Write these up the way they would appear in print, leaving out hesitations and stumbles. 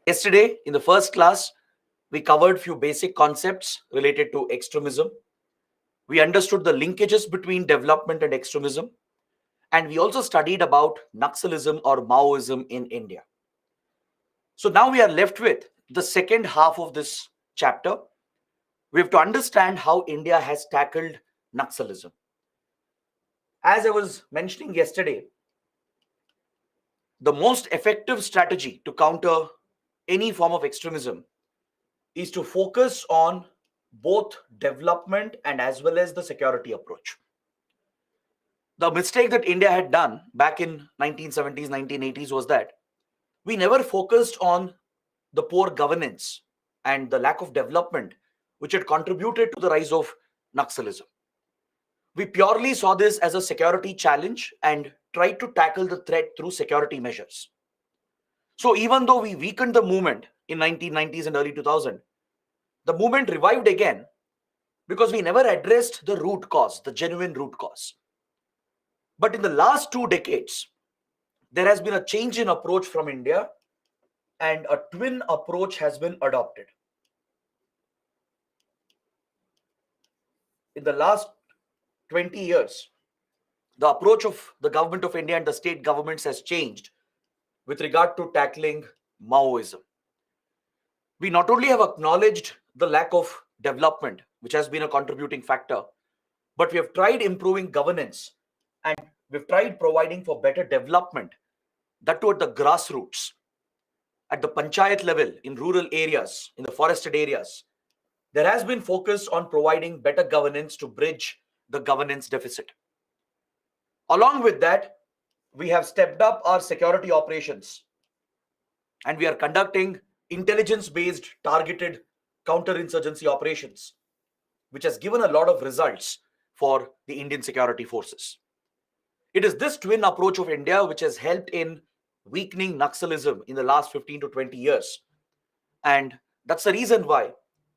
Yesterday, in the first class, we covered few basic concepts related to extremism. We understood the linkages between development and extremism, and we also studied about Naxalism or Maoism in India. So now we are left with the second half of this chapter. We have to understand how India has tackled Naxalism. As I was mentioning yesterday, the most effective strategy to counter any form of extremism is to focus on both development and as well as the security approach. The mistake that India had done back in 1970s, 1980s was that we never focused on the poor governance and the lack of development which had contributed to the rise of Naxalism. We purely saw this as a security challenge and tried to tackle the threat through security measures. So even though we weakened the movement in 1990s and early 2000, the movement revived again because we never addressed the root cause, the genuine root cause. But in the last 2 decades, there has been a change in approach from India and a twin approach has been adopted. In the last 20 years, the approach of the government of India and the state governments has changed with regard to tackling Maoism. We not only have acknowledged the lack of development, which has been a contributing factor, but we have tried improving governance and we've tried providing for better development, that too at the grassroots, at the panchayat level, in rural areas, in the forested areas. There has been focus on providing better governance to bridge the governance deficit. Along with that, we have stepped up our security operations and we are conducting intelligence-based targeted counterinsurgency operations, which has given a lot of results for the Indian security forces. It is this twin approach of India which has helped in weakening Naxalism in the last 15 to 20 years. And that's the reason why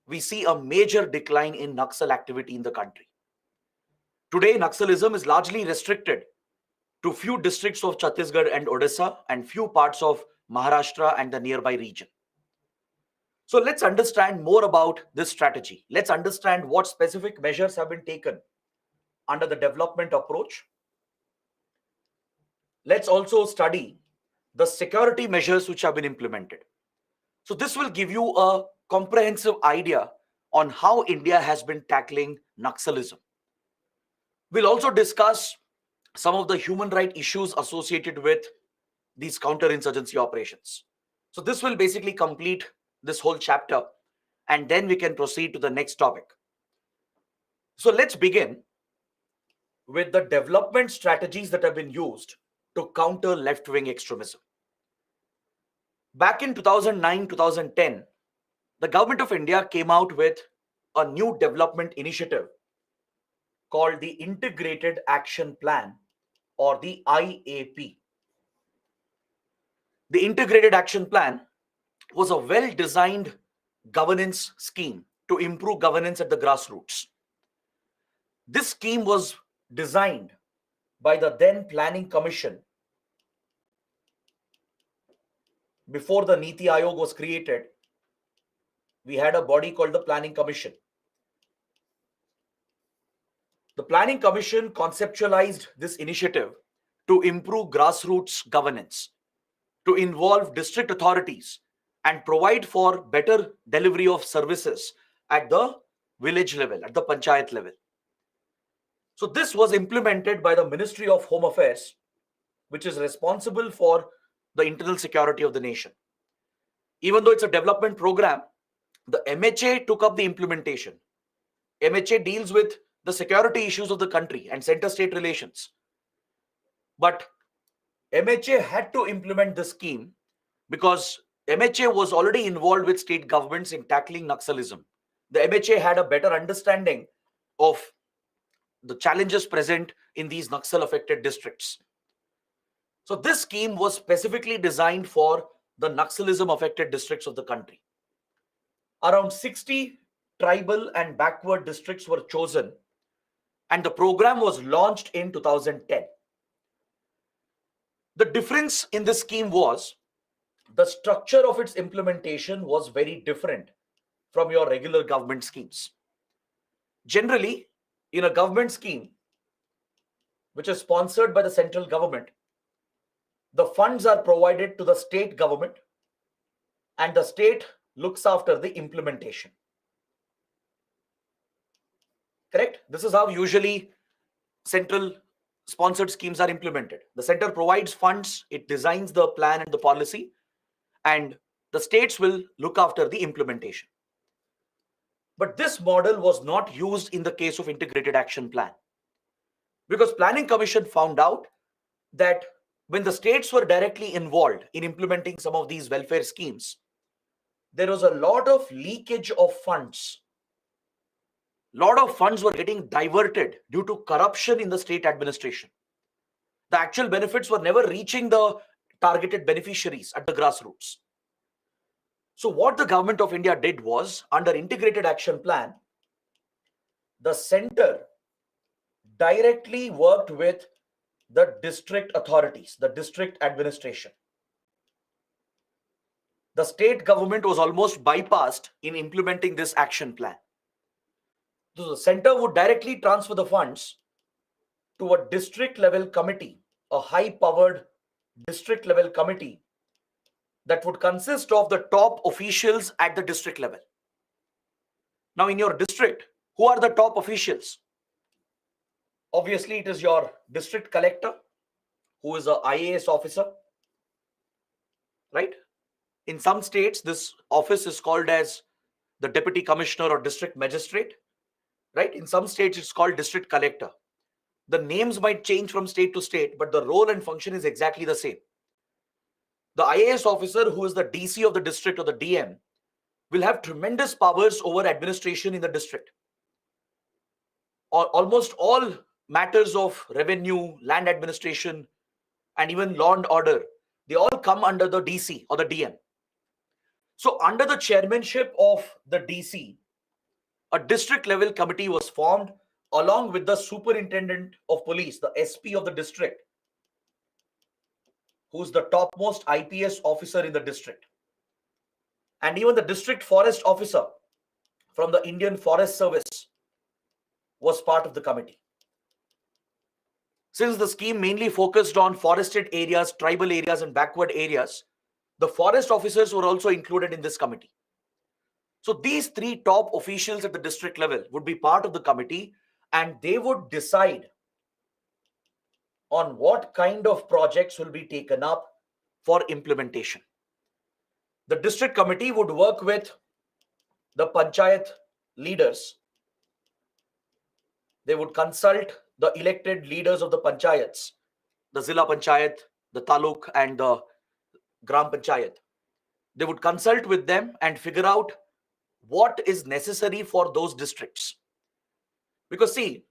we see a major decline in Naxal activity in the country. Today, Naxalism is largely restricted to few districts of Chhattisgarh and Odisha and few parts of Maharashtra and the nearby region. So let's understand more about this strategy. Let's understand what specific measures have been taken under the development approach. Let's also study the security measures which have been implemented. So this will give you a comprehensive idea on how India has been tackling Naxalism. We'll also discuss some of the human rights issues associated with these counterinsurgency operations. So this will basically complete this whole chapter, and then we can proceed to the next topic. So let's begin with the development strategies that have been used to counter left-wing extremism. Back in 2009-2010, the government of India came out with a new development initiative called the Integrated Action Plan, or the IAP. The Integrated Action Plan was a well-designed governance scheme to improve governance at the grassroots. This scheme was designed by the then Planning Commission. Before the Niti Aayog was created, we had a body called the Planning Commission. The Planning Commission conceptualized this initiative to improve grassroots governance, to involve district authorities and provide for better delivery of services at the village level, at the panchayat level. So this was implemented by the Ministry of Home Affairs, which is responsible for the internal security of the nation. Even though it's a development program, the MHA took up the implementation. MHA deals with the security issues of the country and center-state relations. But MHA had to implement the scheme because MHA was already involved with state governments in tackling Naxalism. The MHA had a better understanding of the challenges present in these Naxal-affected districts. So this scheme was specifically designed for the Naxalism-affected districts of the country. Around 60 tribal and backward districts were chosen, and the program was launched in 2010. The difference in this scheme was the structure of its implementation was very different from your regular government schemes. Generally, in a government scheme, which is sponsored by the central government, the funds are provided to the state government and the state looks after the implementation. Correct? This is how usually central sponsored schemes are implemented. The center provides funds, it designs the plan and the policy, and the states will look after the implementation. But this model was not used in the case of integrated action plan, because Planning Commission found out that when the states were directly involved in implementing some of these welfare schemes, there was a lot of leakage of funds. A lot of funds were getting diverted due to corruption in the state administration. The actual benefits were never reaching the targeted beneficiaries at the grassroots. So what the government of India did was, under integrated action plan, the center directly worked with the district authorities, the district administration. The state government was almost bypassed in implementing this action plan. So the center would directly transfer the funds to a district level committee, a high powered district level committee that would consist of the top officials at the district level. Now, in your district, who are the top officials? Obviously, it is your district collector, who is a IAS officer, right? In some states, this office is called as the deputy commissioner or district magistrate, right? In some states, it's called district collector. The names might change from state to state, but the role and function is exactly the same. The IAS officer, who is the DC of the district or the DM, will have tremendous powers over administration in the district. Almost all matters of revenue, land administration, and even law and order, they all come under the DC or the DM. So under the chairmanship of the DC, a district level committee was formed along with the superintendent of police, the SP of the district, who's the topmost IPS officer in the district. And even the district forest officer from the Indian Forest Service was part of the committee. Since the scheme mainly focused on forested areas, tribal areas, and backward areas, the forest officers were also included in this committee. So these three top officials at the district level would be part of the committee, and they would decide on what kind of projects will be taken up for implementation. The district committee would work with the panchayat leaders. They would consult the elected leaders of the panchayats, the Zilla Panchayat, the Taluk, and the Gram Panchayat. They would consult with them and figure out what is necessary for those districts. Because see,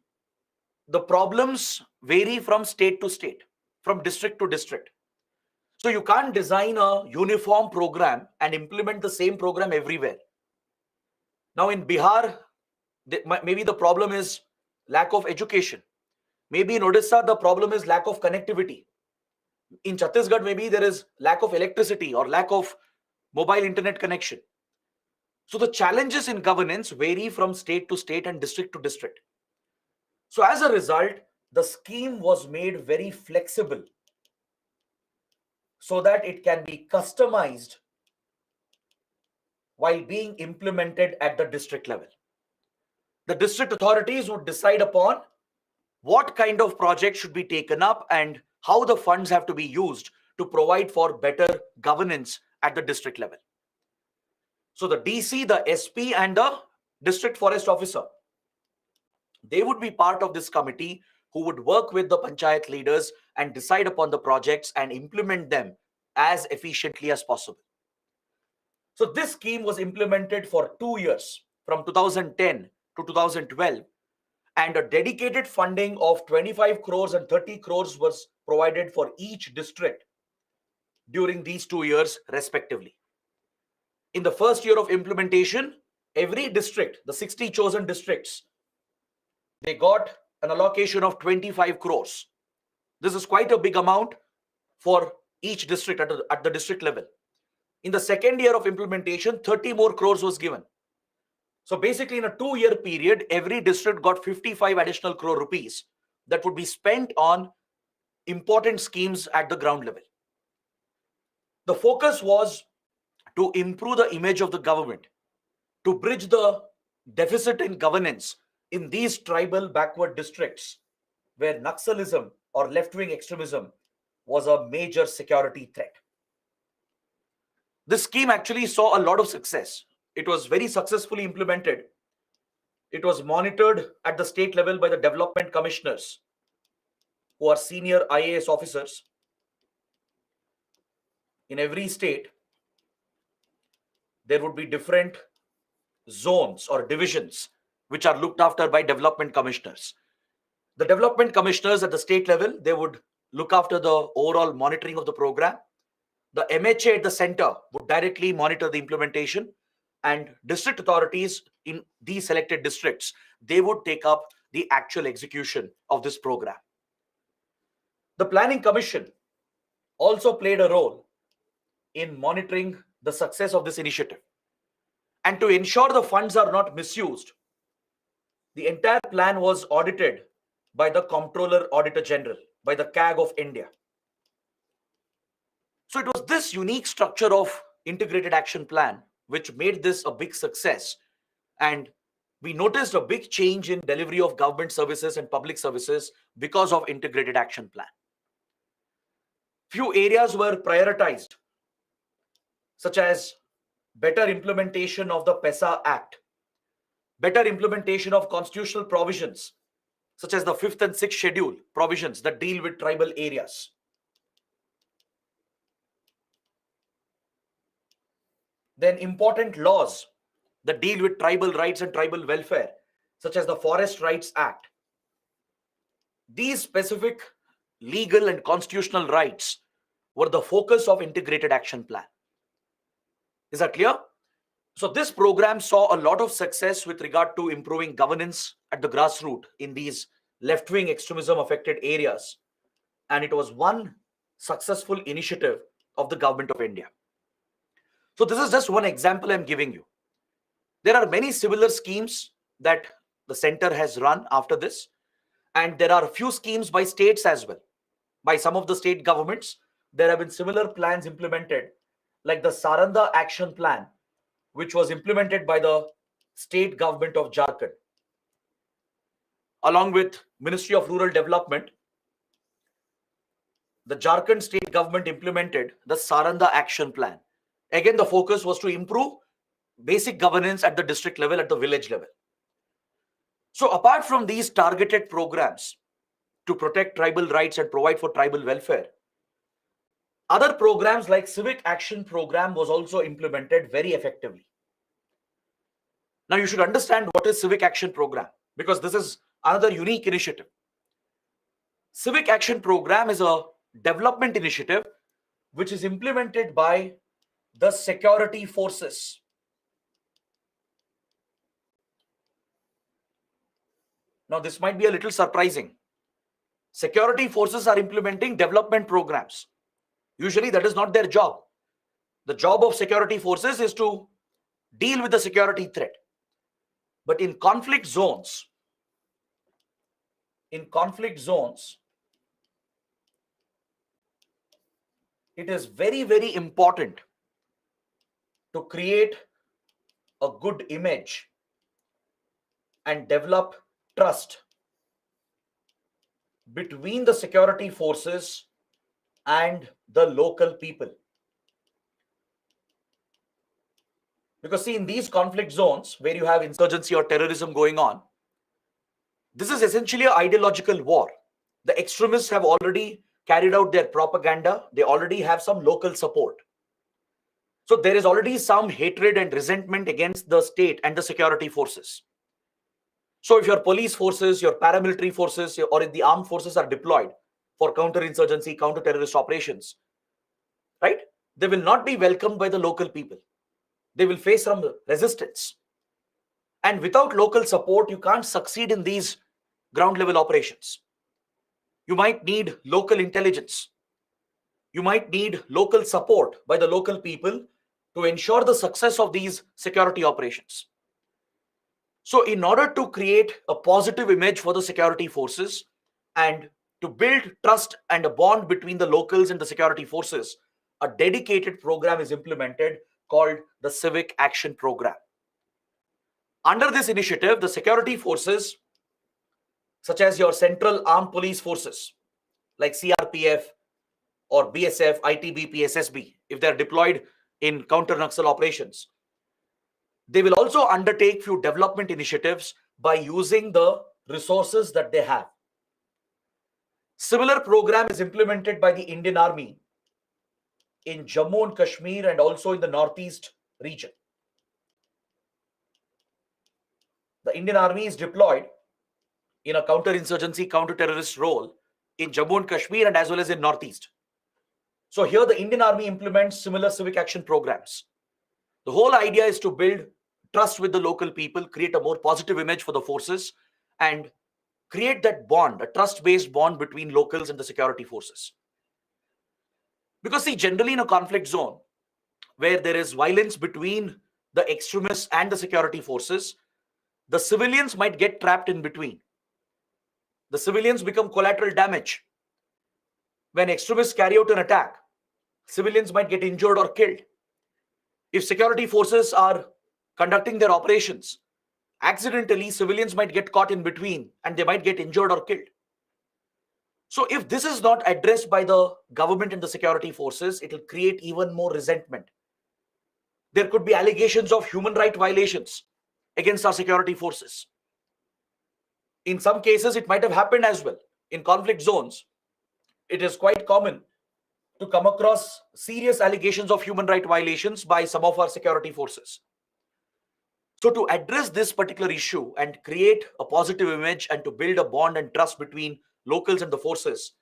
the problems vary from state to state, from district to district. So you can't design a uniform program and implement the same program everywhere. Now in Bihar, maybe the problem is lack of education. Maybe in Odisha, the problem is lack of connectivity. In Chhattisgarh, maybe there is lack of electricity or lack of mobile internet connection. So the challenges in governance vary from state to state and district to district. So as a result, the scheme was made very flexible so that it can be customized while being implemented at the district level. The district authorities would decide upon what kind of project should be taken up and how the funds have to be used to provide for better governance at the district level. So the DC, the SP, and the district forest officer, they would be part of this committee who would work with the panchayat leaders and decide upon the projects and implement them as efficiently as possible. So this scheme was implemented for 2 years, from 2010 to 2012, and a dedicated funding of 25 crores and 30 crores was provided for each district during these 2 years respectively. In the first year of implementation, every district, the 60 chosen districts, they got an allocation of 25 crores. This is quite a big amount for each district at the district level. In the second year of implementation, 30 more crores was given. So basically, in a 2-year period, every district got 55 additional crore rupees that would be spent on important schemes at the ground level. The focus was to improve the image of the government, to bridge the deficit in governance in these tribal backward districts where Naxalism or left-wing extremism was a major security threat. This scheme actually saw a lot of success. It was very successfully implemented. It was monitored at the state level by the development commissioners, who are senior IAS officers. In every state, there would be different zones or divisions which are looked after by development commissioners. The development commissioners at the state level, they would look after the overall monitoring of the program. The MHA at the center would directly monitor the implementation, and district authorities in these selected districts, they would take up the actual execution of this program. The Planning Commission also played a role in monitoring the success of this initiative. And to ensure the funds are not misused, the entire plan was audited by the Comptroller Auditor General, by the CAG of India. So it was this unique structure of integrated action plan which made this a big success. And we noticed a big change in delivery of government services and public services because of integrated action plan. Few areas were prioritized, such as better implementation of the PESA Act, better implementation of constitutional provisions, such as the 5th and 6th schedule provisions that deal with tribal areas. Then important laws that deal with tribal rights and tribal welfare, such as the Forest Rights Act. These specific legal and constitutional rights were the focus of integrated action plan. Is that clear? So this program saw a lot of success with regard to improving governance at the grassroots in these left-wing extremism affected areas. And it was one successful initiative of the government of India. So this is just one example I'm giving you. There are many similar schemes that the center has run after this. And there are a few schemes by states as well. By some of the state governments, there have been similar plans implemented, like the Saranda Action Plan, which was implemented by the state government of Jharkhand. Along with Ministry of Rural Development, the Jharkhand state government implemented the Saranda Action Plan. Again, the focus was to improve basic governance at the district level, at the village level. So apart from these targeted programs to protect tribal rights and provide for tribal welfare, other programs like Civic Action Program was also implemented very effectively. Now you should understand what is Civic Action Program, because this is another unique initiative. Civic Action Program is a development initiative which is implemented by the security forces. Now this might be a little surprising. Security forces are implementing development programs. Usually that is not their job. The job of security forces is to deal with the security threat. But in conflict zones, it is very, very important to create a good image and develop trust between the security forces and the local people. Because see, in these conflict zones where you have insurgency or terrorism going on, this is essentially an ideological war. The extremists have already carried out their propaganda. They already have some local support. So there is already some hatred and resentment against the state and the security forces. So if your police forces, your paramilitary forces, or if the armed forces are deployed for counter-insurgency, counter-terrorist operations, right, they will not be welcomed by the local people. They will face some resistance. And without local support, you can't succeed in these ground level operations. You might need local intelligence. You might need local support by the local people to ensure the success of these security operations. So in order to create a positive image for the security forces and to build trust and a bond between the locals and the security forces, a dedicated program is implemented called the Civic Action Program. Under this initiative, the security forces, such as your Central Armed Police Forces, like CRPF or BSF, ITBP, SSB, if they're deployed in counter-Naxal operations, they will also undertake few development initiatives by using the resources that they have. Similar program is implemented by the Indian Army in Jammu and Kashmir and also in the Northeast region. The Indian Army is deployed in a counter-insurgency, counter-terrorist role in Jammu and Kashmir and as well as in Northeast. So here the Indian Army implements similar civic action programs. The whole idea is to build trust with the local people, create a more positive image for the forces, and create that bond, a trust-based bond between locals and the security forces. Because see, generally in a conflict zone where there is violence between the extremists and the security forces, the civilians might get trapped in between. The civilians become collateral damage. When extremists carry out an attack, civilians might get injured or killed. If security forces are conducting their operations, accidentally civilians might get caught in between and they might get injured or killed. So if this is not addressed by the government and the security forces, it will create even more resentment. There could be allegations of human rights violations against our security forces. In some cases, it might have happened as well. In conflict zones, it is quite common to come across serious allegations of human rights violations by some of our security forces. So to address this particular issue and create a positive image and to build a bond and trust between locals and the forces,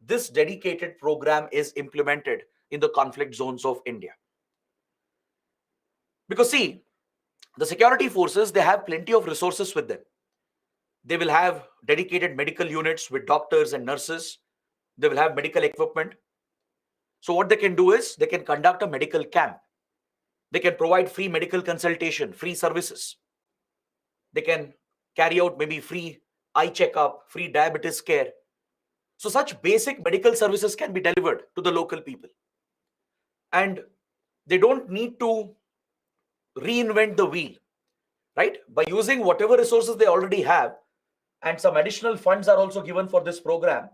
this dedicated program is implemented in the conflict zones of India. Because see, the security forces, they have plenty of resources with them. They will have dedicated medical units with doctors and nurses. They will have medical equipment. So what they can do is they can conduct a medical camp. They can provide free medical consultation, free services. They can carry out maybe free eye checkup, free diabetes care. So such basic medical services can be delivered to the local people. And they don't need to reinvent the wheel, right? By using whatever resources they already have, and some additional funds are also given for this program.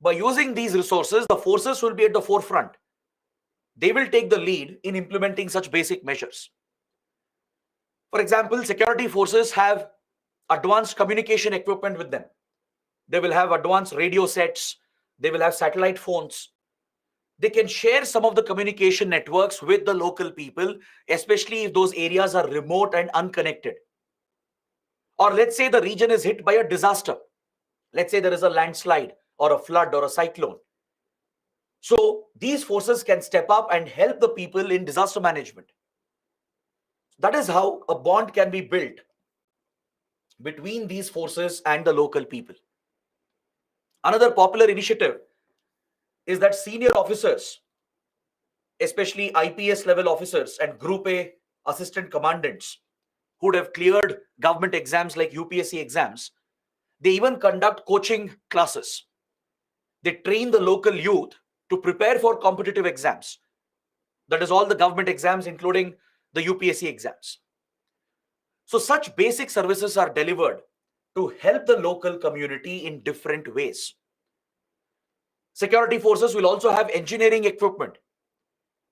By using these resources, the forces will be at the forefront. They will take the lead in implementing such basic measures. For example, security forces have advanced communication equipment with them. They will have advanced radio sets. They will have satellite phones. They can share some of the communication networks with the local people, especially if those areas are remote and unconnected. Or let's say the region is hit by a disaster. Let's say there is a landslide or a flood or a cyclone. So these forces can step up and help the people in disaster management. That is how a bond can be built between these forces and the local people. Another popular initiative is that senior officers, especially IPS level officers and Group A assistant commandants who would have cleared government exams like UPSC exams, they even conduct coaching classes. They train the local youth to prepare for competitive exams. That is all the government exams, including the UPSC exams. So such basic services are delivered to help the local community in different ways. Security forces will also have engineering equipment.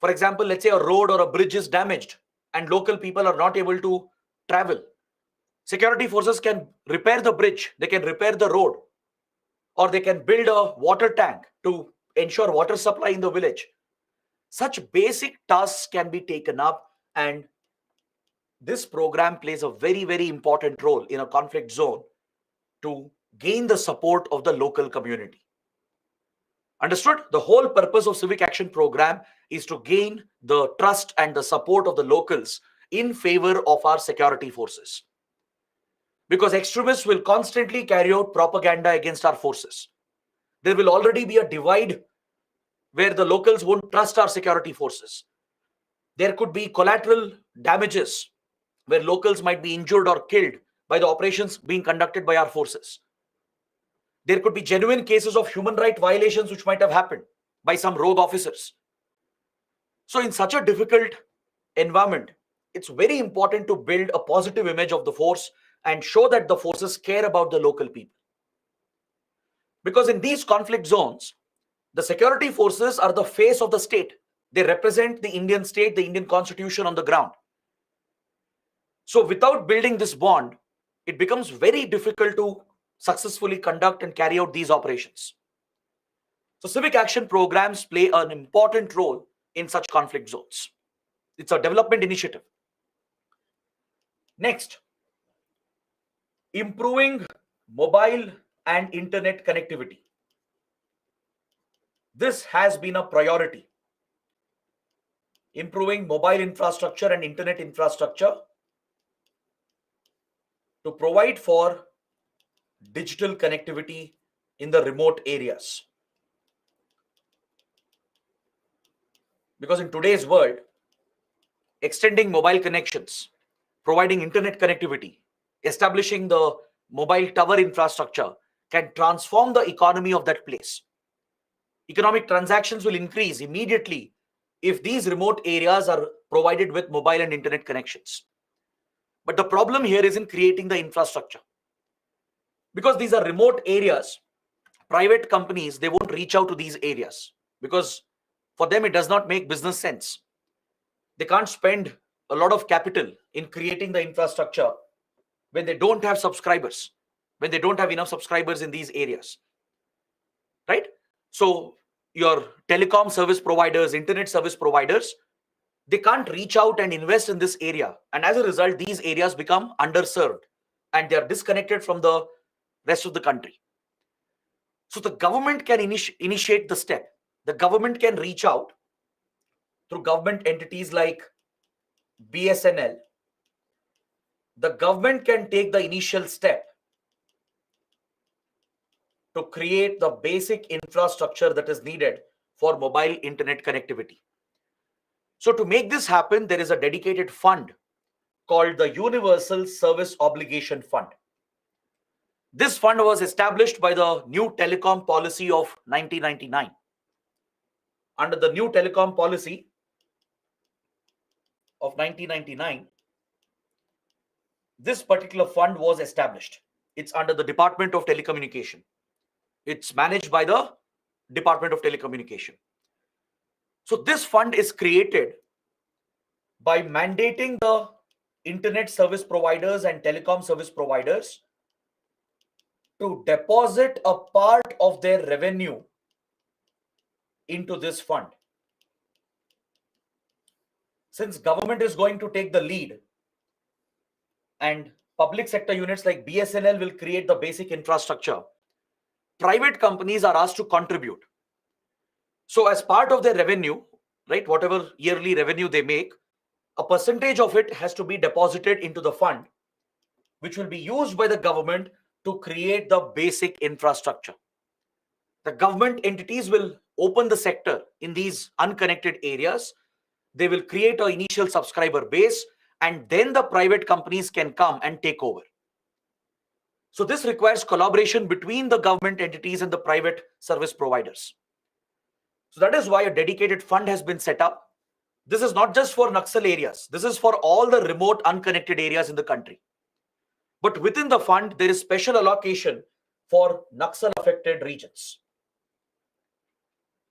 For example, let's say a road or a bridge is damaged and local people are not able to travel. Security forces can repair the bridge, they can repair the road, or they can build a water tank to ensure water supply in the village. Such basic tasks can be taken up, and this program plays a very, very important role in a conflict zone to gain the support of the local community. Understood? The whole purpose of Civic Action Program is to gain the trust and the support of the locals in favor of our security forces. Because extremists will constantly carry out propaganda against our forces. There will already be a divide where the locals won't trust our security forces. There could be collateral damages where locals might be injured or killed by the operations being conducted by our forces. There could be genuine cases of human rights violations which might have happened by some rogue officers. So in such a difficult environment, it's very important to build a positive image of the force and show that the forces care about the local people. Because in these conflict zones, the security forces are the face of the state. They represent the Indian state, the Indian constitution on the ground. So without building this bond, it becomes very difficult to successfully conduct and carry out these operations. So civic action programs play an important role in such conflict zones. It's a development initiative. Next, improving mobile and internet connectivity. This has been a priority. Improving mobile infrastructure and internet infrastructure to provide for digital connectivity in the remote areas. Because in today's world, extending mobile connections, providing internet connectivity, establishing the mobile tower infrastructure can transform the economy of that place. Economic transactions will increase immediately if these remote areas are provided with mobile and internet connections. But the problem here is in creating the infrastructure. Because these are remote areas, private companies, they won't reach out to these areas because for them it does not make business sense. They can't spend a lot of capital in creating the infrastructure when they don't have subscribers, when they don't have enough subscribers in these areas, right? So your telecom service providers, internet service providers, they can't reach out and invest in this area. And as a result, these areas become underserved and they are disconnected from the rest of the country. So the government can initiate the step. The government can reach out through government entities like BSNL. The government can take the initial step to create the basic infrastructure that is needed for mobile internet connectivity. So to make this happen, there is a dedicated fund called the Universal Service Obligation Fund. This fund was established by the new telecom policy of 1999. Under the new telecom policy of 1999, this particular fund was established. It's under the Department of Telecommunication. It's managed by the Department of Telecommunication. So this fund is created by mandating the internet service providers and telecom service providers to deposit a part of their revenue into this fund. Since government is going to take the lead and public sector units like BSNL will create the basic infrastructure, private companies are asked to contribute. So as part of their revenue, right, whatever yearly revenue they make, a percentage of it has to be deposited into the fund, which will be used by the government to create the basic infrastructure. The government entities will open the sector in these unconnected areas. They will create an initial subscriber base, and then the private companies can come and take over. So this requires collaboration between the government entities and the private service providers. So that is why a dedicated fund has been set up. This is not just for Naxal areas. This is for all the remote unconnected areas in the country. But within the fund, there is special allocation for Naxal affected regions.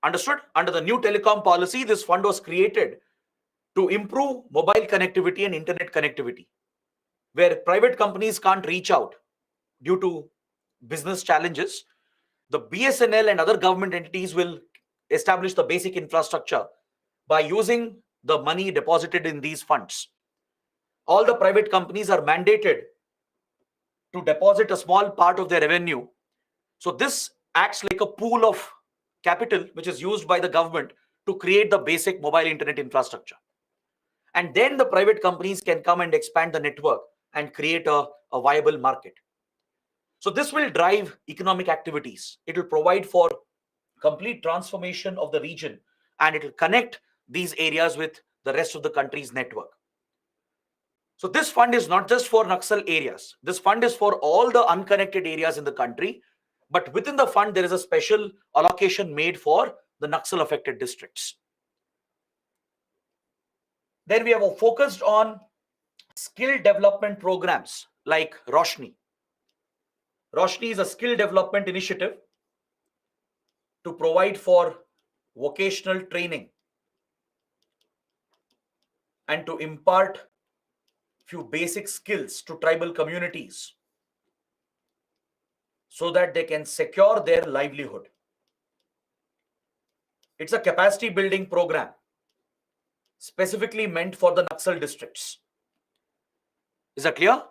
Understood? Under the new telecom policy, this fund was created to improve mobile connectivity and internet connectivity, where private companies can't reach out due to business challenges. The BSNL and other government entities will establish the basic infrastructure by using the money deposited in these funds. All the private companies are mandated to deposit a small part of their revenue. So this acts like a pool of capital which is used by the government to create the basic mobile internet infrastructure. And then the private companies can come and expand the network and create a viable market. So this will drive economic activities. It will provide for complete transformation of the region, and it will connect these areas with the rest of the country's network. So this fund is not just for Naxal areas. This fund is for all the unconnected areas in the country. But within the fund, there is a special allocation made for the Naxal affected districts. Then we have focused on skill development programs like Roshni. Roshni is a skill development initiative to provide for vocational training and to impart few basic skills to tribal communities so that they can secure their livelihood. It's a capacity building program specifically meant for the Naxal districts. Is that clear?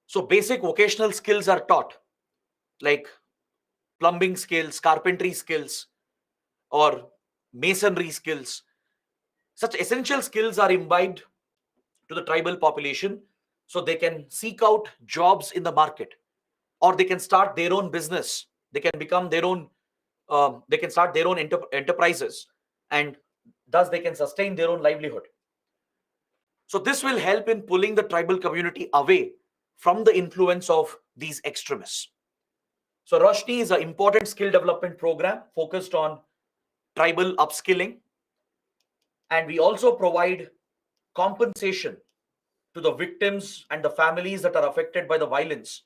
So basic vocational skills are taught, like plumbing skills, carpentry skills, or masonry skills. Such essential skills are imbibed to the tribal population so they can seek out jobs in the market, or they can start their own business. They can become their own, they can start their own enterprises, and thus they can sustain their own livelihood. So this will help in pulling the tribal community away from the influence of these extremists. So Roshni is an important skill development program focused on tribal upskilling. And we also provide compensation to the victims and the families that are affected by the violence.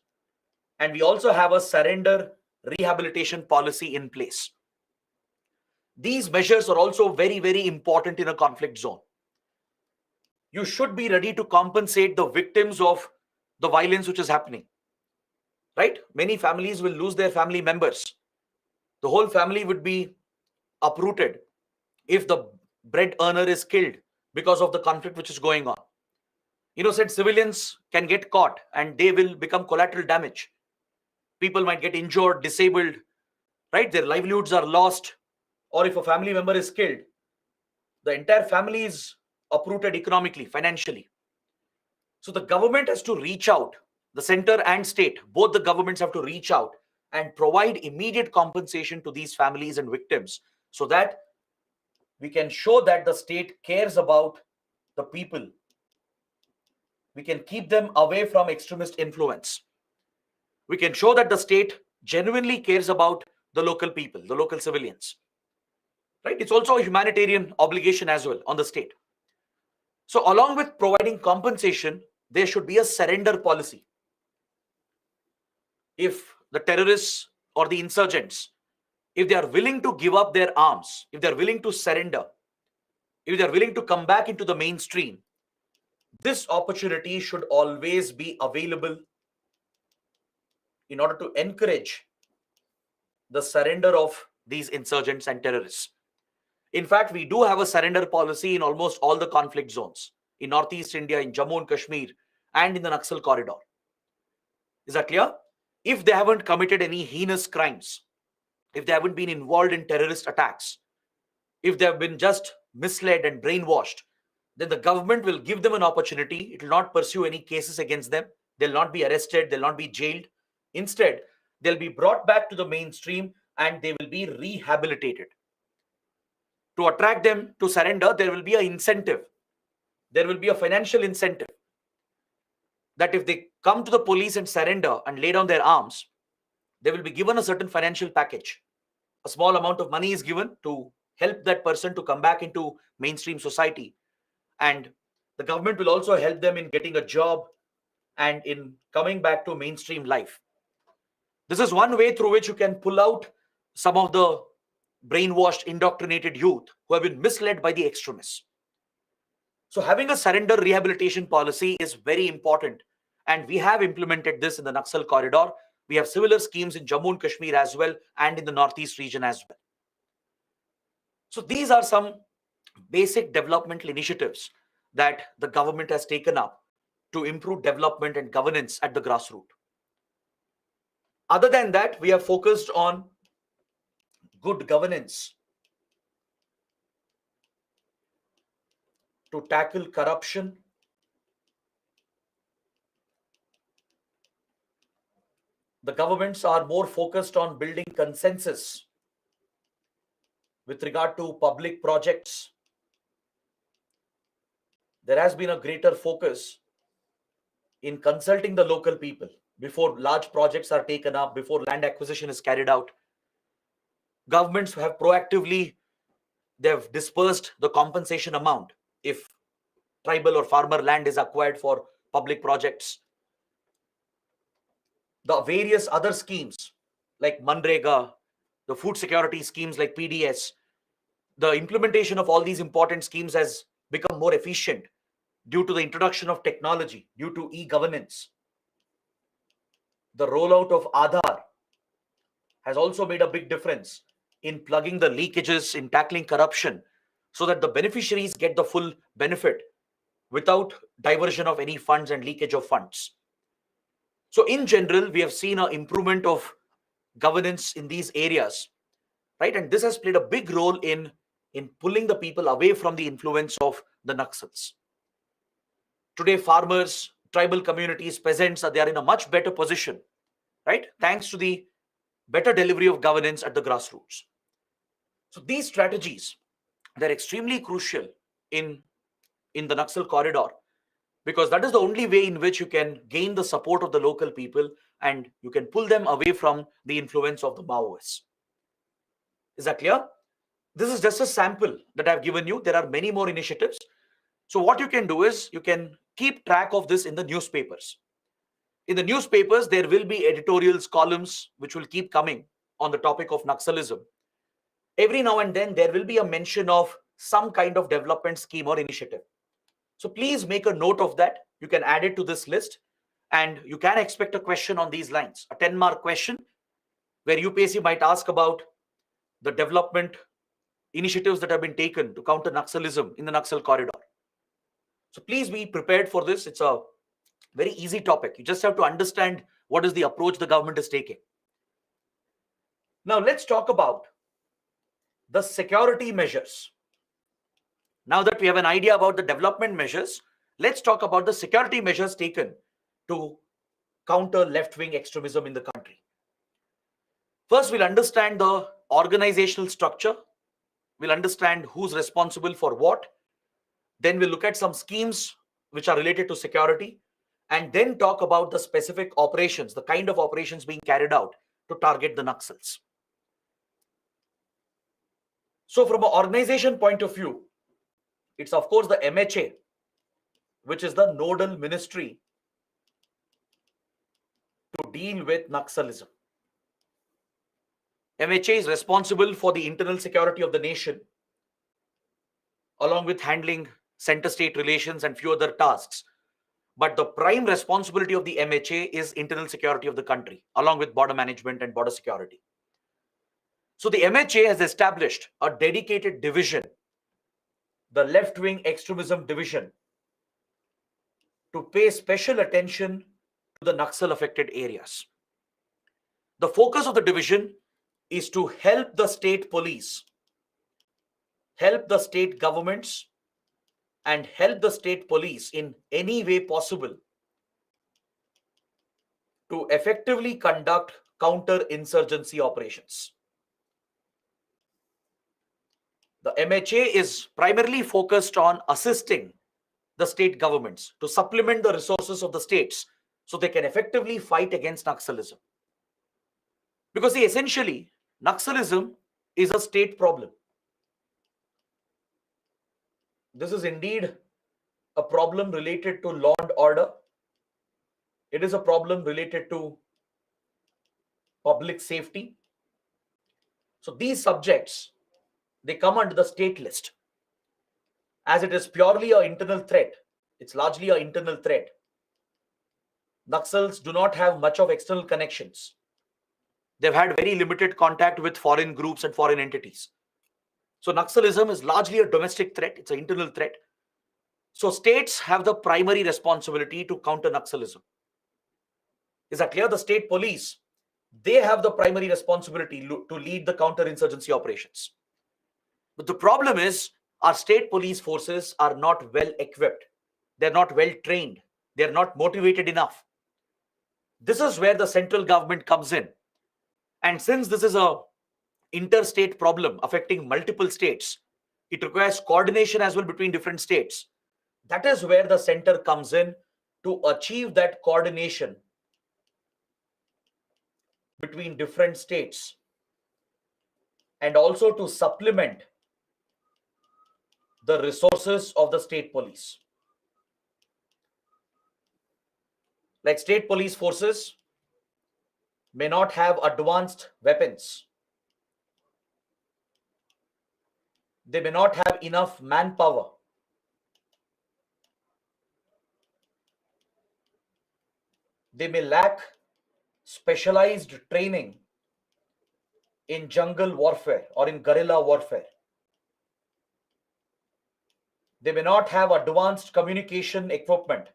And we also have a surrender rehabilitation policy in place. These measures are also very, very important in a conflict zone. You should be ready to compensate the victims of the violence which is happening. Right? Many families will lose their family members. The whole family would be uprooted if the bread earner is killed because of the conflict which is going on. Innocent civilians can get caught and they will become collateral damage. People might get injured, disabled, right? Their livelihoods are lost. Or if a family member is killed, the entire family is uprooted economically, financially. So the government has to reach out, the center and state, both the governments have to reach out and provide immediate compensation to these families and victims so that we can show that the state cares about the people. We can keep them away from extremist influence. We can show that the state genuinely cares about the local people, the local civilians. Right? It's also a humanitarian obligation as well on the state. So along with providing compensation, there should be a surrender policy. If the terrorists or the insurgents, if they are willing to give up their arms, if they are willing to surrender, if they are willing to come back into the mainstream, this opportunity should always be available in order to encourage the surrender of these insurgents and terrorists. In fact, we do have a surrender policy in almost all the conflict zones, in Northeast India, in Jammu and Kashmir, and in the Naxal corridor. Is that clear? If they haven't committed any heinous crimes, if they haven't been involved in terrorist attacks, if they have been just misled and brainwashed, then the government will give them an opportunity. It will not pursue any cases against them. They'll not be arrested. They'll not be jailed. Instead, they'll be brought back to the mainstream and they will be rehabilitated. To attract them to surrender, there will be an incentive. There will be a financial incentive that if they come to the police and surrender and lay down their arms, they will be given a certain financial package. A small amount of money is given to help that person to come back into mainstream society. And the government will also help them in getting a job and in coming back to mainstream life. This is one way through which you can pull out some of the brainwashed, indoctrinated youth who have been misled by the extremists. So having a surrender rehabilitation policy is very important. And we have implemented this in the Naxal corridor. We have similar schemes in Jammu and Kashmir as well, and in the Northeast region as well. So these are some basic developmental initiatives that the government has taken up to improve development and governance at the grassroots. Other than that, we have focused on good governance to tackle corruption, the governments are more focused on building consensus with regard to public projects. there has been a greater focus in consulting the local people before large projects are taken up, before land acquisition is carried out. Governments have proactively, they've dispersed the compensation amount if tribal or farmer land is acquired for public projects. The various other schemes like Manrega, the food security schemes like PDS, the implementation of all these important schemes has become more efficient due to the introduction of technology, due to e-governance. The rollout of Aadhaar has also made a big difference in plugging the leakages, in tackling corruption, so that the beneficiaries get the full benefit without diversion of any funds and leakage of funds. So in general, we have seen an improvement of governance in these areas, right? And this has played a big role in pulling the people away from the influence of the Naxals. Today, farmers, tribal communities, peasants, they are in a much better position, right? Thanks to the better delivery of governance at the grassroots. So these strategies, they're extremely crucial in the Naxal corridor, because that is the only way in which you can gain the support of the local people and you can pull them away from the influence of the Maoists. Is that clear? This is just a sample that I've given you. There are many more initiatives. So what you can do is you can keep track of this in the newspapers. In the newspapers, there will be editorials, columns, which will keep coming on the topic of Naxalism. Every now and then, there will be a mention of some kind of development scheme or initiative. So please make a note of that. You can add it to this list and you can expect a question on these lines, a 10-mark question where UPSC might ask about the development initiatives that have been taken to counter Naxalism in the Naxal corridor. So please be prepared for this. It's a very easy topic. You just have to understand what is the approach the government is taking. Now let's talk about the security measures. Now that we have an idea about the development measures, let's talk about the security measures taken to counter left-wing extremism in the country. First, we'll understand the organizational structure. We'll understand who's responsible for what. Then we'll look at some schemes which are related to security, and then talk about the specific operations, the kind of operations being carried out to target the Naxals. So from an organization point of view, it's of course the MHA, which is the nodal ministry to deal with Naxalism. MHA is responsible for the internal security of the nation, along with handling center-state relations and few other tasks. But the prime responsibility of the MHA is internal security of the country, along with border management and border security. So the MHA has established a dedicated division, the left-wing extremism division, to pay special attention to the Naxal-affected areas. The focus of the division is to help the state police, help the state governments, and help the state police in any way possible to effectively conduct counter-insurgency operations. The MHA is primarily focused on assisting the state governments to supplement the resources of the states so they can effectively fight against Naxalism. Because essentially, Naxalism is a state problem. This is indeed a problem related to law and order. It is a problem related to public safety. So these subjects, they come under the state list. As it is purely an internal threat, it's largely an internal threat. Naxals do not have much of external connections. They've had very limited contact with foreign groups and foreign entities. So Naxalism is largely a domestic threat. It's an internal threat. So states have the primary responsibility to counter Naxalism. Is that clear? The state police, they have the primary responsibility to lead the counter-insurgency operations. But the problem is our state police forces are not well equipped. They're not well trained. They're not motivated enough. This is where the central government comes in. And since this is a interstate problem affecting multiple states, it requires coordination as well between different states. That is where the center comes in to achieve that coordination between different states and also to supplement the resources of the state police. Like state police forces may not have advanced weapons. They may not have enough manpower. They may lack specialized training in jungle warfare or in guerrilla warfare. They may not have advanced communication equipment.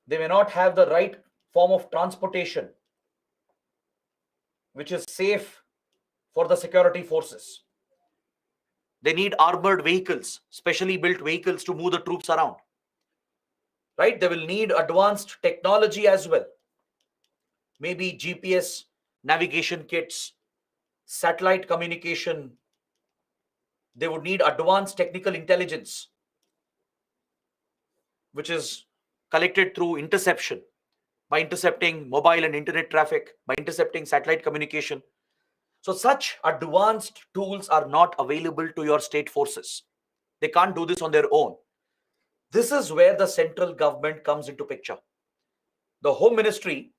They may not have the right form of transportation, which is safe for the security forces. They need armored vehicles, specially built vehicles to move the troops around. Right? They will need advanced technology as well. Maybe GPS navigation kits, satellite communication. They would need advanced technical intelligence, which is collected through interception, by intercepting mobile and internet traffic, by intercepting satellite communication. So such advanced tools are not available to your state forces. They can't do this on their own. This is where the central government comes into picture. The Home Ministry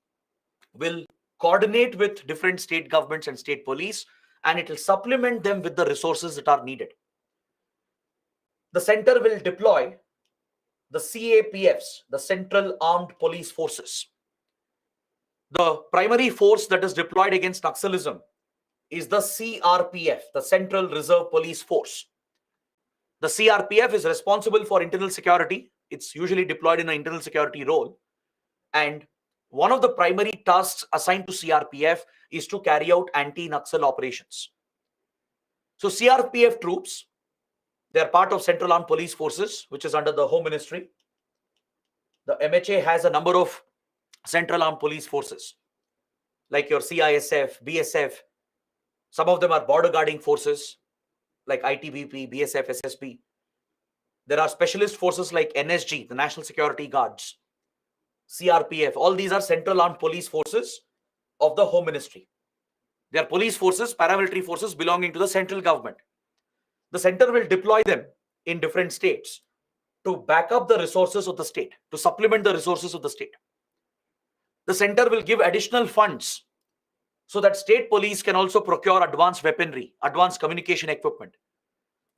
will coordinate with different state governments and state police, and it will supplement them with the resources that are needed. The center will deploy the CAPFs, the Central Armed Police Forces. The primary force that is deployed against Naxalism is the CRPF, the Central Reserve Police Force. The CRPF is responsible for internal security. It's usually deployed in an internal security role. And one of the primary tasks assigned to CRPF is to carry out anti-Naxal operations. So CRPF troops, they are part of Central Armed Police Forces, which is under the Home Ministry. The MHA has a number of Central Armed Police Forces, like your CISF, BSF. Some of them are border guarding forces, like ITBP, BSF, SSB. There are specialist forces like NSG, the National Security Guards, CRPF. All these are Central Armed Police Forces of the Home Ministry. They are police forces, paramilitary forces belonging to the central government. The center will deploy them in different states to back up the resources of the state, to supplement the resources of the state. The center will give additional funds so that state police can also procure advanced weaponry, advanced communication equipment.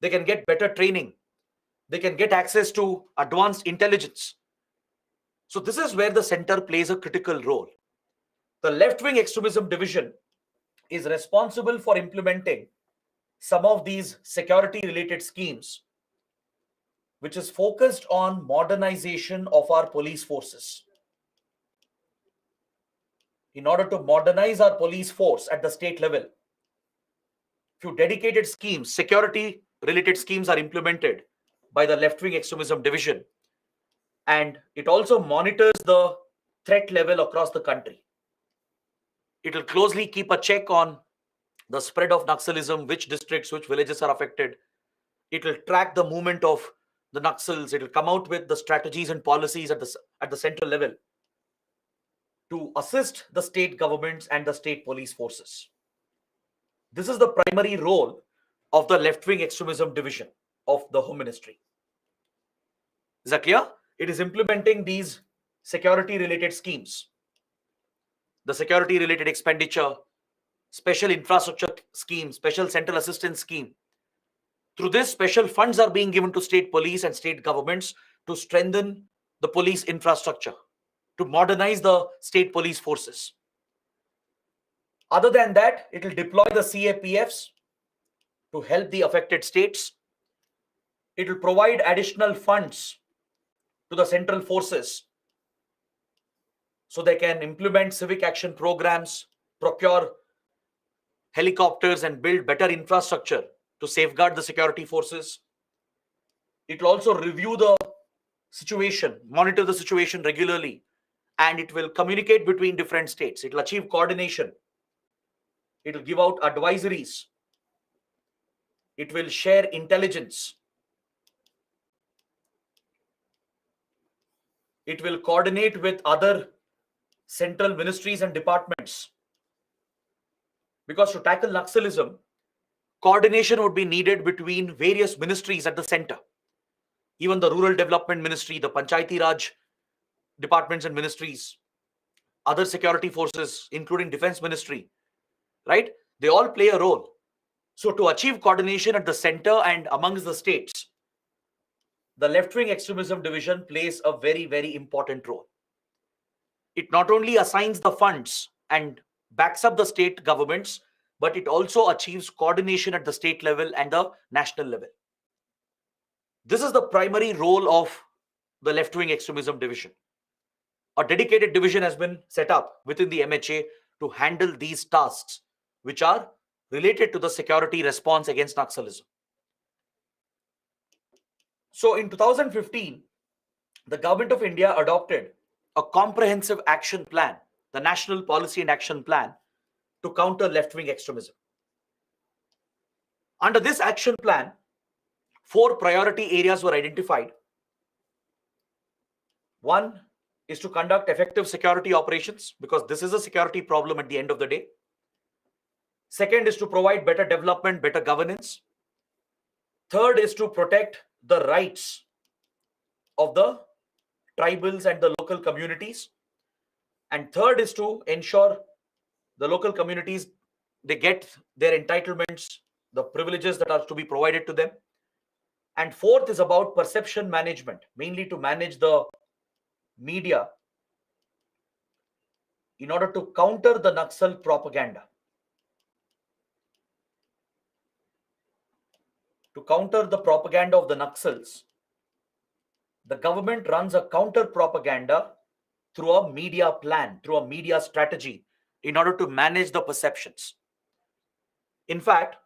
They can get better training. They can get access to advanced intelligence. So this is where the center plays a critical role. The left-wing extremism division is responsible for implementing some of these security-related schemes, which is focused on modernization of our police forces. In order to modernize our police force at the state level, few dedicated schemes, security-related schemes are implemented by the left-wing extremism division. And it also monitors the threat level across the country. It will closely keep a check on the spread of Naxalism, which districts, which villages are affected. It will track the movement of the Naxals. It will come out with the strategies and policies at the central level to assist the state governments and the state police forces. This is the primary role of the left-wing extremism division of the Home Ministry. Is that clear? It is implementing these security-related schemes, the security-related expenditure, special infrastructure scheme, special central assistance scheme. Through this, special funds are being given to state police and state governments to strengthen the police infrastructure, to modernize the state police forces. Other than that, it will deploy the CAPFs to help the affected states. It will provide additional funds to the central forces so they can implement civic action programs, procure helicopters, and build better infrastructure to safeguard the security forces. It will also review the situation, monitor the situation regularly, and it will communicate between different states. It will achieve coordination. It will give out advisories. It will share intelligence It will coordinate with other central ministries and departments. Because to tackle Naxalism, coordination would be needed between various ministries at the center. Even the Rural Development Ministry, the Panchayati Raj departments and ministries, other security forces, including Defense Ministry, right? They all play a role. So to achieve coordination at the center and amongst the states, the left-wing extremism division plays a very, very important role. It not only assigns the funds and backs up the state governments, but it also achieves coordination at the state level and the national level. This is the primary role of the left-wing extremism division. A dedicated division has been set up within the MHA to handle these tasks, which are related to the security response against Naxalism. So in 2015, the Government of India adopted a comprehensive action plan, the National Policy and Action Plan, to counter left-wing extremism. Under this action plan, 4 priority areas were identified. One is to conduct effective security operations, because this is a security problem at the end of the day. Second is to provide better development, better governance. Third is to protect the rights of the tribals and the local communities. And third is to ensure the local communities, they get their entitlements, the privileges that are to be provided to them. And fourth is about perception management, mainly to manage the media in order to counter the Naxal propaganda. To counter the propaganda of the Naxals, the government runs a counter propaganda through a media plan, through a media strategy, in order to manage the perceptions. In fact,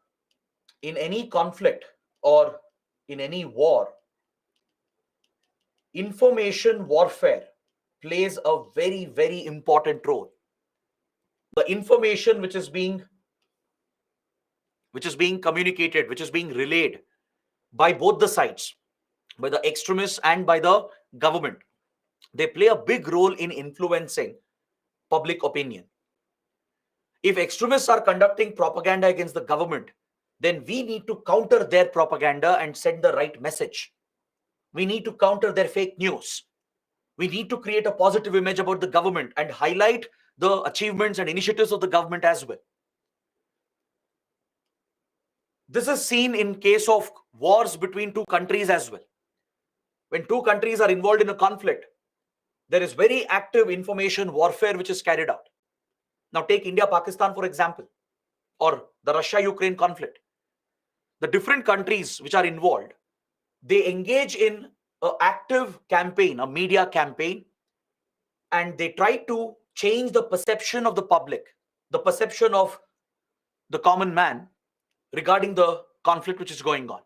in any conflict or in any war, information warfare plays a very, very important role. The information which is being communicated, which is being relayed by both the sides, by the extremists and by the government, they play a big role in influencing public opinion. If extremists are conducting propaganda against the government, then we need to counter their propaganda and send the right message. We need to counter their fake news. We need to create a positive image about the government and highlight the achievements and initiatives of the government as well. This is seen in case of wars between two countries as well. When two countries are involved in a conflict, there is very active information warfare which is carried out. Now take India-Pakistan, for example, or the Russia-Ukraine conflict. The different countries which are involved, they engage in an active campaign, a media campaign, and they try to change the perception of the public, the perception of the common man regarding the conflict which is going on.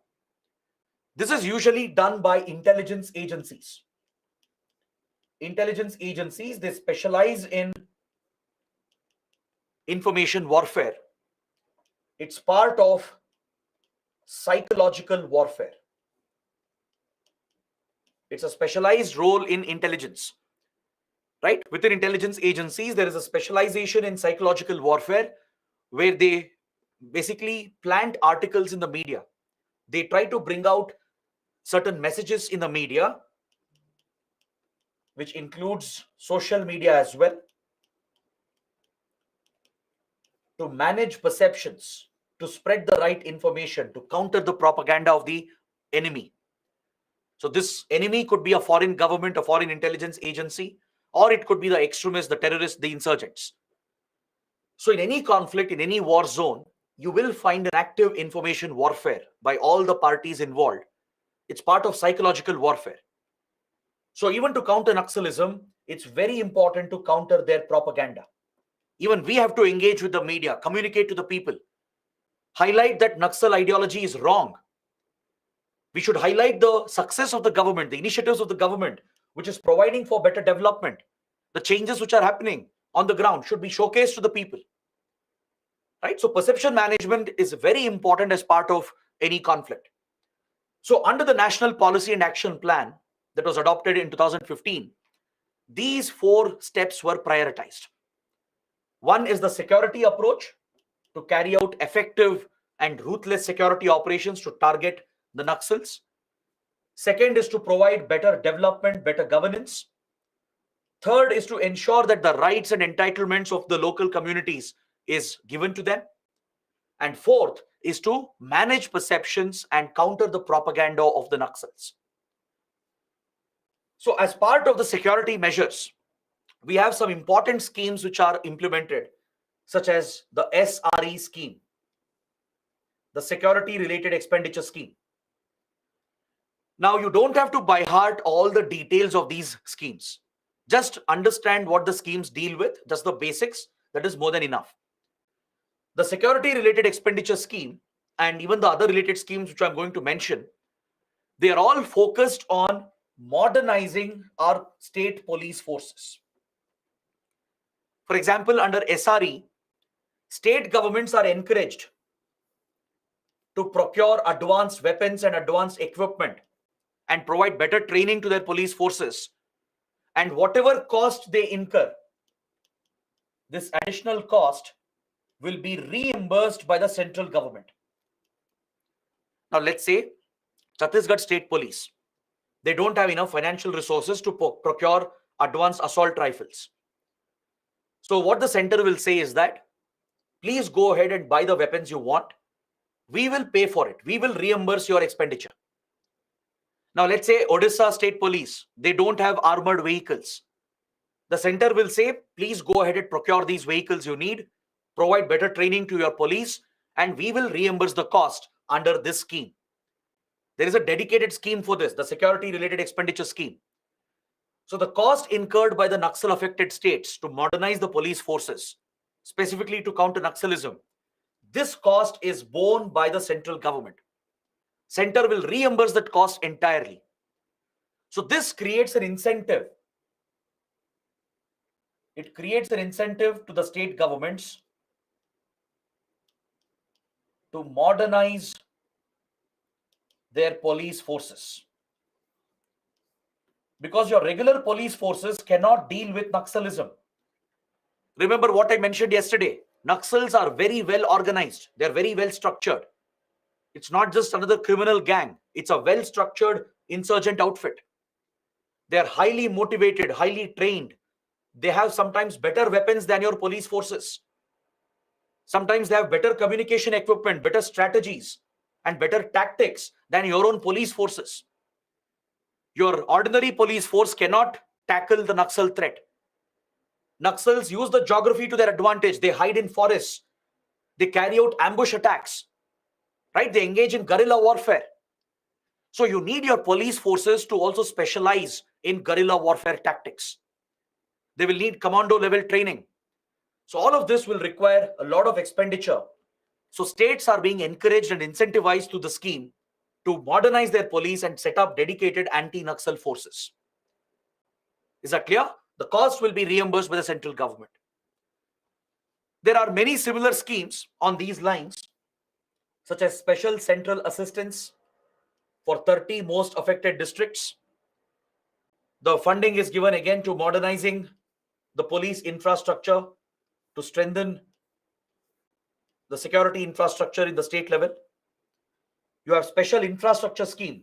This is usually done by intelligence agencies. Intelligence agencies, they specialize in information warfare. It's part of psychological warfare. It's a specialized role in intelligence, right? Within intelligence agencies, there is a specialization in psychological warfare where they basically plant articles in the media. They try to bring out certain messages in the media, which includes social media as well, to manage perceptions, to spread the right information, to counter the propaganda of the enemy. So this enemy could be a foreign government, a foreign intelligence agency, or it could be the extremists, the terrorists, the insurgents. So in any conflict, in any war zone, you will find an active information warfare by all the parties involved. It's part of psychological warfare. So even to counter Naxalism, it's very important to counter their propaganda. Even we have to engage with the media, communicate to the people, highlight that Naxal ideology is wrong. We should highlight the success of the government, the initiatives of the government, which is providing for better development. The changes which are happening on the ground should be showcased to the people. Right? So perception management is very important as part of any conflict. So under the National Policy and Action Plan that was adopted in 2015, these 4 steps were prioritized. One is the security approach, to carry out effective and ruthless security operations to target the Naxals. Second is to provide better development, better governance. Third is to ensure that the rights and entitlements of the local communities is given to them. And fourth is to manage perceptions and counter the propaganda of the Naxals. So as part of the security measures, we have some important schemes which are implemented, such as the SRE scheme, the Security Related Expenditure Scheme. Now, you don't have to by heart all the details of these schemes. Just understand what the schemes deal with, just the basics, that is more than enough. The Security Related Expenditure Scheme and even the other related schemes which I'm going to mention, they are all focused on modernizing our state police forces. For example, under SRE, state governments are encouraged to procure advanced weapons and advanced equipment and provide better training to their police forces. And whatever cost they incur, this additional cost will be reimbursed by the central government. Now, let's say Chhattisgarh State Police, they don't have enough financial resources to procure advanced assault rifles. So what the center will say is that, please go ahead and buy the weapons you want. We will pay for it. We will reimburse your expenditure. Now, let's say Odisha State Police, they don't have armored vehicles. The center will say, please go ahead and procure these vehicles you need, provide better training to your police, and we will reimburse the cost under this scheme. There is a dedicated scheme for this, the Security Related Expenditure Scheme. So the cost incurred by the Naxal affected states to modernize the police forces, specifically to counter Naxalism, this cost is borne by the central government. Center will reimburse that cost entirely. So this creates an incentive. It creates an incentive to the state governments to modernize their police forces. Because your regular police forces cannot deal with Naxalism. Remember what I mentioned yesterday. Naxals are very well organized. They're very well structured. It's not just another criminal gang. It's a well-structured insurgent outfit. They're highly motivated, highly trained. They have sometimes better weapons than your police forces. Sometimes they have better communication equipment, better strategies, and better tactics than your own police forces. Your ordinary police force cannot tackle the Naxal threat. Naxals use the geography to their advantage. They hide in forests. They carry out ambush attacks. Right? They engage in guerrilla warfare. So you need your police forces to also specialize in guerrilla warfare tactics. They will need commando level training. So all of this will require a lot of expenditure. So states are being encouraged and incentivized through the scheme to modernize their police and set up dedicated anti-Naxal forces. Is that clear? The cost will be reimbursed by the central government. There are many similar schemes on these lines, such as special central assistance for 30 most affected districts. The funding is given again to modernizing the police infrastructure to strengthen the security infrastructure in the state level. You have special infrastructure scheme,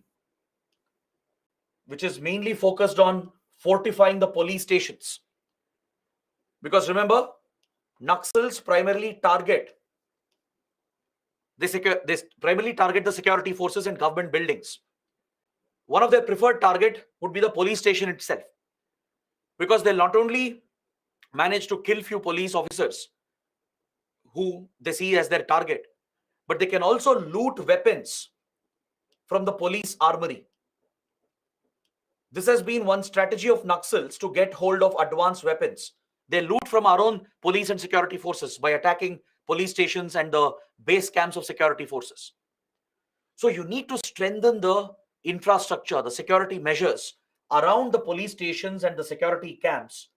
which is mainly focused on fortifying the police stations. Because remember, Naxals primarily target the security forces and government buildings. One of their preferred target would be the police station itself, because they'll not only manage to kill few police officers who they see as their target, but they can also loot weapons from the police armory. This has been one strategy of Naxals to get hold of advanced weapons. They loot from our own police and security forces by attacking police stations and the base camps of security forces. So you need to strengthen the infrastructure, the security measures around the police stations and the security camps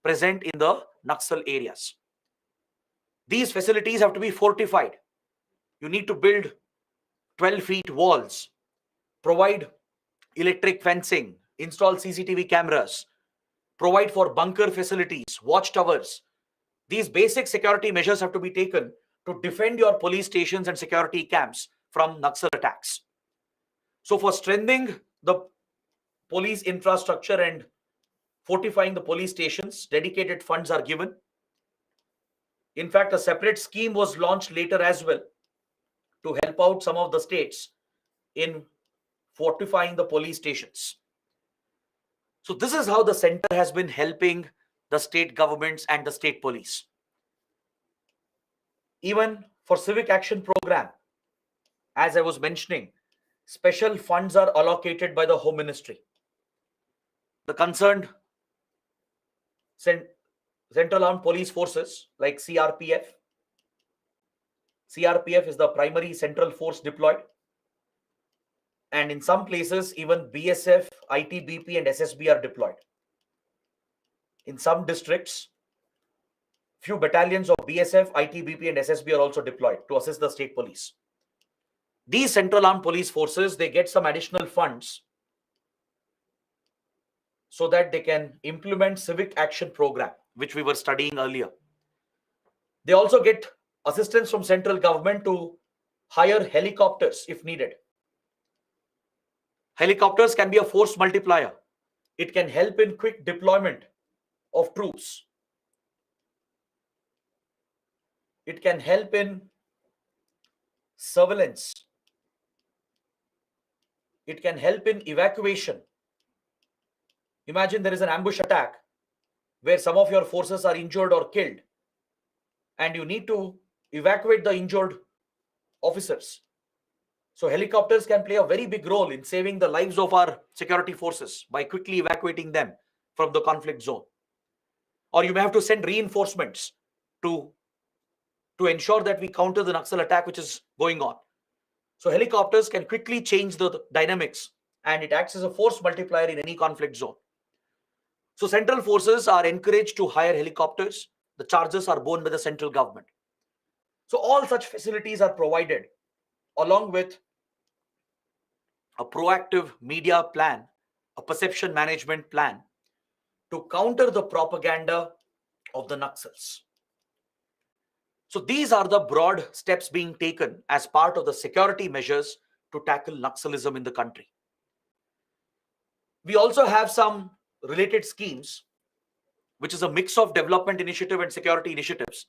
present in the Naxal areas. These facilities have to be fortified. You need to build 12 feet walls, provide electric fencing, install CCTV cameras, provide for bunker facilities, watchtowers. These basic security measures have to be taken to defend your police stations and security camps from Naxal attacks. So for strengthening the police infrastructure and fortifying the police stations, dedicated funds are given. In fact, a separate scheme was launched later as well to help out some of the states in fortifying the police stations. So this is how the center has been helping the state governments and the state police. Even for civic action program, as I was mentioning, special funds are allocated by the Home Ministry. The concerned Central Armed Police Forces like CRPF. CRPF is the primary central force deployed. And in some places, even BSF, ITBP, and SSB are deployed. In some districts, few battalions of BSF, ITBP, and SSB are also deployed to assist the state police. These Central Armed Police Forces, they get some additional funds so that they can implement civic action program, which we were studying earlier. They also get assistance from central government to hire helicopters if needed. Helicopters can be a force multiplier. It can help in quick deployment of troops. It can help in surveillance. It can help in evacuation. Imagine there is an ambush attack where some of your forces are injured or killed, and you need to evacuate the injured officers. So helicopters can play a very big role in saving the lives of our security forces by quickly evacuating them from the conflict zone. Or you may have to send reinforcements to ensure that we counter the Naxal attack which is going on. So helicopters can quickly change the dynamics, and it acts as a force multiplier in any conflict zone. So central forces are encouraged to hire helicopters. The charges are borne by the central government. So all such facilities are provided along with a proactive media plan, a perception management plan to counter the propaganda of the Naxals. So these are the broad steps being taken as part of the security measures to tackle Naxalism in the country. We also have some related schemes, which is a mix of development initiative and security initiatives,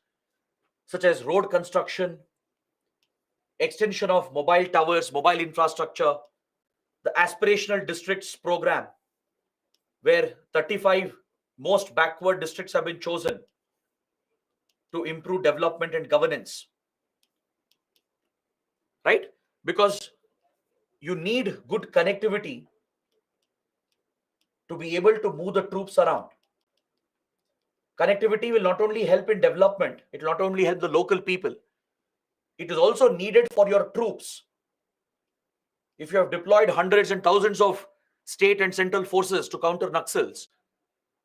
such as road construction, extension of mobile towers, mobile infrastructure, the aspirational districts program, where 35 most backward districts have been chosen to improve development and governance, right? Because you need good connectivity to be able to move the troops around. Connectivity will not only help in development, it will not only help the local people, it is also needed for your troops. If you have deployed hundreds and thousands of state and central forces to counter Naxals,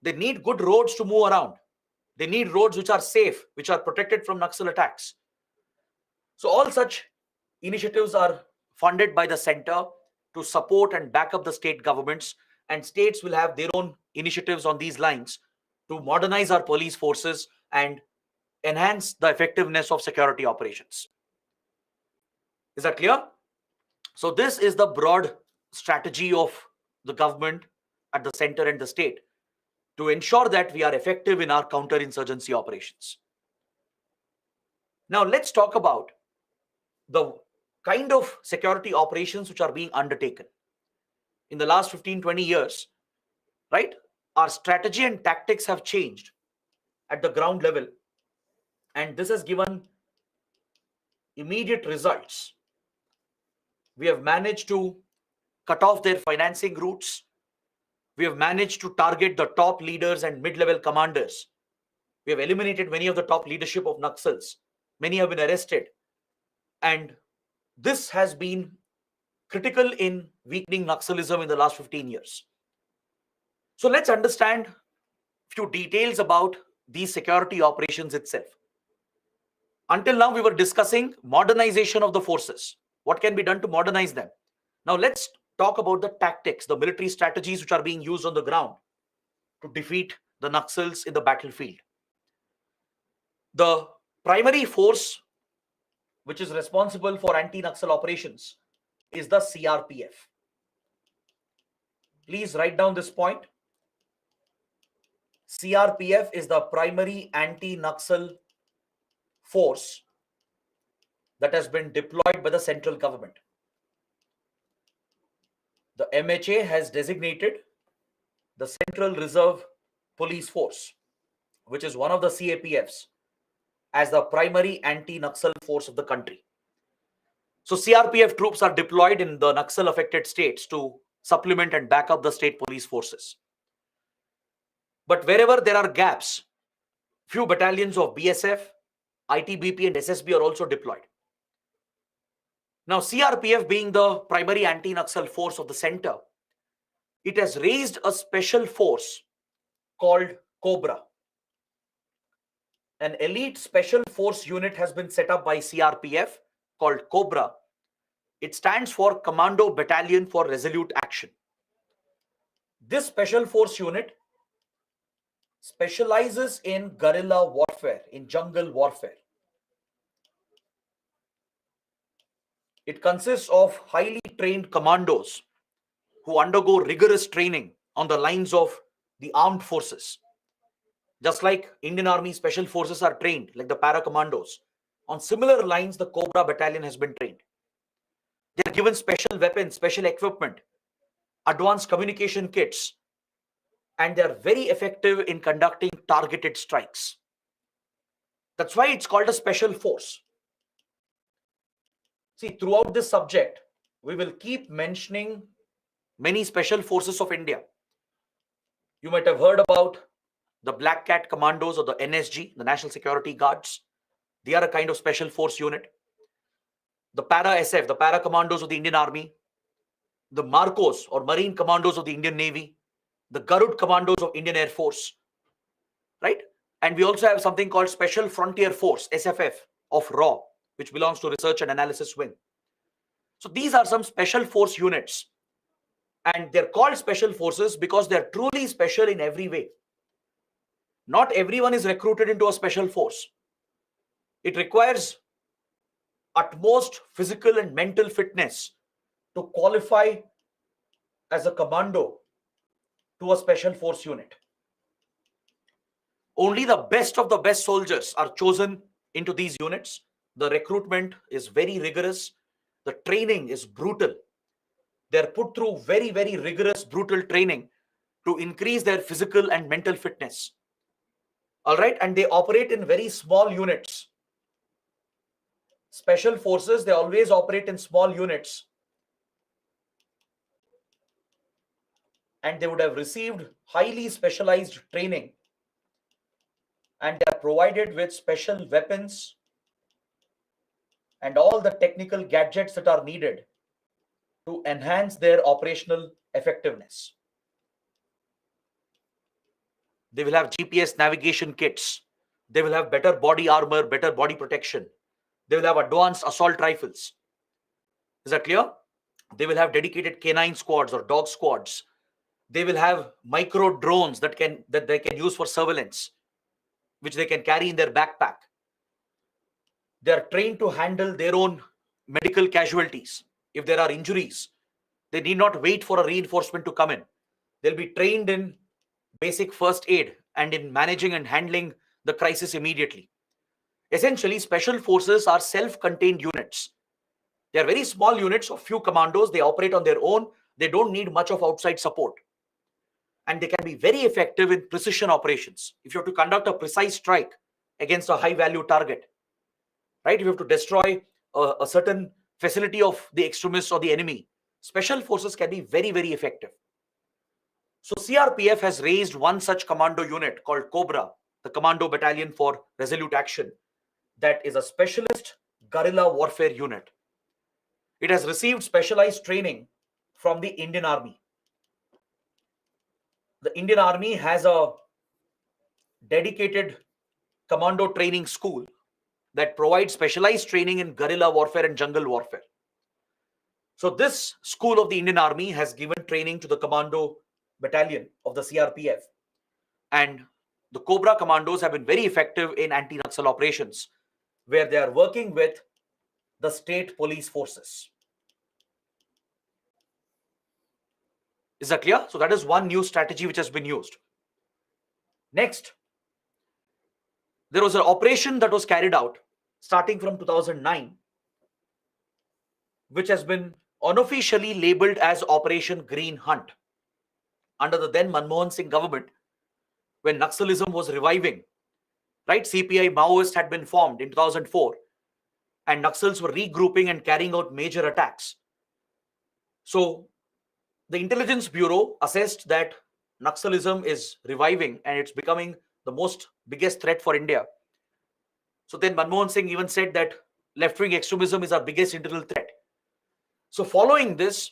they need good roads to move around. They need roads which are safe, which are protected from Naxal attacks. So all such initiatives are funded by the center to support and back up the state governments, and states will have their own initiatives on these lines to modernize our police forces and enhance the effectiveness of security operations. Is that clear? So this is the broad strategy of the government at the center and the state to ensure that we are effective in our counterinsurgency operations. Now let's talk about the kind of security operations which are being undertaken. In the last 15-20 years, right, our strategy and tactics have changed at the ground level, and this has given immediate results. We have managed to cut off their financing routes. We have managed to target the top leaders and mid-level commanders. We have eliminated many of the top leadership of Naxals. Many have been arrested. And this has been critical in weakening Naxalism in the last 15 years. So let's understand a few details about these security operations itself. Until now, we were discussing modernization of the forces. What can be done to modernize them? Now let's talk about the tactics, the military strategies which are being used on the ground. to defeat the Naxals in the battlefield. The primary force which is responsible for anti-Naxal operations is the CRPF. Please write down this point. CRPF is the primary anti-Naxal force that has been deployed by the central government. The MHA has designated the Central Reserve Police Force, which is one of the CAPFs, as the primary anti-Naxal force of the country. So CRPF troops are deployed in the Naxal affected states to supplement and back up the state police forces. But wherever there are gaps, few battalions of BSF, ITBP and SSB are also deployed. Now CRPF, being the primary anti-Naxal force of the center, it has raised a special force called Cobra. An elite special force unit has been set up by CRPF called Cobra. It stands for Commando Battalion for Resolute Action. This special force unit specializes in guerrilla warfare, in jungle warfare. It consists of highly trained commandos who undergo rigorous training on the lines of the armed forces. Just like Indian Army Special Forces are trained, like the para commandos, on similar lines, the Cobra Battalion has been trained. They are given special weapons, special equipment, advanced communication kits, and they are very effective in conducting targeted strikes. That's why it's called a special force. See, throughout this subject, we will keep mentioning many special forces of India. You might have heard about the Black Cat Commandos or the NSG, the National Security Guards. They are a kind of special force unit. The Para SF, the Para Commandos of the Indian Army. The Marcos or Marine Commandos of the Indian Navy. The Garud Commandos of Indian Air Force. Right? And we also have something called Special Frontier Force, SFF, of RAW, which belongs to Research and Analysis Wing. So these are some special force units. And they're called special forces because they're truly special in every way. Not everyone is recruited into a special force. It requires utmost physical and mental fitness to qualify as a commando to a special force unit. Only the best of the best soldiers are chosen into these units. The recruitment is very rigorous. The training is brutal. They're put through very, very rigorous, brutal training to increase their physical and mental fitness. All right, and they operate in very small units. Special forces, they always operate in small units. And they would have received highly specialized training. And they are provided with special weapons and all the technical gadgets that are needed to enhance their operational effectiveness. They will have GPS navigation kits. They will have better body armor, better body protection. They will have advanced assault rifles. Is that clear? They will have dedicated canine squads or dog squads. They will have micro drones that they can use for surveillance, which they can carry in their backpack. They are trained to handle their own medical casualties. If there are injuries, they need not wait for a reinforcement to come in. They'll be trained in basic first aid and in managing and handling the crisis immediately. Essentially, special forces are self-contained units. They are very small units of few commandos. They operate on their own. They don't need much of outside support. And they can be very effective in precision operations. If you have to conduct a precise strike against a high-value target, right? If you have to destroy a certain facility of the extremists or the enemy, special forces can be very, very effective. So CRPF has raised one such commando unit called Cobra, the Commando Battalion for Resolute Action, that is a specialist guerrilla warfare unit. It has received specialized training from the Indian Army. The Indian Army has a dedicated commando training school that provides specialized training in guerrilla warfare and jungle warfare. So this school of the Indian Army has given training to the Commando Battalion of the CRPF. And the Cobra commandos have been very effective in anti-Naxal operations, where they are working with the state police forces. Is that clear? So that is one new strategy which has been used. Next, there was an operation that was carried out starting from 2009, which has been unofficially labeled as Operation Green Hunt under the then Manmohan Singh government, when Naxalism was reviving. Right, CPI Maoist had been formed in 2004, and Naxals were regrouping and carrying out major attacks. So the Intelligence Bureau assessed that Naxalism is reviving and it's becoming the biggest threat for India. So then Manmohan Singh even said that left-wing extremism is our biggest internal threat. So following this,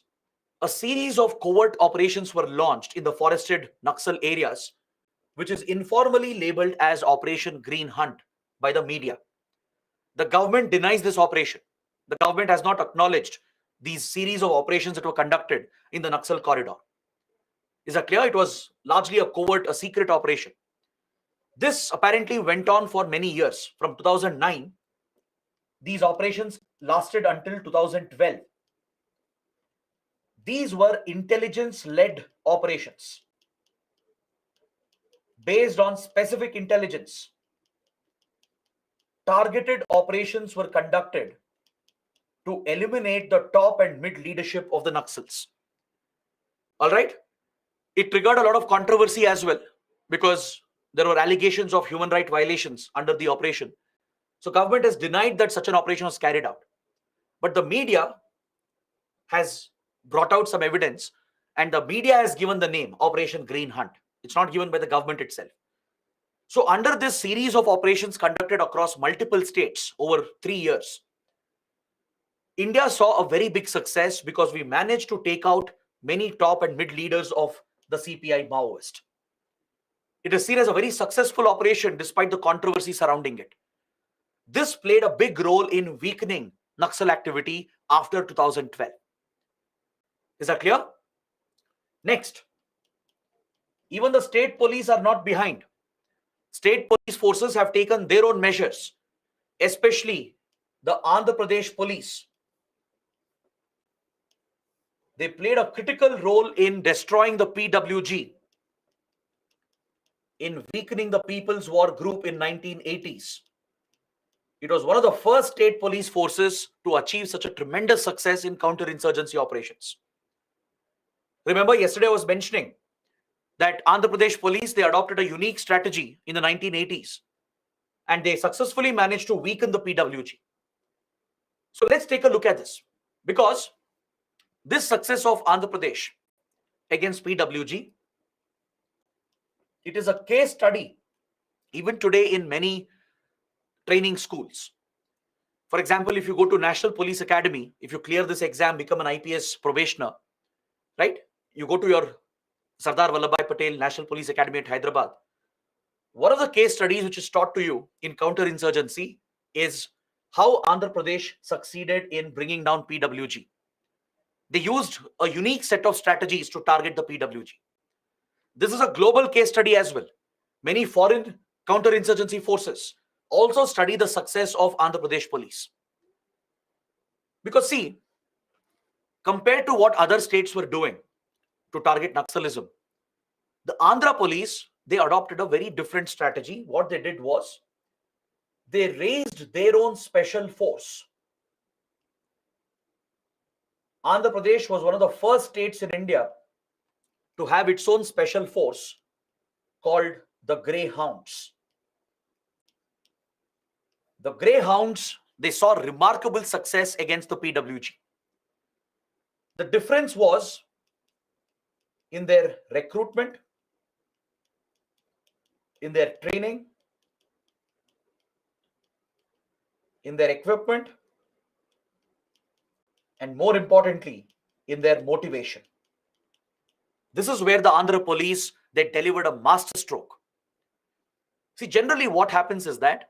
a series of covert operations were launched in the forested Naxal areas, which is informally labeled as Operation Green Hunt by the media. The government denies this operation. The government has not acknowledged these series of operations that were conducted in the Naxal corridor. Is that clear? It was largely a covert, a secret operation. This apparently went on for many years. From 2009, these operations lasted until 2012. These were intelligence-led operations based on specific intelligence. Targeted operations were conducted to eliminate the top and mid leadership of the Naxals. All right. It triggered a lot of controversy as well, because there were allegations of human rights violations under the operation. So government has denied that such an operation was carried out. But the media has brought out some evidence, and the media has given the name Operation Green Hunt. It's not given by the government itself. So under this series of operations conducted across multiple states over 3 years, India saw a very big success because we managed to take out many top and mid leaders of the CPI Maoist. It is seen as a very successful operation despite the controversy surrounding it. This played a big role in weakening Naxal activity after 2012. Is that clear? Next, even the state police are not behind. State police forces have taken their own measures, especially the Andhra Pradesh police. They played a critical role in destroying the PWG, in weakening the People's War Group in 1980s. It was one of the first state police forces to achieve such a tremendous success in counterinsurgency operations. Remember, yesterday I was mentioning that Andhra Pradesh police, they adopted a unique strategy in the 1980s, and they successfully managed to weaken the PWG. So let's take a look at this, because this success of Andhra Pradesh against PWG, it is a case study even today in many training schools. For example, if you go to National Police Academy, if you clear this exam, become an IPS probationer, right? You go to your Sardar Vallabhbhai Patel National Police Academy at Hyderabad. One of the case studies which is taught to you in counterinsurgency is how Andhra Pradesh succeeded in bringing down PWG. They used a unique set of strategies to target the PWG. This is a global case study as well. Many foreign counterinsurgency forces also study the success of Andhra Pradesh police. Because see, compared to what other states were doing to target Naxalism, the Andhra police, they adopted a very different strategy. What they did was, they raised their own special force. Andhra Pradesh was one of the first states in India to have its own special force called the Greyhounds. The Greyhounds, they saw remarkable success against the PWG. The difference was in their recruitment, in their training, in their equipment, and more importantly, in their motivation. This is where the Andhra police, they delivered a masterstroke. See, generally what happens is that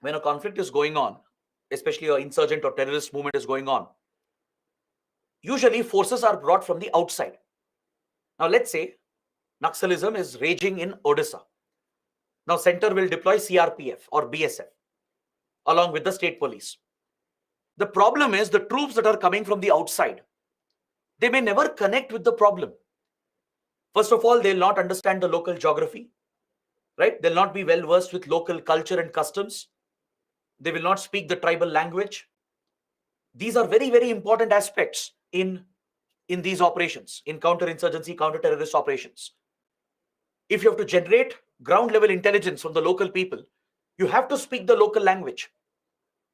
when a conflict is going on, especially an insurgent or terrorist movement is going on, usually forces are brought from the outside. Now let's say Naxalism is raging in Odisha. Now center will deploy CRPF or BSF along with the state police. The problem is the troops that are coming from the outside, they may never connect with the problem. First of all, they'll not understand the local geography, right? They'll not be well versed with local culture and customs. They will not speak the tribal language. These are very, very important aspects in these operations, in counterinsurgency, counter-terrorist operations. If you have to generate ground level intelligence from the local people, you have to speak the local language.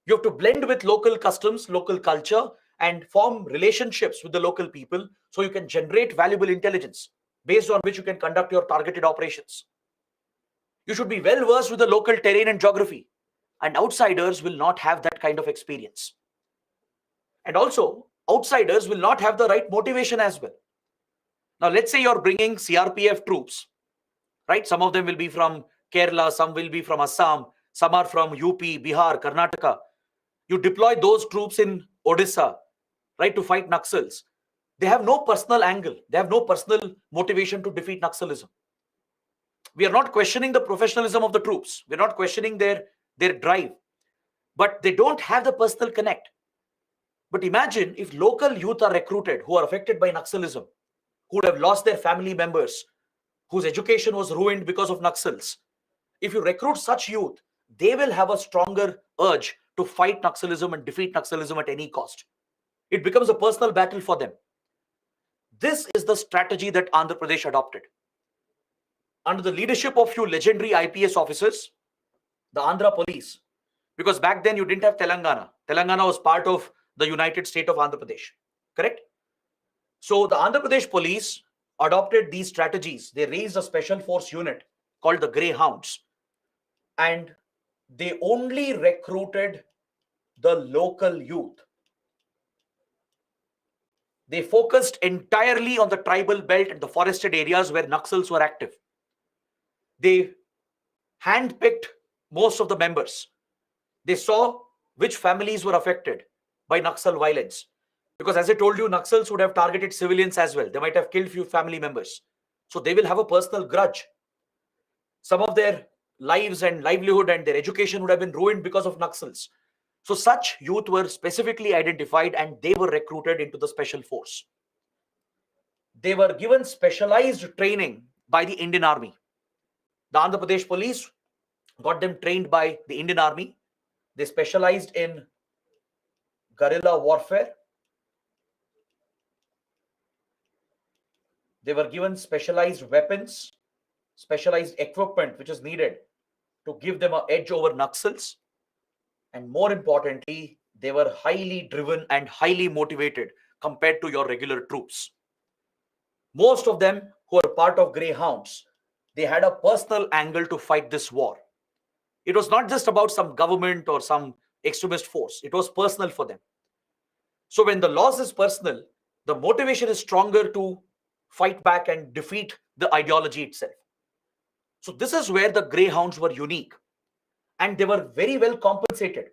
You have to blend with local customs, local culture, and form relationships with the local people so you can generate valuable intelligence based on which you can conduct your targeted operations. You should be well versed with the local terrain and geography, and outsiders will not have that kind of experience. And also, outsiders will not have the right motivation as well. Now, let's say you're bringing CRPF troops, right? Some of them will be from Kerala, some will be from Assam, some are from UP, Bihar, Karnataka. You deploy those troops in Odisha, right, to fight Naxals. They have no personal angle. They have no personal motivation to defeat Naxalism. We are not questioning the professionalism of the troops. We're not questioning their drive. But they don't have the personal connect. But imagine if local youth are recruited who are affected by Naxalism, who would have lost their family members, whose education was ruined because of Naxals. If you recruit such youth, they will have a stronger urge to fight Naxalism and defeat Naxalism at any cost. It becomes a personal battle for them. This is the strategy that Andhra Pradesh adopted. Under the leadership of few legendary IPS officers, the Andhra police, because back then you didn't have Telangana. Telangana was part of the United State of Andhra Pradesh, correct? So the Andhra Pradesh police adopted these strategies. They raised a special force unit called the Greyhounds, and they only recruited the local youth. They focused entirely on the tribal belt and the forested areas where Naxals were active. They handpicked most of the members. They saw which families were affected by Naxal violence. Because as I told you, Naxals would have targeted civilians as well. They might have killed few family members. So they will have a personal grudge. Some of their lives and livelihood and their education would have been ruined because of Naxals. So such youth were specifically identified and they were recruited into the special force. They were given specialized training by the Indian Army. The Andhra Pradesh police got them trained by the Indian Army. They specialized in guerrilla warfare. They were given specialized weapons, specialized equipment which is needed to give them an edge over Naxals. And more importantly, they were highly driven and highly motivated compared to your regular troops. Most of them who are part of Greyhounds, they had a personal angle to fight this war. It was not just about some government or some extremist force. It was personal for them. So when the loss is personal, the motivation is stronger to fight back and defeat the ideology itself. So this is where the Greyhounds were unique. And they were very well compensated.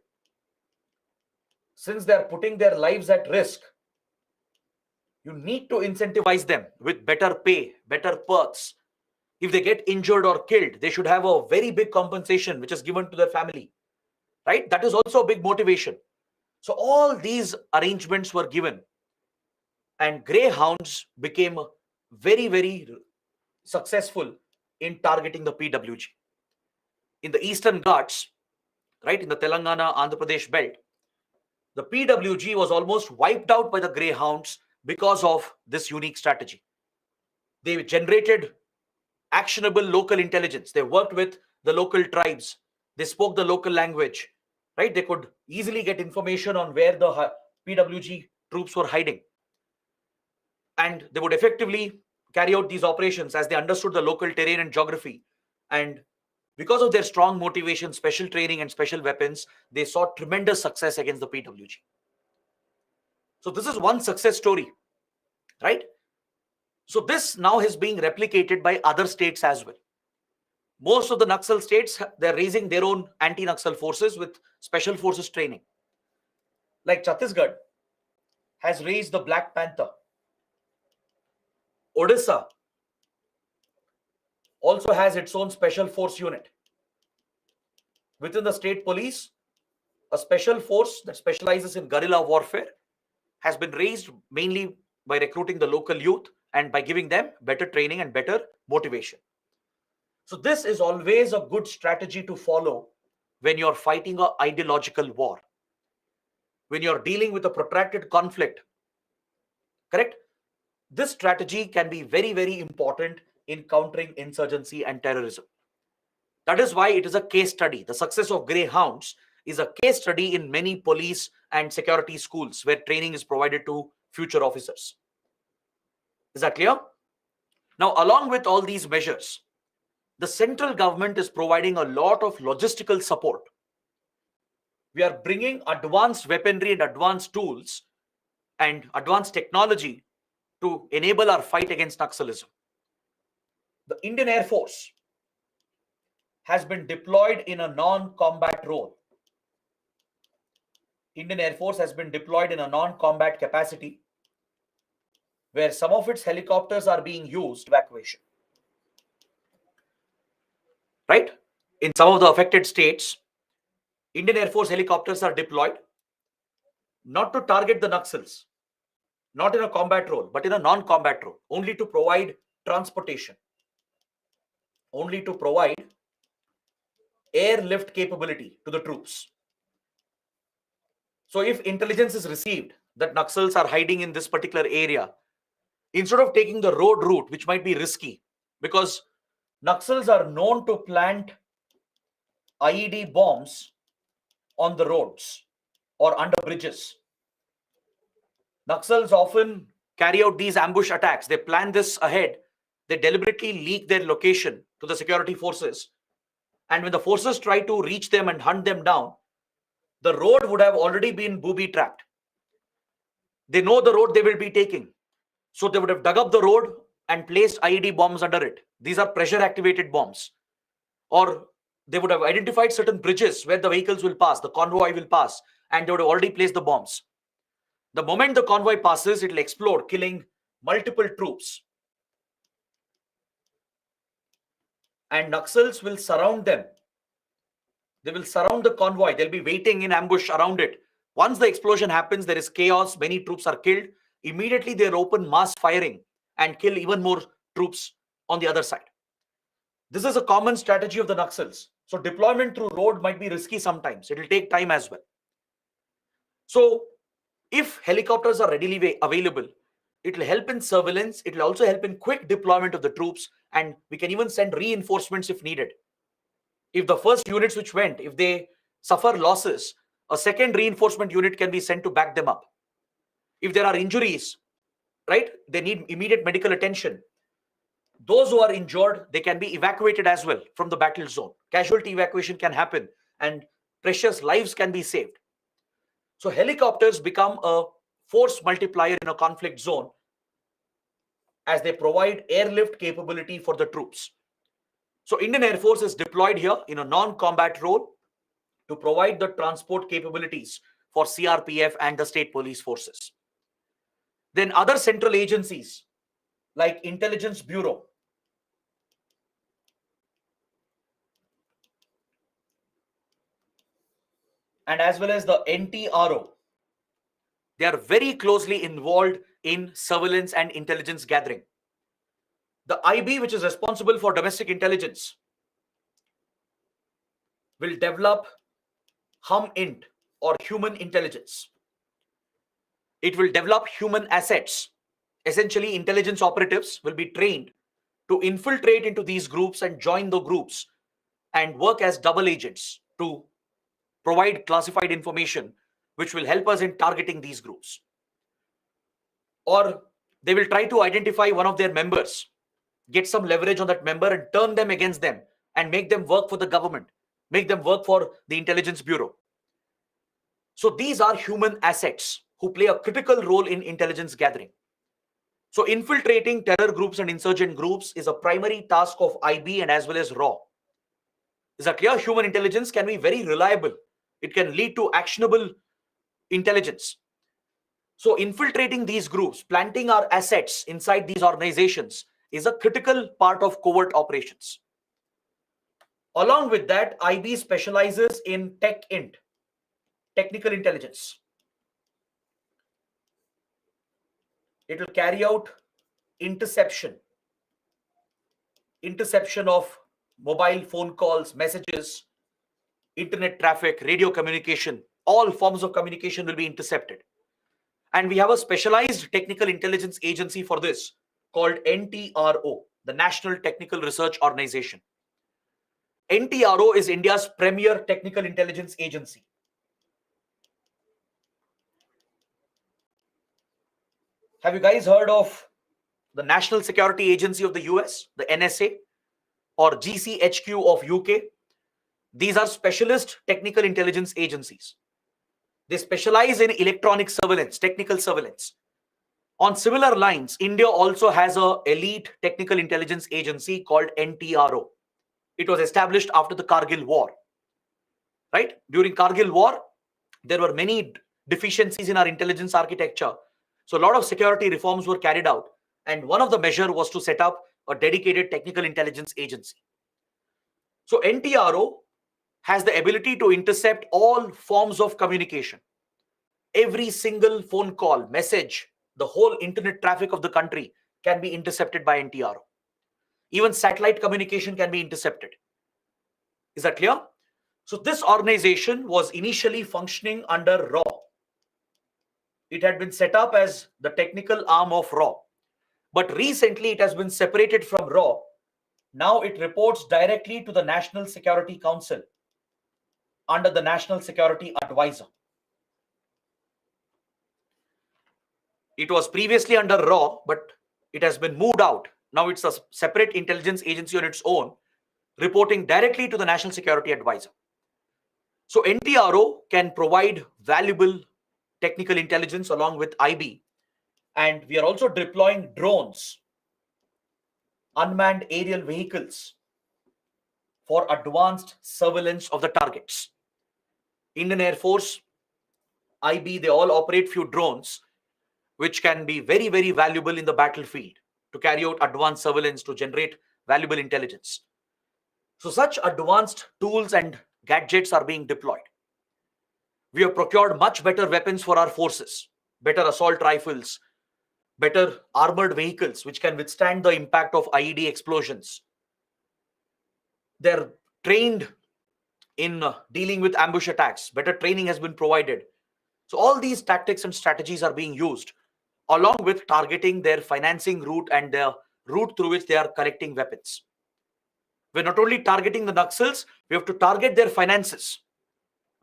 Since they are putting their lives at risk, you need to incentivize them with better pay, better perks. If they get injured or killed, they should have a very big compensation which is given to their family, right? That is also a big motivation. So all these arrangements were given, and Greyhounds became very, very successful in targeting the PWG. In the Eastern Ghats, right, in the Telangana, Andhra Pradesh belt, the PWG was almost wiped out by the Greyhounds because of this unique strategy. They generated actionable local intelligence. They worked with the local tribes. They spoke the local language, right? They could easily get information on where the PWG troops were hiding. And they would effectively carry out these operations as they understood the local terrain and geography. And because of their strong motivation, special training, and special weapons, they saw tremendous success against the PWG. So this is one success story, right? So this now is being replicated by other states as well. Most of the Naxal states, they're raising their own anti-Naxal forces with special forces training. Like Chhattisgarh has raised the Black Panther. Odisha also has its own special force unit. within the state police, a special force that specializes in guerrilla warfare has been raised mainly by recruiting the local youth and by giving them better training and better motivation. So this is always a good strategy to follow when you're fighting an ideological war, when you're dealing with a protracted conflict, correct? This strategy can be very, very important in countering insurgency and terrorism. That is why it is a case study. The success of Greyhounds is a case study in many police and security schools where training is provided to future officers. Is that clear? Now, along with all these measures, the central government is providing a lot of logistical support. We are bringing advanced weaponry and advanced tools and advanced technology to enable our fight against Naxalism. The Indian Air Force has been deployed in a non-combat role. Indian Air Force has been deployed in a non-combat capacity where some of its helicopters are being used for evacuation. Right? In some of the affected states, Indian Air Force helicopters are deployed not to target the Naxals, not in a combat role, but in a non-combat role, only to provide transportation, only to provide airlift capability to the troops. So if intelligence is received that Naxals are hiding in this particular area, instead of taking the road route, which might be risky, because Naxals are known to plant IED bombs on the roads or under bridges. Naxals often carry out these ambush attacks. They plan this ahead. They deliberately leak their location to the security forces. And when the forces try to reach them and hunt them down, the road would have already been booby-trapped. They know the road they will be taking. So they would have dug up the road and placed IED bombs under it. These are pressure-activated bombs. Or they would have identified certain bridges where the vehicles will pass, the convoy will pass, and they would have already placed the bombs. The moment the convoy passes, it will explode, killing multiple troops. And Naxals will surround them. They will surround the convoy. They'll be waiting in ambush around it. Once the explosion happens, there is chaos. Many troops are killed. Immediately, they open mass firing and kill even more troops on the other side. This is a common strategy of the Naxals. So deployment through road might be risky sometimes. It will take time as well. So if helicopters are readily available, it will help in surveillance. It will also help in quick deployment of the troops. And we can even send reinforcements if needed. If the first units which went, if they suffer losses, a second reinforcement unit can be sent to back them up. If there are injuries, right, they need immediate medical attention. Those who are injured, they can be evacuated as well from the battle zone. Casualty evacuation can happen and precious lives can be saved. So helicopters become a force multiplier in a conflict zone as they provide airlift capability for the troops. So Indian Air Force is deployed here in a non-combat role to provide the transport capabilities for CRPF and the state police forces. Then other central agencies like Intelligence Bureau, and as well as the NTRO, they are very closely involved in surveillance and intelligence gathering. The IB, which is responsible for domestic intelligence, will develop HUMINT or human intelligence. It will develop human assets. Essentially, intelligence operatives will be trained to infiltrate into these groups and join the groups and work as double agents to provide classified information which will help us in targeting these groups. Or they will try to identify one of their members, get some leverage on that member and turn them against them and make them work for the government, make them work for the Intelligence Bureau. So these are human assets who play a critical role in intelligence gathering. So infiltrating terror groups and insurgent groups is a primary task of IB and as well as RAW. Is that clear? Human intelligence can be very reliable. It can lead to actionable intelligence. So infiltrating these groups, planting our assets inside these organizations is a critical part of covert operations. Along with that, IB specializes in technical intelligence. It will carry out interception of mobile phone calls, messages, internet traffic, radio communication. All forms of communication will be intercepted. And we have a specialized technical intelligence agency for this called NTRO, the National Technical Research Organization. NTRO is India's premier technical intelligence agency. Have you guys heard of the National Security Agency of the US, the NSA, or GCHQ of UK? These are specialist technical intelligence agencies. They specialize in electronic surveillance, technical surveillance. On similar lines, India also has an elite technical intelligence agency called NTRO. It was established after the Kargil War. Right? During Kargil War, there were many deficiencies in our intelligence architecture. So a lot of security reforms were carried out. And one of the measures was to set up a dedicated technical intelligence agency. So NTRO has the ability to intercept all forms of communication. Every single phone call, message, the whole internet traffic of the country can be intercepted by NTRO. Even satellite communication can be intercepted. Is that clear? So this organization was initially functioning under RAW. It had been set up as the technical arm of RAW. But recently it has been separated from RAW. Now it reports directly to the National Security Council under the National Security Advisor. It was previously under RAW, but it has been moved out. Now it's a separate intelligence agency on its own, reporting directly to the National Security Advisor. So NTRO can provide valuable technical intelligence along with IB. And we are also deploying drones, unmanned aerial vehicles for advanced surveillance of the targets. Indian Air Force, IB, they all operate few drones which can be very, very valuable in the battlefield to carry out advanced surveillance, to generate valuable intelligence. So such advanced tools and gadgets are being deployed. We have procured much better weapons for our forces, better assault rifles, better armored vehicles which can withstand the impact of IED explosions. They're trained in dealing with ambush attacks. Better training has been provided. So all these tactics and strategies are being used along with targeting their financing route and the route through which they are collecting weapons. We're not only targeting the Naxals, we have to target their finances.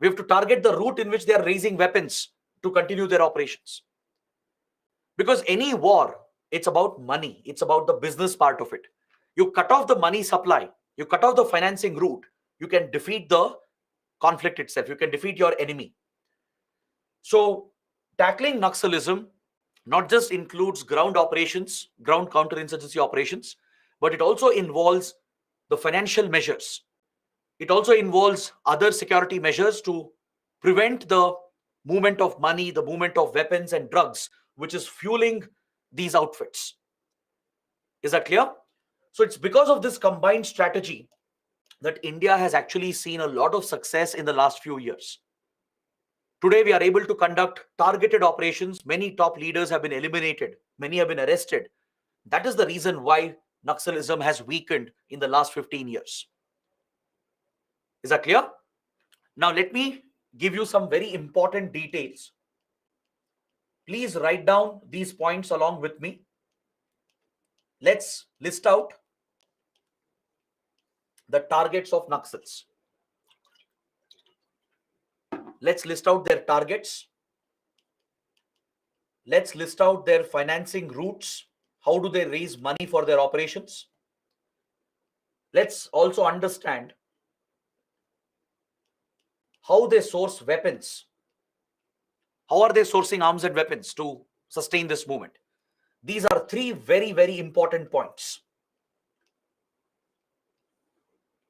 We have to target the route in which they are raising weapons to continue their operations. Because any war, it's about money. It's about the business part of it. You cut off the money supply, you cut off the financing route, you can defeat the conflict itself. You can defeat your enemy. So tackling Naxalism not just includes ground operations, ground counterinsurgency operations, but it also involves the financial measures. It also involves other security measures to prevent the movement of money, the movement of weapons and drugs, which is fueling these outfits. Is that clear? So it's because of this combined strategy that India has actually seen a lot of success in the last few years. Today, we are able to conduct targeted operations. Many top leaders have been eliminated. Many have been arrested. That is the reason why Naxalism has weakened in the last 15 years. Is that clear? Now, let me give you some very important details. Please write down these points along with me. Let's list out the targets of Naxals. Let's list out their targets. Let's list out their financing routes. How do they raise money for their operations? Let's also understand how they source weapons. How are they sourcing arms and weapons to sustain this movement? These are three very, very important points.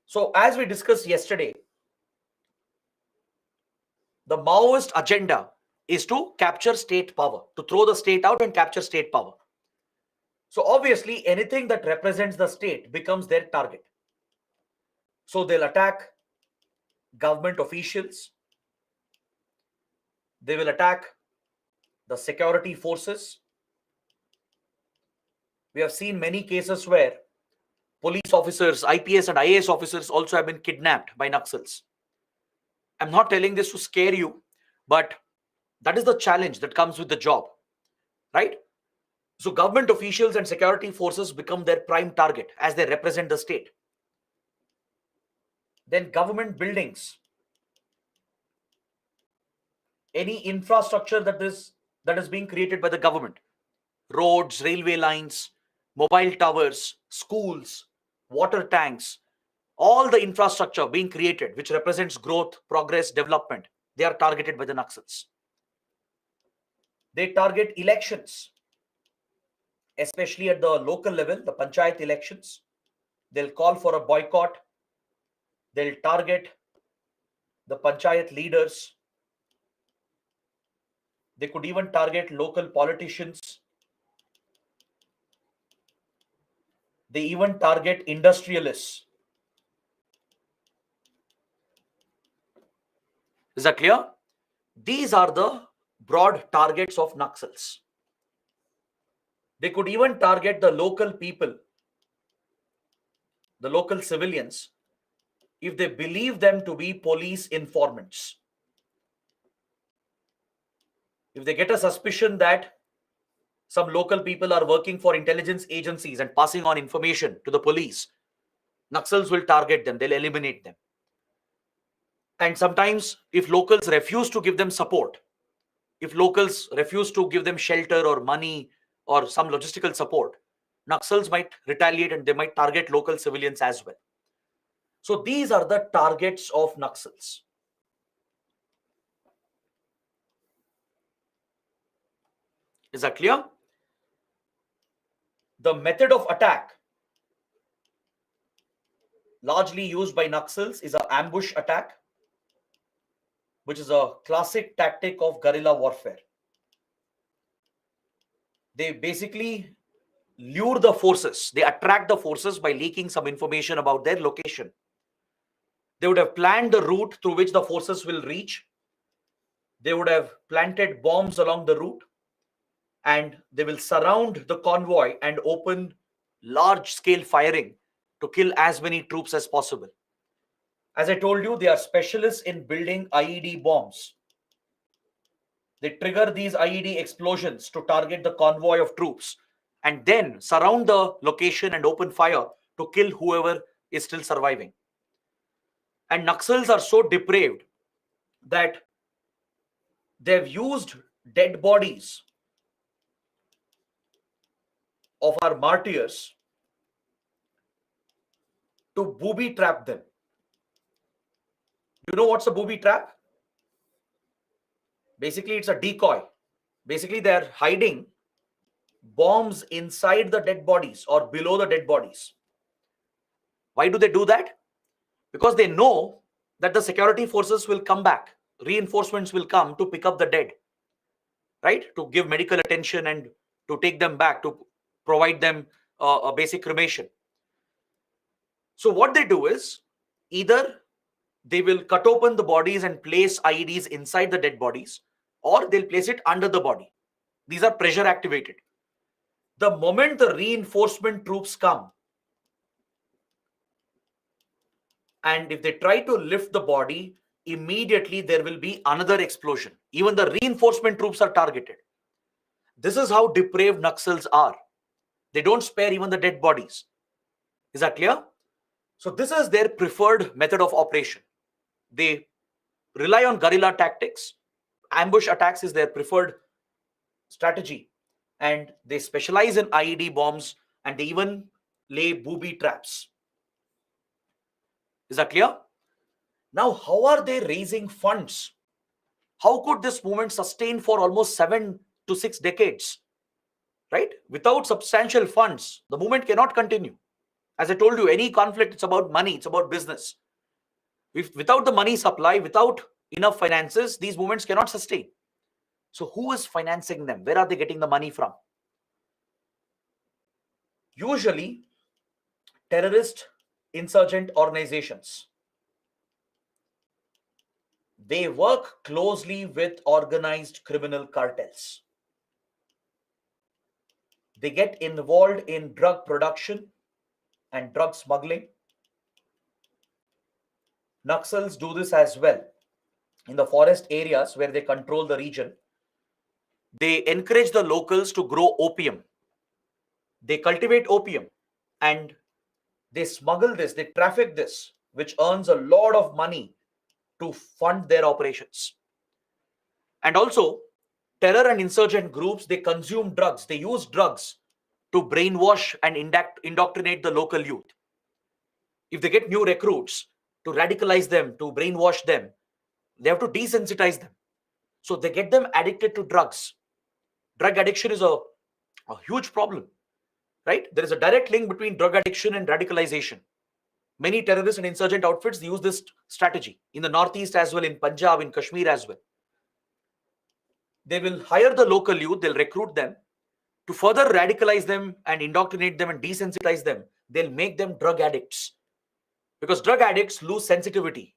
So as we discussed yesterday, the Maoist agenda is to capture state power, to throw the state out and capture state power. So obviously anything that represents the state becomes their target. So they'll attack government officials, they will attack the security forces. We have seen many cases where police officers, IPS and IAS officers also have been kidnapped by Naxals. I'm not telling this to scare you, but that is the challenge that comes with the job, right? So government officials and security forces become their prime target as they represent the state. Then government buildings, any infrastructure that is being created by the government, roads, railway lines, mobile towers, schools, water tanks, all the infrastructure being created which represents growth, progress, development, they are targeted by the Naxals. They target elections, especially at the local level, the panchayat elections. They'll call for a boycott. They'll target the panchayat leaders. They could even target local politicians. They even target industrialists. Is that clear? These are the broad targets of Naxals. They could even target the local people, the local civilians, if they believe them to be police informants. If they get a suspicion that some local people are working for intelligence agencies and passing on information to the police, Naxals will target them, they'll eliminate them. And sometimes, if locals refuse to give them support, if locals refuse to give them shelter or money or some logistical support, Naxals might retaliate and they might target local civilians as well. So these are the targets of Naxals. Is that clear? The method of attack largely used by Naxals is an ambush attack, which is a classic tactic of guerrilla warfare. They basically lure the forces, they attract the forces by leaking some information about their location. They would have planned the route through which the forces will reach. They would have planted bombs along the route, and they will surround the convoy and open large-scale firing to kill as many troops as possible. As I told you, they are specialists in building IED bombs. They trigger these IED explosions to target the convoy of troops and then surround the location and open fire to kill whoever is still surviving. And Naxals are so depraved that they've used dead bodies of our martyrs to booby trap them. You know what's a booby trap? Basically, it's a decoy. Basically, they're hiding bombs inside the dead bodies or below the dead bodies. Why do they do that? Because they know that the security forces will come back. Reinforcements will come to pick up the dead, right? To give medical attention and to take them back, to provide them a basic cremation. So what they do is, either they will cut open the bodies and place IEDs inside the dead bodies, or they'll place it under the body. These are pressure activated. The moment the reinforcement troops come, and if they try to lift the body, immediately there will be another explosion. Even the reinforcement troops are targeted. This is how depraved Naxals are. They don't spare even the dead bodies. Is that clear? So this is their preferred method of operation. They rely on guerrilla tactics. Ambush attacks is their preferred strategy. And they specialize in IED bombs, and they even lay booby traps. Is that clear? Now, how are they raising funds? How could this movement sustain for almost 7 to 6 decades? Right? Without substantial funds, the movement cannot continue. As I told you, any conflict, it's about money, it's about business. Without the money supply, without enough finances, these movements cannot sustain. So who is financing them? Where are they getting the money from? Usually, terrorist insurgent organizations. They work closely with organized criminal cartels. They get involved in drug production and drug smuggling. Naxals do this as well in the forest areas where they control the region. They encourage the locals to grow opium. They cultivate opium and they smuggle this, they traffic this, which earns a lot of money to fund their operations. And also, terror and insurgent groups, they consume drugs, they use drugs to brainwash and indoctrinate the local youth. If they get new recruits, to radicalize them, to brainwash them, they have to desensitize them. So they get them addicted to drugs. Drug addiction is a huge problem, right? There is a direct link between drug addiction and radicalization. Many terrorist and insurgent outfits use this strategy in the Northeast as well, in Punjab, in Kashmir as well. They will hire the local youth, they'll recruit them. To further radicalize them and indoctrinate them and desensitize them, they'll make them drug addicts. Because drug addicts lose sensitivity,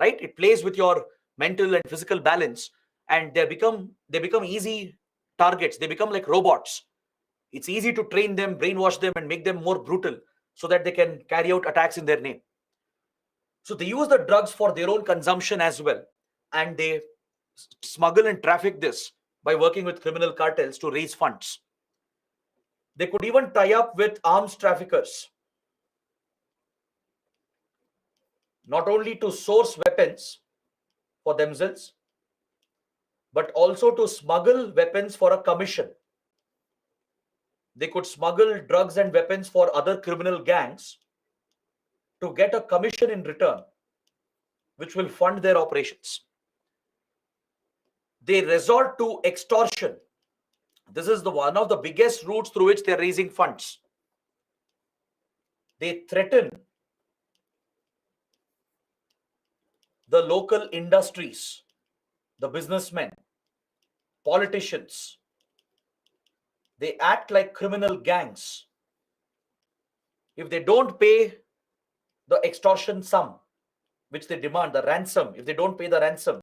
right? It plays with your mental and physical balance, and they become easy targets. They become like robots. It's easy to train them, brainwash them, and make them more brutal so that they can carry out attacks in their name. So they use the drugs for their own consumption as well, and they smuggle and traffic this by working with criminal cartels to raise funds. They could even tie up with arms traffickers, not only to source weapons for themselves, but also to smuggle weapons for a commission. They could smuggle drugs and weapons for other criminal gangs to get a commission in return, which will fund their operations. They resort to extortion. This is one of the biggest routes through which they are raising funds. They threaten the local industries, the businessmen, politicians. They act like criminal gangs. If they don't pay the extortion sum which they demand, the ransom, if they don't pay the ransom,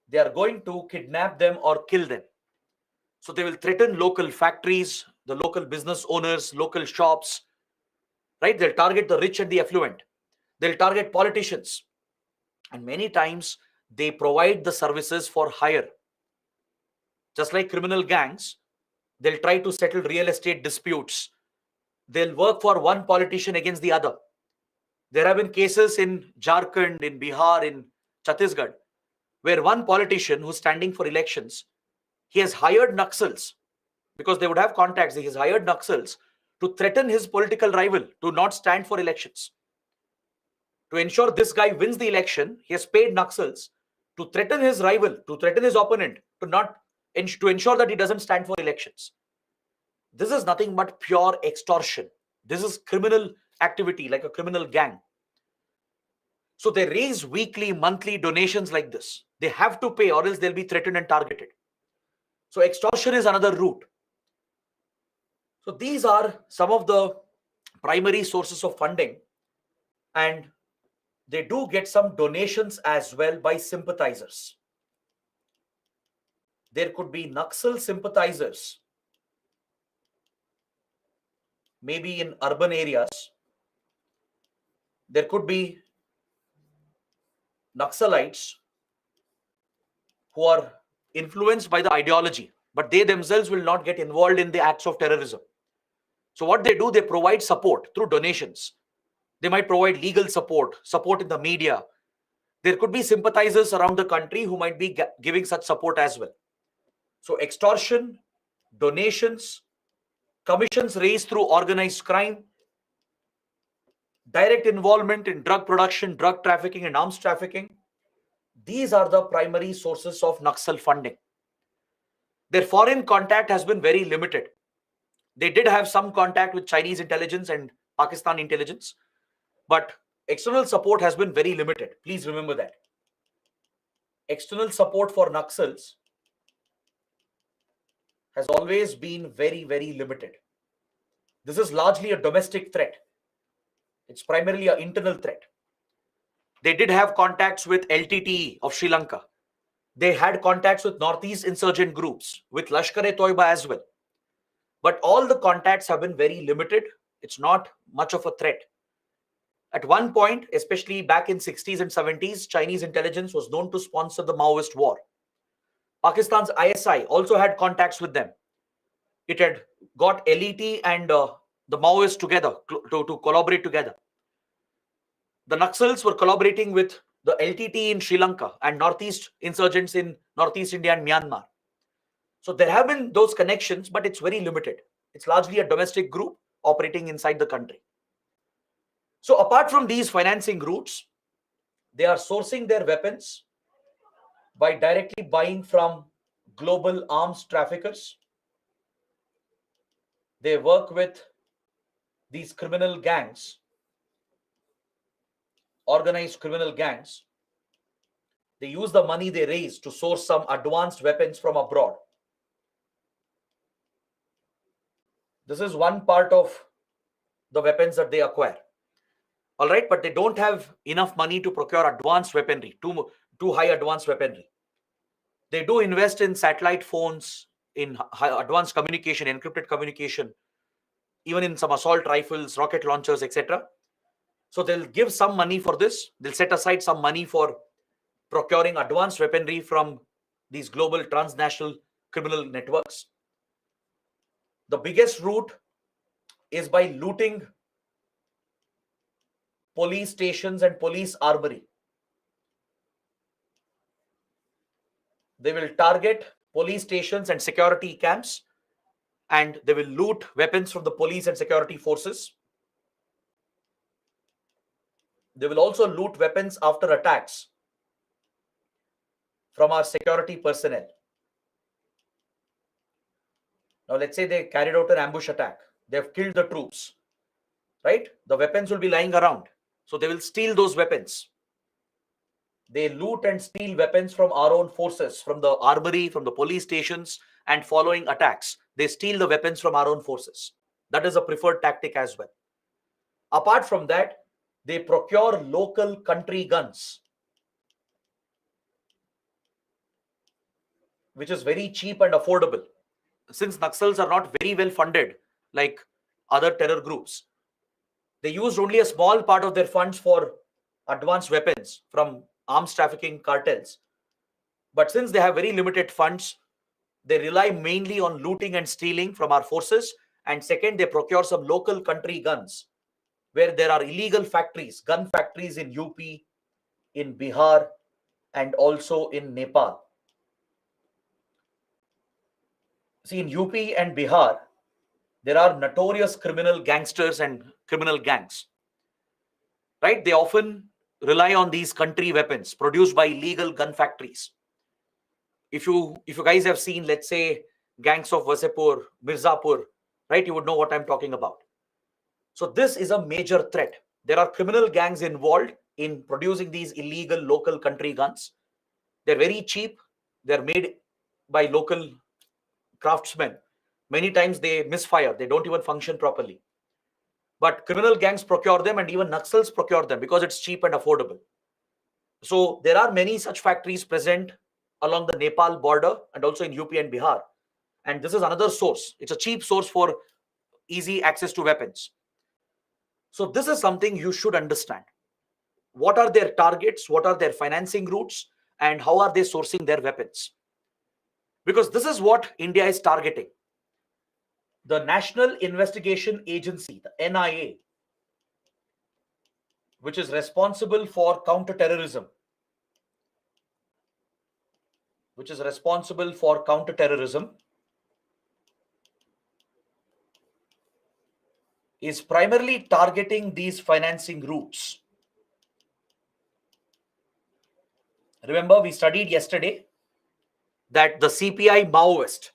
they are going to kidnap them or kill them. So they will threaten local factories, the local business owners, local shops, right? They'll target the rich and the affluent. They'll target politicians. And many times they provide the services for hire. Just like criminal gangs, they'll try to settle real estate disputes. They'll work for one politician against the other. There have been cases in Jharkhand, in Bihar, in Chhattisgarh, where one politician who's standing for elections, he has hired Naxals, because they would have contacts. He has hired Naxals to threaten his political rival to not stand for elections. To ensure this guy wins the election, he has paid Naxals to threaten his rival, to threaten his opponent, to ensure that he doesn't stand for elections. This is nothing but pure extortion. This is criminal activity, like a criminal gang. So they raise weekly, monthly donations like this. They have to pay, or else they'll be threatened and targeted. So extortion is another route. So these are some of the primary sources of funding, and they do get some donations as well by sympathizers. There could be Naxal sympathizers, maybe in urban areas. There could be Naxalites who are influenced by the ideology, but they themselves will not get involved in the acts of terrorism. So what they do, they provide support through donations. They might provide legal support, support in the media. There could be sympathizers around the country who might be giving such support as well. So extortion, donations, commissions raised through organized crime, direct involvement in drug production, drug trafficking, and arms trafficking. These are the primary sources of Naxal funding. Their foreign contact has been very limited. They did have some contact with Chinese intelligence and Pakistan intelligence, but external support has been very limited. Please remember that. External support for Naxals has always been very, very limited. This is largely a domestic threat. It's primarily an internal threat. They did have contacts with LTTE of Sri Lanka. They had contacts with Northeast insurgent groups, with Lashkar-e-Toiba as well. But all the contacts have been very limited. It's not much of a threat. At one point, especially back in 60s and 70s, Chinese intelligence was known to sponsor the Maoist war. Pakistan's ISI also had contacts with them. It had got LET and the Maoists together to collaborate together. The Naxals were collaborating with the LTT in Sri Lanka and Northeast insurgents in Northeast India and Myanmar. So there have been those connections, but it's very limited. It's largely a domestic group operating inside the country. So apart from these financing routes, they are sourcing their weapons by directly buying from global arms traffickers. They work with these criminal gangs, organized criminal gangs. They use the money they raise to source some advanced weapons from abroad. This is one part of the weapons that they acquire. All right, but they don't have enough money to procure advanced weaponry, too high advanced weaponry. They do invest in satellite phones, in high advanced communication, encrypted communication, even in some assault rifles, rocket launchers, etc. So they'll give some money for this. They'll set aside some money for procuring advanced weaponry from these global transnational criminal networks. The biggest route is by looting police stations and police armory. They will target police stations and security camps, and they will loot weapons from the police and security forces. They will also loot weapons after attacks from our security personnel. Now, let's say they carried out an ambush attack. They've killed the troops, right? The weapons will be lying around. So they will steal those weapons. They loot and steal weapons from our own forces, from the armory, from the police stations, and following attacks, they steal the weapons from our own forces. That is a preferred tactic as well. Apart from that, they procure local country guns, which is very cheap and affordable. Since Naxals are not very well funded like other terror groups, they used only a small part of their funds for advanced weapons from arms trafficking cartels. But since they have very limited funds, they rely mainly on looting and stealing from our forces. And second, they procure some local country guns where there are illegal factories, gun factories in UP, in Bihar, and also in Nepal. See, in UP and Bihar, there are notorious criminal gangsters and criminal gangs, right? They often rely on these country weapons produced by illegal gun factories. If you guys have seen, let's say, gangs of Wasepur, Mirzapur, right, you would know what I'm talking about. So this is a major threat. There are criminal gangs involved in producing these illegal local country guns. They're very cheap. They're made by local craftsmen. Many times they misfire. They don't even function properly. But criminal gangs procure them, and even Naxals procure them because it's cheap and affordable. So there are many such factories present along the Nepal border and also in UP and Bihar. And this is another source. It's a cheap source for easy access to weapons. So this is something you should understand. What are their targets? What are their financing routes? And how are they sourcing their weapons? Because this is what India is targeting. The National Investigation Agency, the NIA, which is responsible for counterterrorism, is primarily targeting these financing routes. Remember, we studied yesterday that the CPI Maoist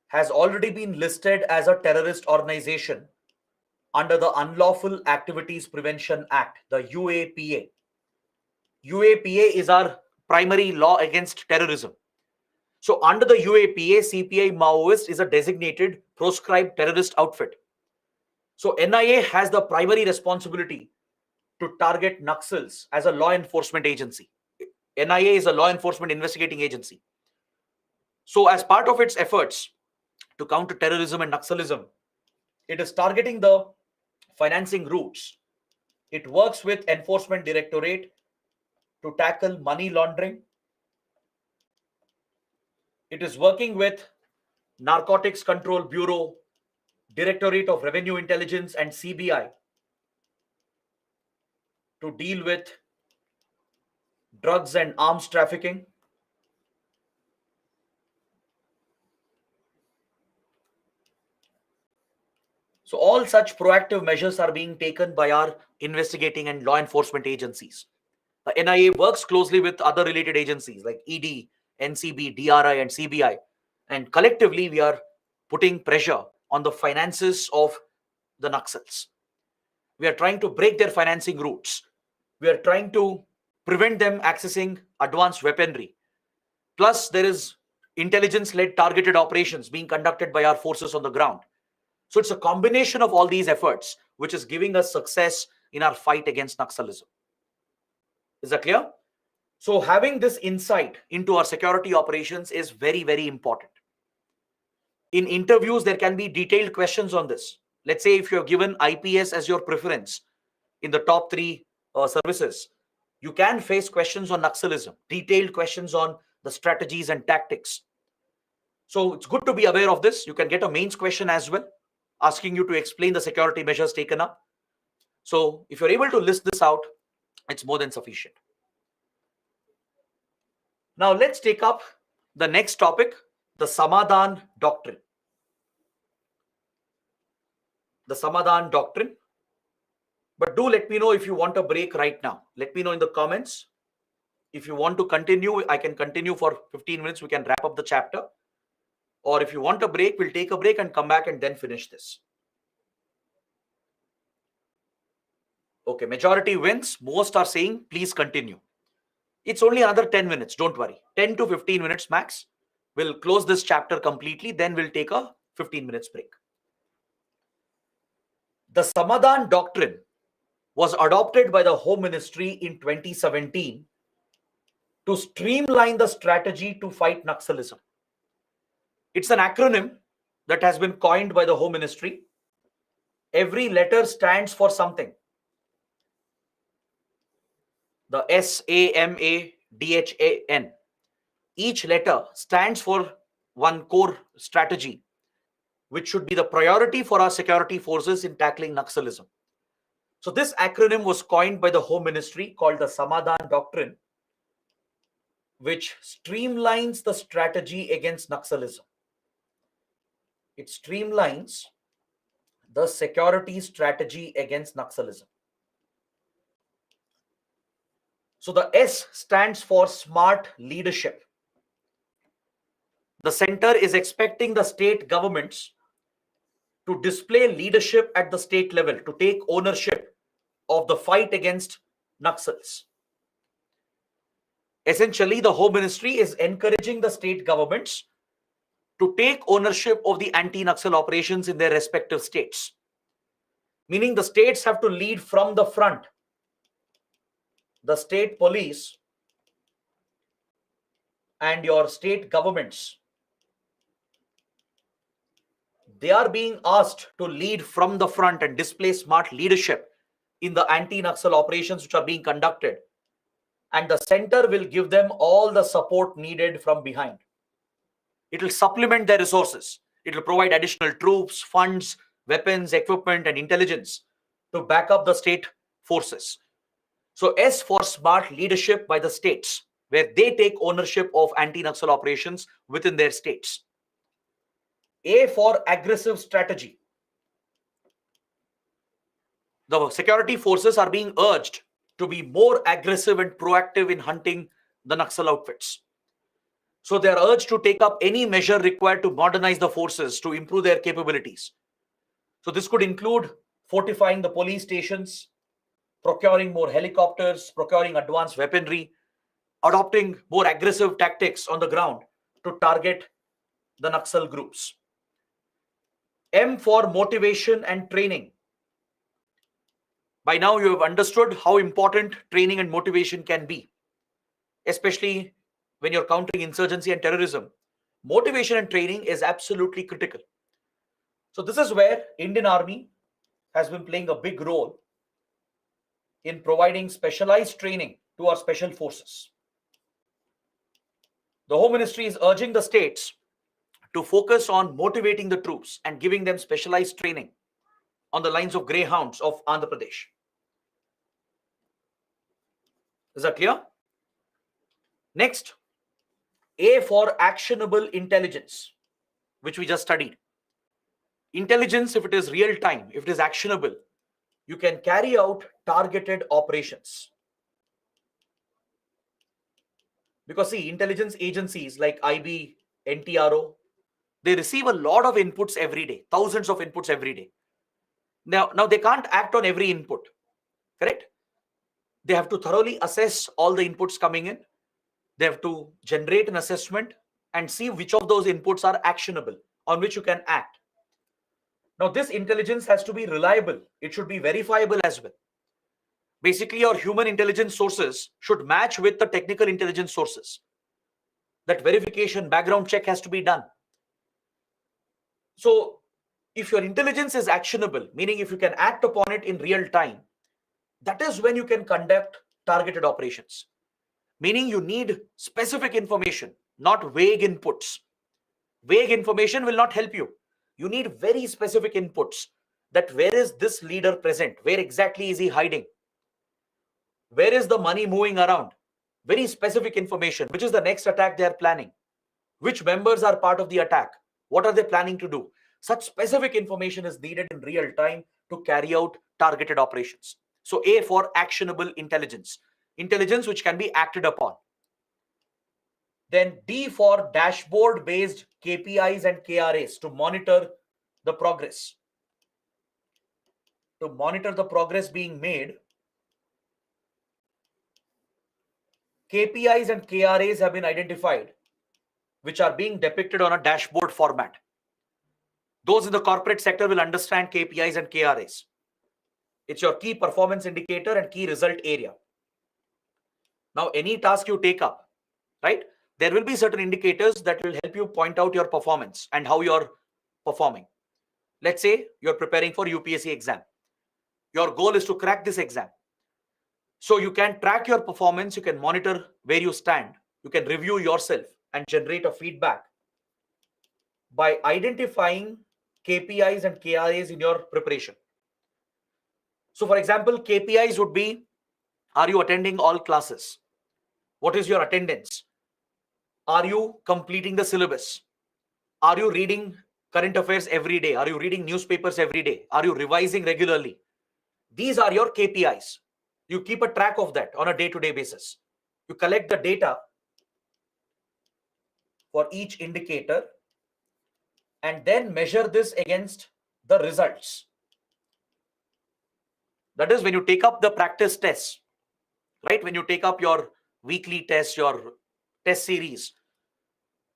has already been listed as a terrorist organization under the Unlawful Activities Prevention Act, the UAPA. UAPA is our primary law against terrorism. So under the UAPA, CPI Maoist is a designated proscribed terrorist outfit. So NIA has the primary responsibility to target Naxals as a law enforcement agency. NIA is a law enforcement investigating agency. So as part of its efforts to counter terrorism and Naxalism, it is targeting the financing routes. It works with Enforcement Directorate to tackle money laundering. It is working with Narcotics Control Bureau, Directorate of Revenue Intelligence, and CBI to deal with drugs and arms trafficking. So all such proactive measures are being taken by our investigating and law enforcement agencies. The NIA works closely with other related agencies like ED, NCB, DRI, and CBI. And collectively, we are putting pressure on the finances of the Naxals. We are trying to break their financing routes. We are trying to prevent them accessing advanced weaponry. Plus, there is intelligence-led targeted operations being conducted by our forces on the ground. So it's a combination of all these efforts which is giving us success in our fight against Naxalism. Is that clear? So having this insight into our security operations is very, very important. In interviews, there can be detailed questions on this. Let's say if you're given IPS as your preference in the top three services, you can face questions on Naxalism, detailed questions on the strategies and tactics. So it's good to be aware of this. You can get a mains question as well, asking you to explain the security measures taken up. So if you're able to list this out, it's more than sufficient. Now let's take up the next topic, the Samadhan Doctrine. The Samadhan Doctrine. But do let me know if you want a break right now. Let me know in the comments. If you want to continue, I can continue for 15 minutes. We can wrap up the chapter. Or if you want a break, we'll take a break and come back and then finish this. Okay, majority wins. Most are saying, please continue. It's only another 10 minutes. Don't worry. 10 to 15 minutes max. We'll close this chapter completely. Then we'll take a 15 minutes break. The Samadhan Doctrine was adopted by the Home Ministry in 2017 to streamline the strategy to fight Naxalism. It's an acronym that has been coined by the Home Ministry. Every letter stands for something. The SAMADHAN. Each letter stands for one core strategy, which should be the priority for our security forces in tackling Naxalism. So this acronym was coined by the Home Ministry called the Samadhan Doctrine, which streamlines the strategy against Naxalism. It streamlines the security strategy against Naxalism. So the S stands for smart leadership. The center is expecting the state governments to display leadership at the state level, to take ownership of the fight against Naxals. Essentially, the Home Ministry is encouraging the state governments to take ownership of the anti-Naxal operations in their respective states. Meaning the states have to lead from the front. The state police and your state governments, they are being asked to lead from the front and display smart leadership in the anti-Naxal operations which are being conducted. And the center will give them all the support needed from behind. It will supplement their resources. It will provide additional troops, funds, weapons, equipment, and intelligence to back up the state forces. So S for smart leadership by the states, where they take ownership of anti-Naxal operations within their states. A for aggressive strategy. The security forces are being urged to be more aggressive and proactive in hunting the Naxal outfits. So they are urged to take up any measure required to modernize the forces to improve their capabilities. So this could include fortifying the police stations, procuring more helicopters, procuring advanced weaponry, adopting more aggressive tactics on the ground to target the Naxal groups. M for motivation and training. By now, you have understood how important training and motivation can be, especially when you're countering insurgency and terrorism. Motivation and training is absolutely critical. So this is where Indian Army has been playing a big role in providing specialized training to our special forces. The Home Ministry is urging the states to focus on motivating the troops and giving them specialized training on the lines of greyhounds of Andhra Pradesh. Is that clear? Next, A for actionable intelligence, which we just studied. Intelligence, if it is real time, if it is actionable, you can carry out targeted operations. Because see, intelligence agencies like IB, NTRO, they receive a lot of inputs every day, thousands of inputs every day. Now they can't act on every input, correct? They have to thoroughly assess all the inputs coming in. They have to generate an assessment and see which of those inputs are actionable, on which you can act. Now, this intelligence has to be reliable. It should be verifiable as well. Basically, your human intelligence sources should match with the technical intelligence sources. That verification, background check has to be done. So, if your intelligence is actionable, meaning if you can act upon it in real time, that is when you can conduct targeted operations. Meaning you need specific information, not vague inputs. Vague information will not help you. You need very specific inputs, that where is this leader present? Where exactly is he hiding? Where is the money moving around? Very specific information. Which is the next attack they are planning? Which members are part of the attack? What are they planning to do? Such specific information is needed in real time to carry out targeted operations. So A for actionable intelligence. Intelligence which can be acted upon. Then D for dashboard based KPIs and KRAs to monitor the progress. To monitor the progress being made, KPIs and KRAs have been identified, which are being depicted on a dashboard format. Those in the corporate sector will understand KPIs and KRAs. It's your key performance indicator and key result area. Now, any task you take up, right, there will be certain indicators that will help you point out your performance and how you're performing. Let's say you're preparing for UPSC exam. Your goal is to crack this exam. So you can track your performance, you can monitor where you stand, you can review yourself and generate a feedback by identifying KPIs and KRAs in your preparation. So for example, KPIs would be, are you attending all classes? What is your attendance? Are you completing the syllabus? Are you reading current affairs every day? Are you reading newspapers every day? Are you revising regularly? These are your KPIs. You keep a track of that on a day-to-day basis. You collect the data for each indicator and then measure this against the results. That is when you take up the practice tests, right? When you take up your weekly tests, your test series,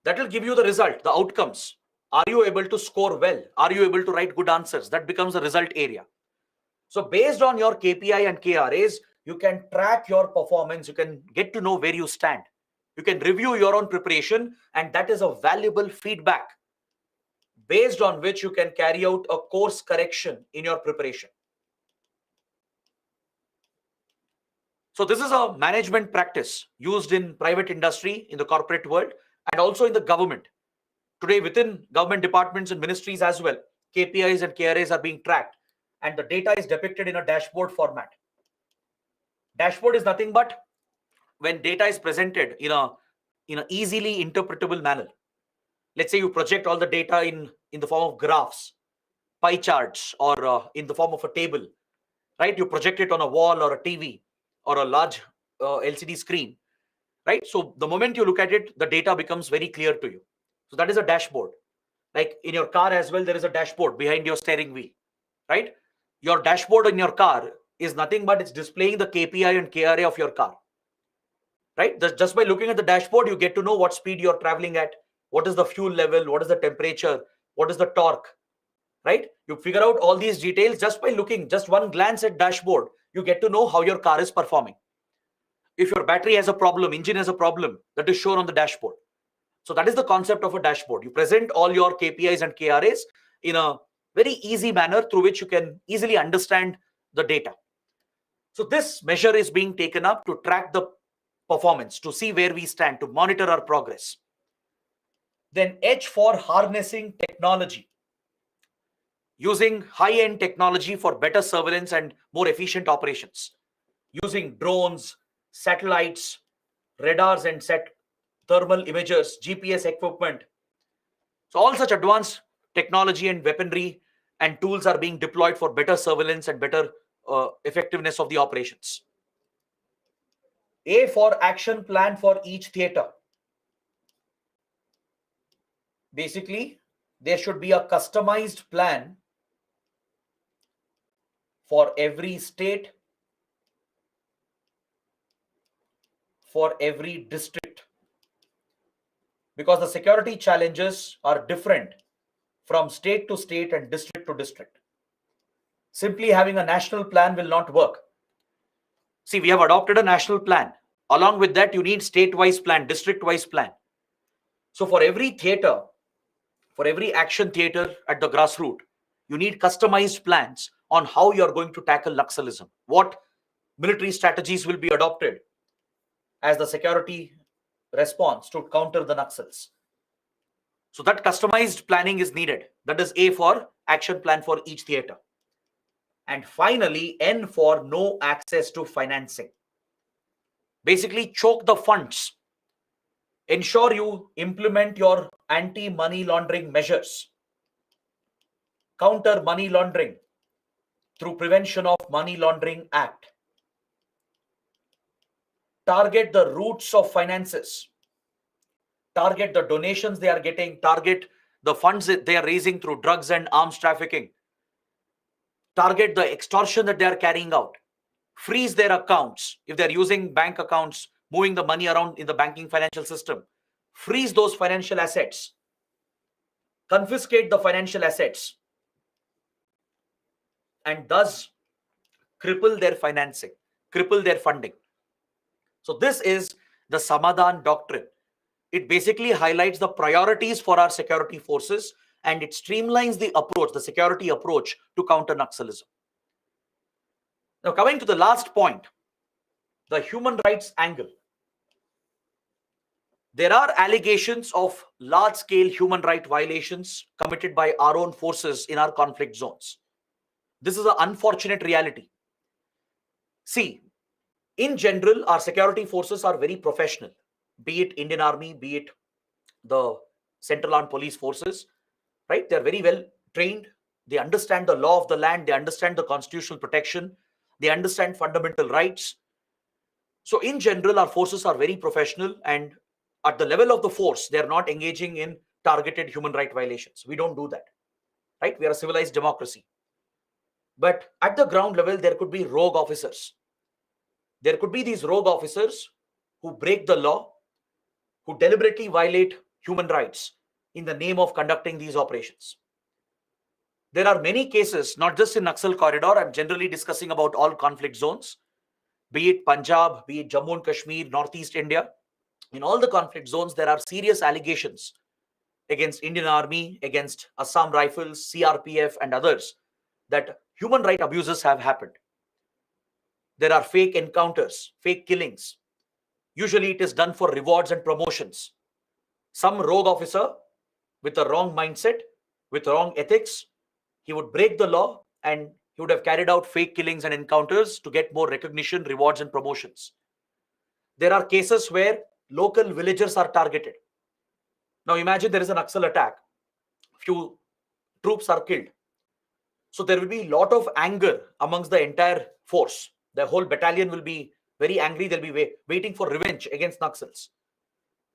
that will give you the result, the outcomes. Are you able to score well? Are you able to write good answers? That becomes a result area. So based on your KPI and KRAs, you can track your performance. You can get to know where you stand. You can review your own preparation, and that is a valuable feedback based on which you can carry out a course correction in your preparation. So this is a management practice used in private industry, in the corporate world, and also in the government. Today, within government departments and ministries as well, KPIs and KRAs are being tracked, and the data is depicted in a dashboard format. Dashboard is nothing but when data is presented in a easily interpretable manner. Let's say you project all the data in the form of graphs, pie charts, or in the form of a table, right? You project it on a wall or a TV or a large LCD screen, right? So the moment you look at it, the data becomes very clear to you. So that is a dashboard. Like in your car as well, there is a dashboard behind your steering wheel, right? Your dashboard in your car is nothing but it's displaying the KPI and KRA of your car, right? Just by looking at the dashboard, you get to know what speed you're traveling at, what is the fuel level, what is the temperature, what is the torque, right? You figure out all these details just by looking, just one glance at dashboard. You get to know how your car is performing. If your battery has a problem, engine has a problem, that is shown on the dashboard. So that is the concept of a dashboard. You present all your KPIs and KRAs in a very easy manner through which you can easily understand the data. So this measure is being taken up to track the performance, to see where we stand, to monitor our progress. Then H for harnessing technology. Using high-end technology for better surveillance and more efficient operations. Using drones, satellites, radars and thermal imagers, GPS equipment. So all such advanced technology and weaponry and tools are being deployed for better surveillance and better effectiveness of the operations. A for action plan for each theater. Basically, there should be a customized plan for every state, for every district, because the security challenges are different from state to state and district to district. Simply having a national plan will not work. See, we have adopted a national plan. Along with that, you need state-wise plan, district-wise plan. So for every theater, for every action theater at the grassroots, you need customized plans on how you're going to tackle Naxalism. What military strategies will be adopted as the security response to counter the Naxals. So that customized planning is needed. That is A for action plan for each theater. And finally, N for no access to financing. Basically, choke the funds. Ensure you implement your anti-money laundering measures. Counter money laundering through Prevention of Money Laundering Act. Target the roots of finances. Target the donations they are getting. Target the funds that they are raising through drugs and arms trafficking. Target the extortion that they are carrying out. Freeze their accounts. If they're using bank accounts, moving the money around in the banking financial system, freeze those financial assets. Confiscate the financial assets. And thus cripple their financing, cripple their funding. So this is the Samadhan doctrine. It basically highlights the priorities for our security forces and it streamlines the approach, the security approach to counter Naxalism. Now coming to the last point, the human rights angle. There are allegations of large-scale human rights violations committed by our own forces in our conflict zones. This is an unfortunate reality. See, in general, our security forces are very professional, be it Indian Army, be it the Central Armed Police Forces, right? They're very well trained. They understand the law of the land. They understand the constitutional protection. They understand fundamental rights. So in general, our forces are very professional and at the level of the force, they're not engaging in targeted human rights violations. We don't do that, right? We are a civilized democracy. But at the ground level, there could be rogue officers. There could be these rogue officers who break the law, who deliberately violate human rights in the name of conducting these operations. There are many cases, not just in Naxal corridor, I'm generally discussing about all conflict zones, be it Punjab, be it Jammu and Kashmir, Northeast India. In all the conflict zones, there are serious allegations against Indian Army, against Assam Rifles, CRPF and others that human rights abuses have happened. There are fake encounters, fake killings. Usually it is done for rewards and promotions. Some rogue officer with a wrong mindset, with wrong ethics, he would break the law and he would have carried out fake killings and encounters to get more recognition, rewards and promotions. There are cases where local villagers are targeted. Now imagine there is an Naxal attack. Few troops are killed. So there will be a lot of anger amongst the entire force. The whole battalion will be very angry. They'll be waiting for revenge against Naxals.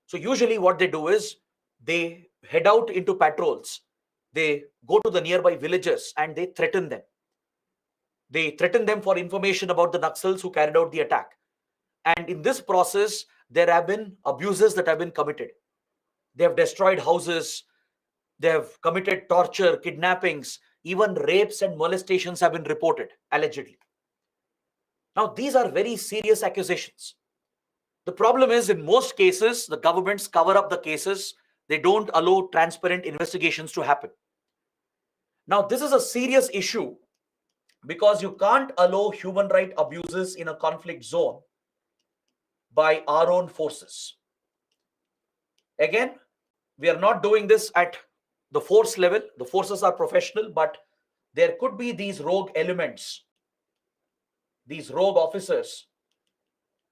So usually what they do is they head out into patrols. They go to the nearby villages and they threaten them. They threaten them for information about the Naxals who carried out the attack. And in this process, there have been abuses that have been committed. They have destroyed houses. They have committed torture, kidnappings. Even rapes and molestations have been reported, allegedly. Now, these are very serious accusations. The problem is, in most cases, the governments cover up the cases. They don't allow transparent investigations to happen. Now, this is a serious issue because you can't allow human rights abuses in a conflict zone by our own forces. Again, we are not doing this at the force level. The forces are professional, but there could be these rogue elements, these rogue officers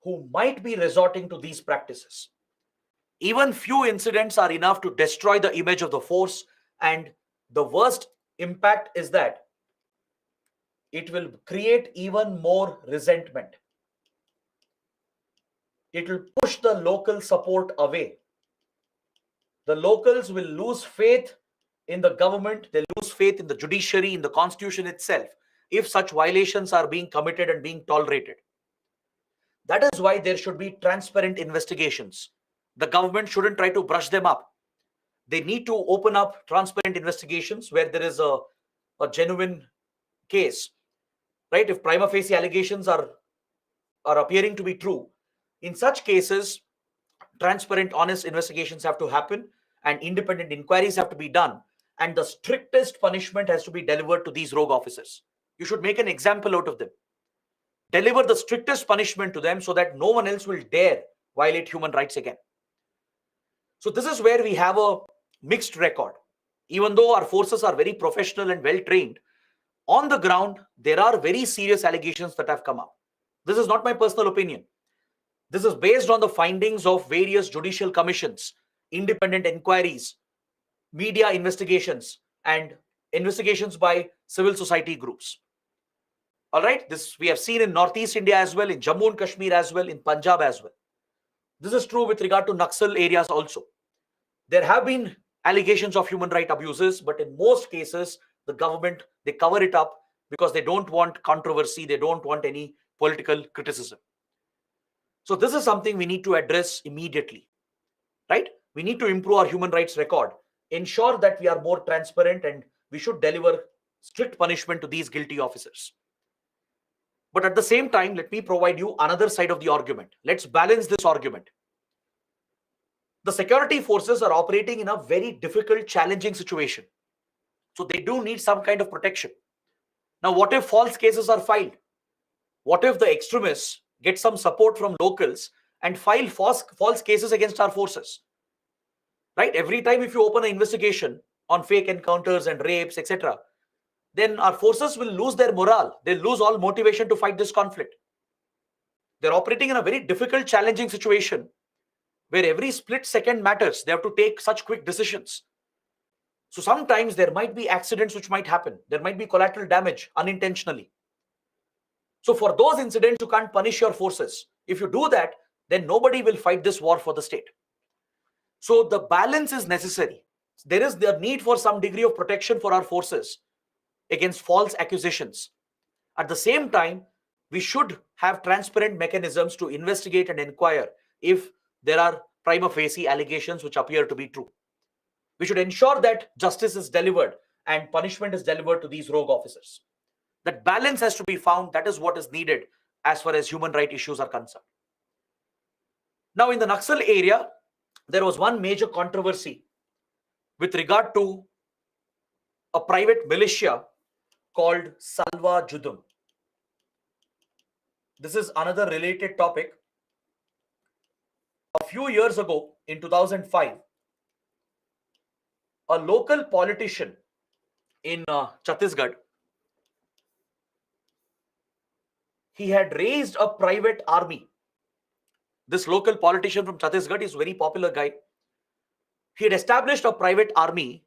who might be resorting to these practices. Even few incidents are enough to destroy the image of the force, and the worst impact is that it will create even more resentment. It will push the local support away. The locals will lose faith in the government, they lose faith in the judiciary, in the constitution itself, if such violations are being committed and being tolerated. That is why there should be transparent investigations. The government shouldn't try to brush them up. They need to open up transparent investigations where there is a genuine case, right? If prima facie allegations are appearing to be true, in such cases, transparent, honest investigations have to happen and independent inquiries have to be done. And the strictest punishment has to be delivered to these rogue officers. You should make an example out of them. Deliver the strictest punishment to them so that no one else will dare violate human rights again. So this is where we have a mixed record. Even though our forces are very professional and well trained, on the ground, there are very serious allegations that have come up. This is not my personal opinion. This is based on the findings of various judicial commissions, independent inquiries, media investigations, and investigations by civil society groups. All right, this we have seen in Northeast India as well, in Jammu and Kashmir as well, in Punjab as well. This is true with regard to Naxal areas also. There have been allegations of human rights abuses, but in most cases, the government, they cover it up because they don't want controversy, they don't want any political criticism. So this is something we need to address immediately, right? We need to improve our human rights record, ensure that we are more transparent, and we should deliver strict punishment to these guilty officers. But at the same time, let me provide you another side of the argument. Let's balance this argument. The security forces are operating in a very difficult, challenging situation. So they do need some kind of protection. Now, what if false cases are filed? What if the extremists get some support from locals and file false cases against our forces? Right? Every time if you open an investigation on fake encounters and rapes, etc., then our forces will lose their morale. They'll lose all motivation to fight this conflict. They're operating in a very difficult, challenging situation where every split second matters. They have to take such quick decisions. So sometimes there might be accidents which might happen. There might be collateral damage unintentionally. So for those incidents, you can't punish your forces. If you do that, then nobody will fight this war for the state. So the balance is necessary. There is the need for some degree of protection for our forces against false accusations. At the same time, we should have transparent mechanisms to investigate and inquire if there are prima facie allegations which appear to be true. We should ensure that justice is delivered and punishment is delivered to these rogue officers. That balance has to be found. That is what is needed as far as human rights issues are concerned. Now, in the Naxal area, there was one major controversy with regard to a private militia called Salva Judum. This is another related topic. A few years ago, in 2005, a local politician in Chhattisgarh, he had raised a private army. This local politician from Chhattisgarh is a very popular guy. He had established a private army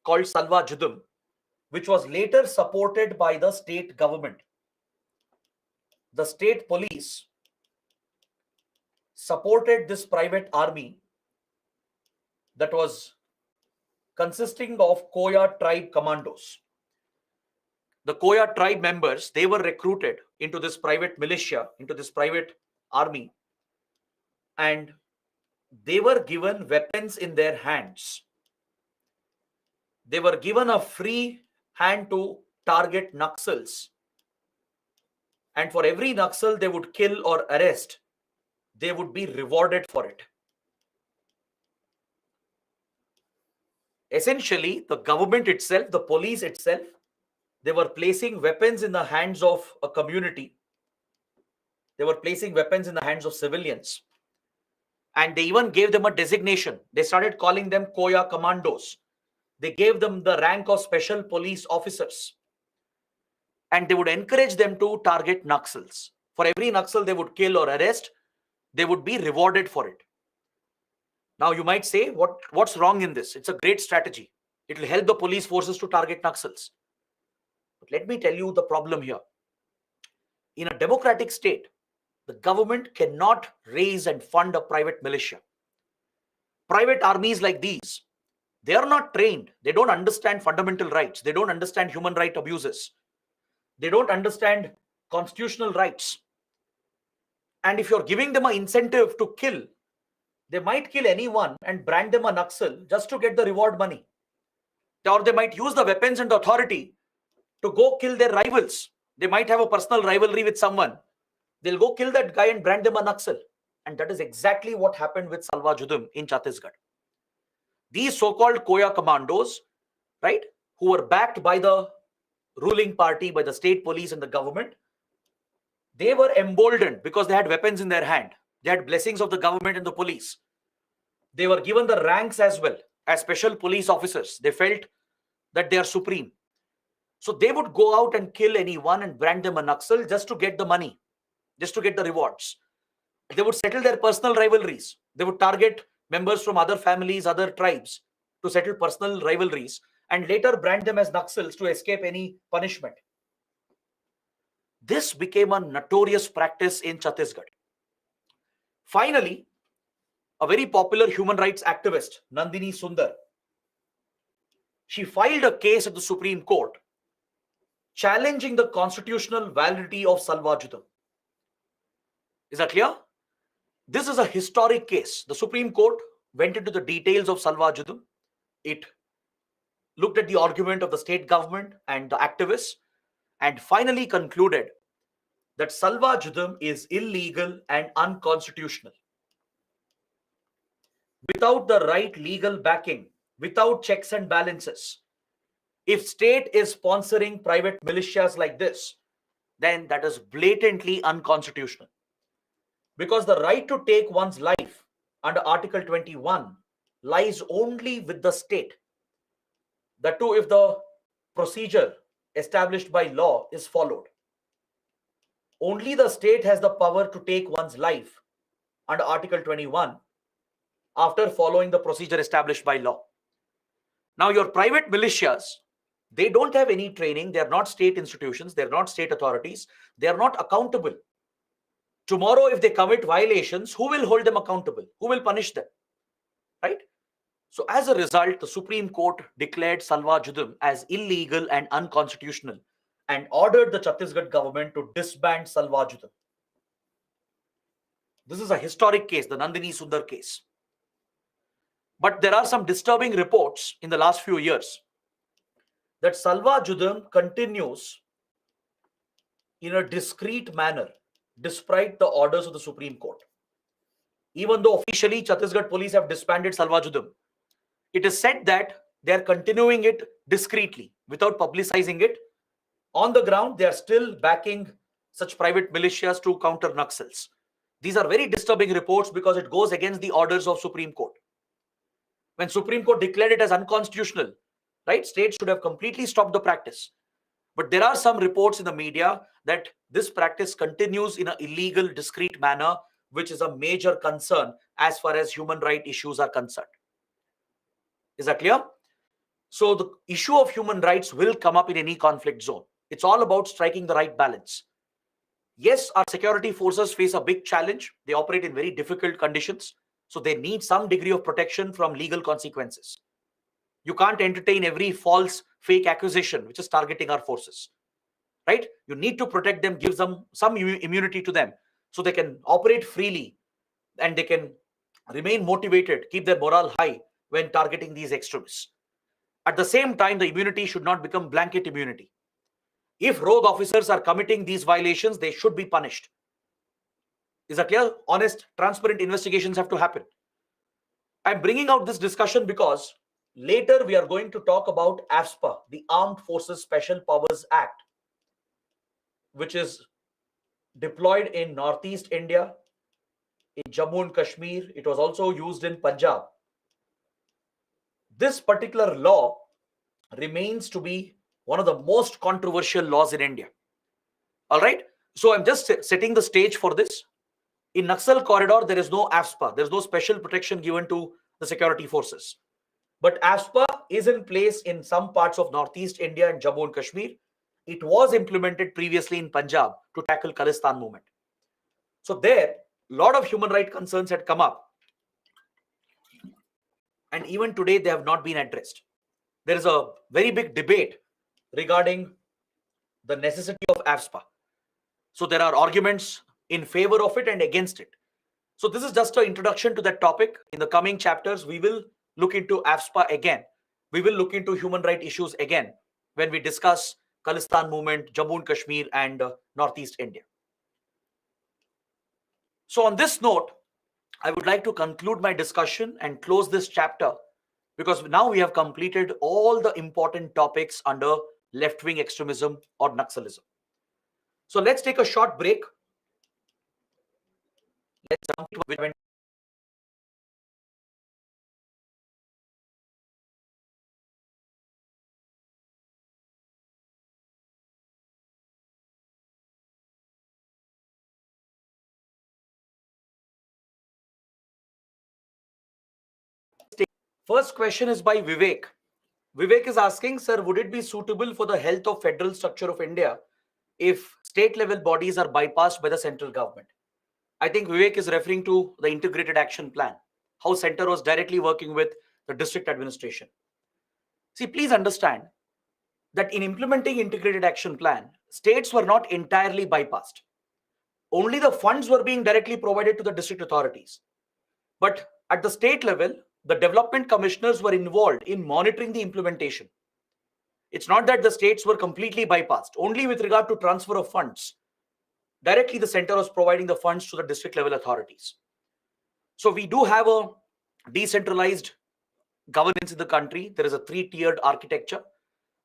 called Salva Judum, which was later supported by the state government. The state police supported this private army that was consisting of Koya tribe commandos. The Koya tribe members, they were recruited into this private militia, into this private army, and they were given weapons in their hands. They were given a free hand to target Naxals. And for every Naxal they would kill or arrest, they would be rewarded for it. Essentially, the government itself, the police itself, they were placing weapons in the hands of a community. They were placing weapons in the hands of civilians. And they even gave them a designation. They started calling them Koya commandos. They gave them the rank of special police officers. And they would encourage them to target Naxals. For every Naxal they would kill or arrest, they would be rewarded for it. Now you might say, what's wrong in this? It's a great strategy. It will help the police forces to target Naxals. But let me tell you the problem here. In a democratic state, the government cannot raise and fund a private militia. Private armies like these, they are not trained. They don't understand fundamental rights. They don't understand human right abuses. They don't understand constitutional rights. And if you're giving them an incentive to kill, they might kill anyone and brand them a Naxal just to get the reward money. Or they might use the weapons and the authority to go kill their rivals. They might have a personal rivalry with someone. They'll go kill that guy and brand them a Naxal. And that is exactly what happened with Salwa Judum in Chhattisgarh. These so-called Koya commandos, right, who were backed by the ruling party, by the state police and the government, they were emboldened because they had weapons in their hand. They had blessings of the government and the police. They were given the ranks as well as special police officers. They felt that they are supreme. So they would go out and kill anyone and brand them a Naxal just to get the money, just to get the rewards. They would settle their personal rivalries. They would target members from other families, other tribes to settle personal rivalries and later brand them as Naxals to escape any punishment. This became a notorious practice in Chhattisgarh. Finally, a very popular human rights activist, Nandini Sundar, she filed a case at the Supreme Court challenging the constitutional validity of Salwa Judum. Is that clear? This is a historic case. The Supreme Court went into the details of Salwa Judum. It looked at the argument of the state government and the activists and finally concluded that Salwa Judum is illegal and unconstitutional. Without the right legal backing, without checks and balances, if state is sponsoring private militias like this, then that is blatantly unconstitutional. Because the right to take one's life under Article 21 lies only with the state. That too, if the procedure established by law is followed. Only the state has the power to take one's life under Article 21 after following the procedure established by law. Now, your private militias, they don't have any training. They're not state institutions. They're not state authorities. They're not accountable. Tomorrow, if they commit violations, who will hold them accountable? Who will punish them? Right? So as a result, the Supreme Court declared Salwa Judum as illegal and unconstitutional and ordered the Chhattisgarh government to disband Salwa Judum. This is a historic case, the Nandini Sundar case. But there are some disturbing reports in the last few years that Salwa Judum continues in a discreet manner despite the orders of the Supreme Court. Even though officially Chhattisgarh police have disbanded Salwa Judum, it is said that they are continuing it discreetly without publicizing it. On the ground, they are still backing such private militias to counter Naxals. These are very disturbing reports because it goes against the orders of Supreme Court. When Supreme Court declared it as unconstitutional, right, states should have completely stopped the practice. But there are some reports in the media that this practice continues in an illegal, discreet manner, which is a major concern as far as human rights issues are concerned. Is that clear? So the issue of human rights will come up in any conflict zone. It's all about striking the right balance. Yes, our security forces face a big challenge. They operate in very difficult conditions. So they need some degree of protection from legal consequences. You can't entertain every false, fake accusation which is targeting our forces. Right? You need to protect them, give them some immunity to them so they can operate freely and they can remain motivated, keep their morale high when targeting these extremists. At the same time, the immunity should not become blanket immunity. If rogue officers are committing these violations, they should be punished. Is that clear? Honest, transparent investigations have to happen. I'm bringing out this discussion because later we are going to talk about AFSPA, the Armed Forces Special Powers Act, which is deployed in Northeast India, in Jammu and Kashmir. It was also used in Punjab. This particular law remains to be one of the most controversial laws in India. All right. So I'm just setting the stage for this. In Naxal corridor, there is no AFSPA. There's no special protection given to the security forces. But AFSPA is in place in some parts of Northeast India and Jammu and Kashmir. It was implemented previously in Punjab to tackle Khalistan movement. So there, a lot of human rights concerns had come up. And even today, they have not been addressed. There is a very big debate regarding the necessity of AFSPA. So there are arguments in favor of it and against it. So this is just an introduction to that topic. In the coming chapters, we will look into AFSPA again. We will look into human rights issues again when we discuss Khalistan movement, Jammu and Kashmir, and Northeast India. So on this note, I would like to conclude my discussion and close this chapter because now we have completed all the important topics under left-wing extremism or Naxalism. So let's take a short break. Let's jump to first question is by Vivek. Vivek is asking, sir, would it be suitable for the health of federal structure of India if state level bodies are bypassed by the central government? I think Vivek is referring to the integrated action plan, how center was directly working with the district administration. See, please understand that in implementing integrated action plan, states were not entirely bypassed. Only the funds were being directly provided to the district authorities. But at the state level, the development commissioners were involved in monitoring the implementation. It's not that the states were completely bypassed. Only with regard to transfer of funds, directly the center was providing the funds to the district level authorities. So we do have a decentralized governance in the country. There is a three-tiered architecture.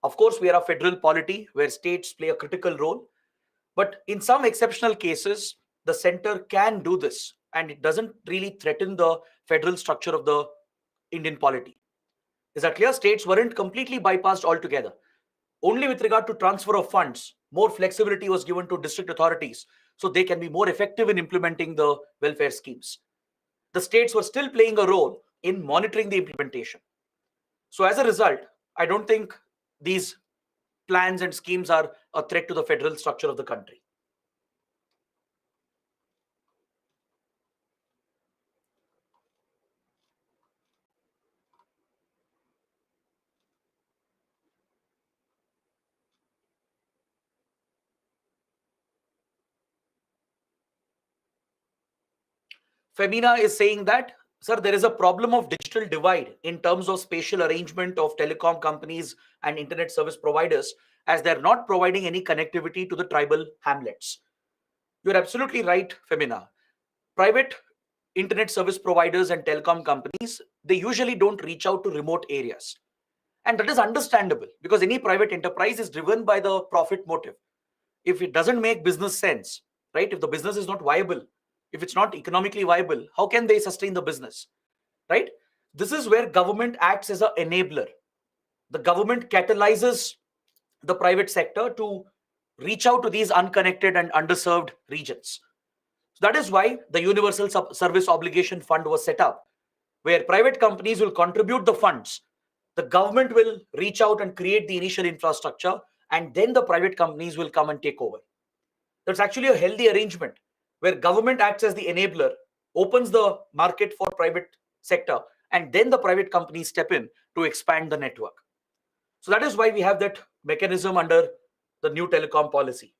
Of course, we are a federal polity where states play a critical role. But in some exceptional cases, the center can do this, and it doesn't really threaten the federal structure of the Indian polity. Is that clear? States weren't completely bypassed altogether. Only with regard to transfer of funds, more flexibility was given to district authorities so they can be more effective in implementing the welfare schemes. The states were still playing a role in monitoring the implementation. So as a result, I don't think these plans and schemes are a threat to the federal structure of the country. Femina is saying that, sir, there is a problem of digital divide in terms of spatial arrangement of telecom companies and internet service providers, as they're not providing any connectivity to the tribal hamlets. You're absolutely right, Femina. Private internet service providers and telecom companies, they usually don't reach out to remote areas. And that is understandable because any private enterprise is driven by the profit motive. If it doesn't make business sense, right? If the business is not viable, if it's not economically viable, how can they sustain the business, right? This is where government acts as an enabler. The government catalyzes the private sector to reach out to these unconnected and underserved regions. So that is why the Universal Service Obligation Fund was set up, where private companies will contribute the funds. The government will reach out and create the initial infrastructure, and then the private companies will come and take over. That's actually a healthy arrangement where government acts as the enabler, opens the market for private sector, and then the private companies step in to expand the network. So that is why we have that mechanism under the new telecom policy.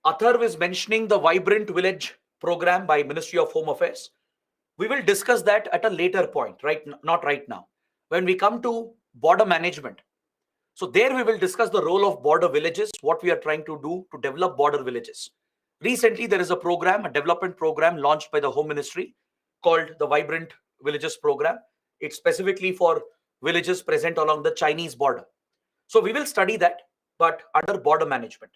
Atharv is mentioning the Vibrant Village program by Ministry of Home Affairs. We will discuss that at a later point, right? Not right now. When we come to border management, so there we will discuss the role of border villages, what we are trying to do to develop border villages. Recently, there is a program, a development program launched by the Home Ministry called the Vibrant Villages Program. It's specifically for villages present along the Chinese border. So we will study that, but under border management.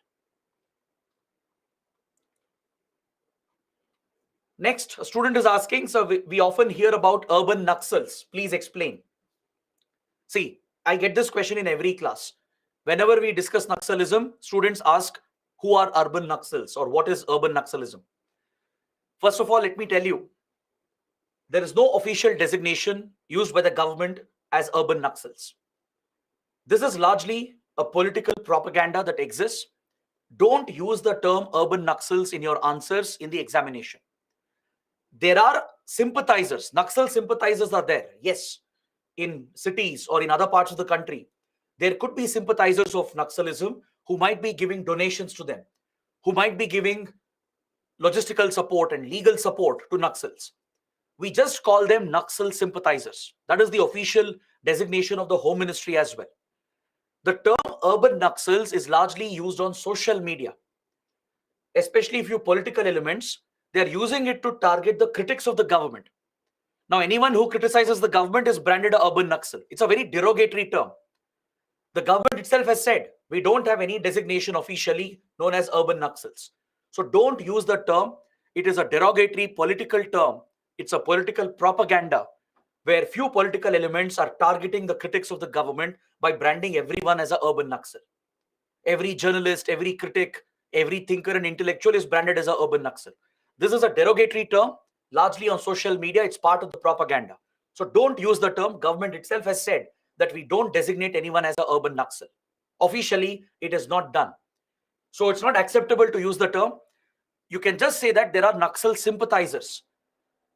Next, a student is asking, so we often hear about urban Naxals. Please explain. See, I get this question in every class. Whenever we discuss Naxalism, students ask, who are urban Naxals or what is urban Naxalism? First of all, let me tell you, there is no official designation used by the government as urban Naxals. This is largely a political propaganda that exists. Don't use the term urban Naxals in your answers in the examination. There are sympathizers, Naxal sympathizers are there. Yes, in cities or in other parts of the country, there could be sympathizers of Naxalism who might be giving donations to them, who might be giving logistical support and legal support to Naxals. We just call them Naxal sympathizers. That is the official designation of the Home Ministry as well. The term urban Naxals is largely used on social media, especially if you political elements, they are using it to target the critics of the government. Now, anyone who criticizes the government is branded an urban Naxal. It's a very derogatory term. The government itself has said, we don't have any designation officially known as urban Naxals. So don't use the term. It is a derogatory political term. It's a political propaganda where few political elements are targeting the critics of the government by branding everyone as an urban Naxal. Every journalist, every critic, every thinker and intellectual is branded as an urban Naxal. This is a derogatory term, largely on social media. It's part of the propaganda. So don't use the term. Government itself has said that we don't designate anyone as an urban Naxal. Officially, it is not done. So it's not acceptable to use the term. You can just say that there are Naxal sympathizers.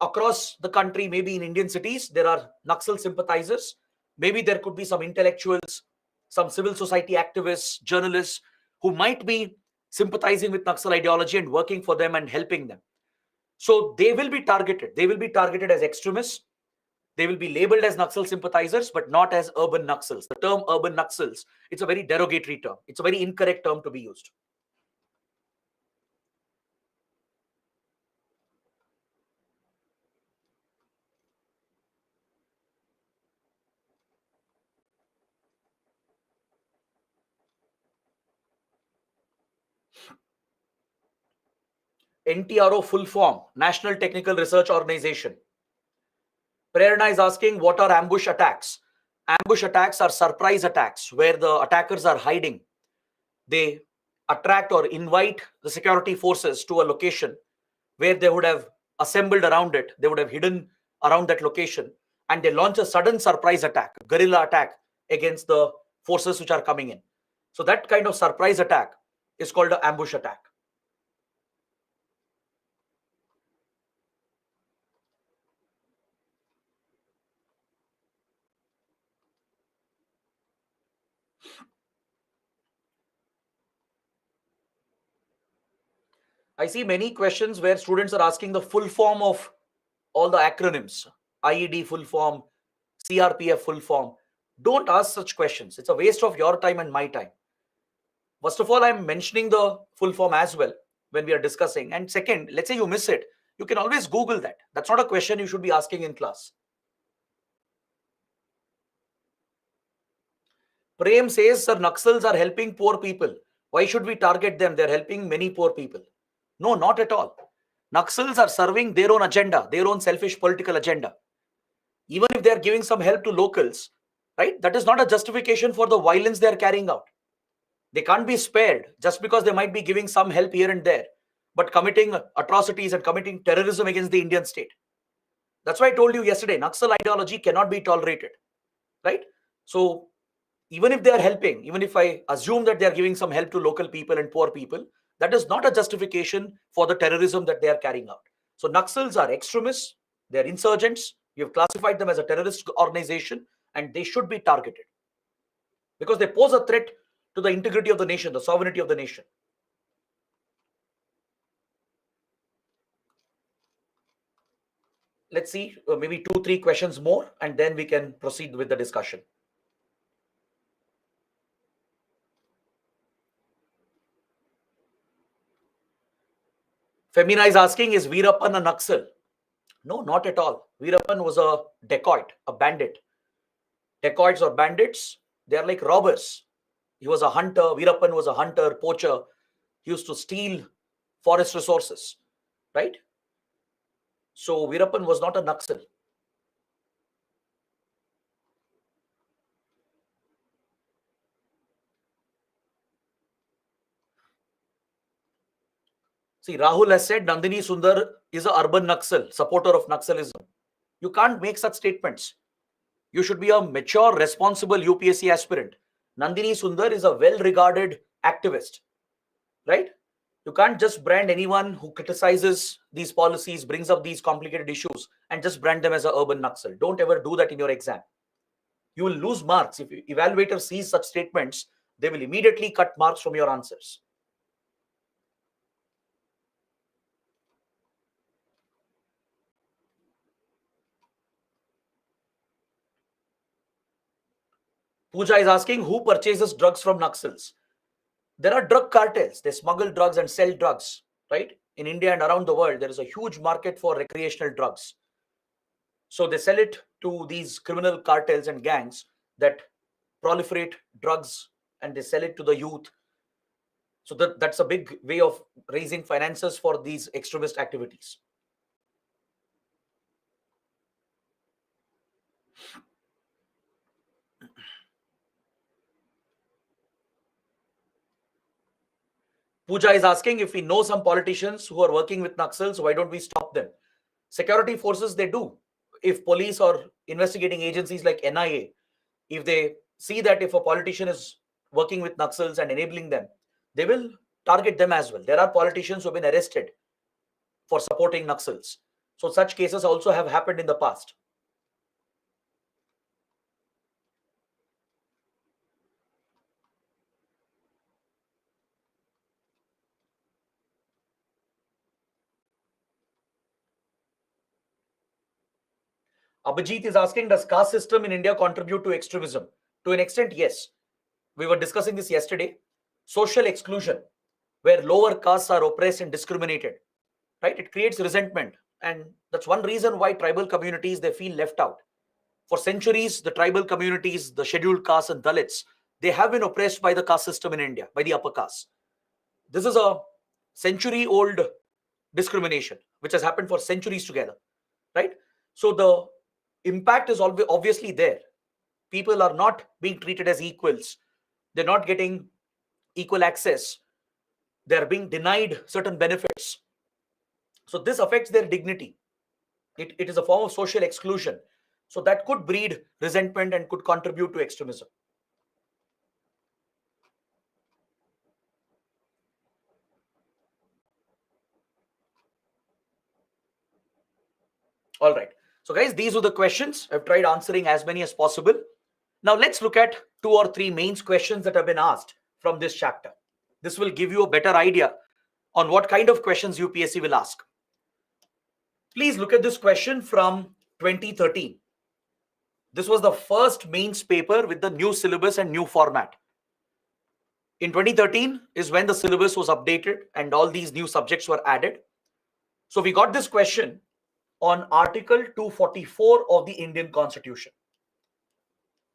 Across the country, maybe in Indian cities, there are Naxal sympathizers. Maybe there could be some intellectuals, some civil society activists, journalists who might be sympathizing with Naxal ideology and working for them and helping them. So they will be targeted. They will be targeted as extremists. They will be labeled as Naxal sympathizers, but not as urban Naxals. The term urban Naxals, it's a very derogatory term. It's a very incorrect term to be used. NTRO full form, National Technical Research Organization. Prerna is asking, what are ambush attacks? Ambush attacks are surprise attacks where the attackers are hiding. They attract or invite the security forces to a location where they would have assembled around it. They would have hidden around that location and they launch a sudden surprise attack, guerrilla attack against the forces which are coming in. So that kind of surprise attack is called an ambush attack. I see many questions where students are asking the full form of all the acronyms, IED full form, CRPF full form. Don't ask such questions. It's a waste of your time and my time. First of all, I'm mentioning the full form as well when we are discussing. And second, let's say you miss it. You can always Google that. That's not a question you should be asking in class. Prem says, sir, Naxals are helping poor people. Why should we target them? They're helping many poor people. No, not at all. Naxals are serving their own agenda, their own selfish political agenda. Even if they're giving some help to locals, right? That is not a justification for the violence they're carrying out. They can't be spared just because they might be giving some help here and there, but committing atrocities and committing terrorism against the Indian state. That's why I told you yesterday, Naxal ideology cannot be tolerated, right? So even if they are helping, even if I assume that they are giving some help to local people and poor people, that is not a justification for the terrorism that they are carrying out. So Naxals are extremists, they are insurgents. We have classified them as a terrorist organization and they should be targeted because they pose a threat to the integrity of the nation, the sovereignty of the nation. let's see, maybe 2-3 questions more, and then we can proceed with the discussion. Femina is asking, is Veerappan a Naxal? No, not at all. Veerappan was a dacoit, a bandit. Dacoits or bandits, they are like robbers. He was a hunter. Veerappan was a hunter, poacher. He used to steal forest resources, right? So Veerappan was not a Naxal. See, Rahul has said Nandini Sundar is an urban Naxal, supporter of Naxalism. You can't make such statements. You should be a mature, responsible UPSC aspirant. Nandini Sundar is a well-regarded activist, right? You can't just brand anyone who criticizes these policies, brings up these complicated issues, and just brand them as an urban Naxal. Don't ever do that in your exam. You will lose marks. If evaluator sees such statements, they will immediately cut marks from your answers. Pooja is asking, who purchases drugs from Naxals? There are drug cartels. They smuggle drugs and sell drugs, right? In India and around the world, there is a huge market for recreational drugs. So they sell it to these criminal cartels and gangs that proliferate drugs, and they sell it to the youth. So that's a big way of raising finances for these extremist activities. Pooja is asking, if we know some politicians who are working with Naxals, why don't we stop them? Security forces, they do. If police or investigating agencies like NIA, if they see that if a politician is working with Naxals and enabling them, they will target them as well. There are politicians who have been arrested for supporting Naxals. So such cases also have happened in the past. Abhijit is asking, does caste system in India contribute to extremism? To an extent, yes. We were discussing this yesterday. Social exclusion, where lower castes are oppressed and discriminated, right? It creates resentment. And that's one reason why tribal communities, they feel left out. For centuries, the tribal communities, the scheduled castes and Dalits, they have been oppressed by the caste system in India, by the upper caste. This is a century-old discrimination, which has happened for centuries together, right? So the impact is obviously there. People are not being treated as equals. They're not getting equal access. They're being denied certain benefits. So this affects their dignity. It is a form of social exclusion. So that could breed resentment and could contribute to extremism. All right. So guys, these are the questions. I've tried answering as many as possible. Now let's look at 2 or 3 main questions that have been asked from this chapter. This will give you a better idea on what kind of questions UPSC will ask. Please look at this question from 2013. This was the first mains paper with the new syllabus and new format. In 2013 is when the syllabus was updated and all these new subjects were added. So we got this question on Article 244 of the Indian Constitution.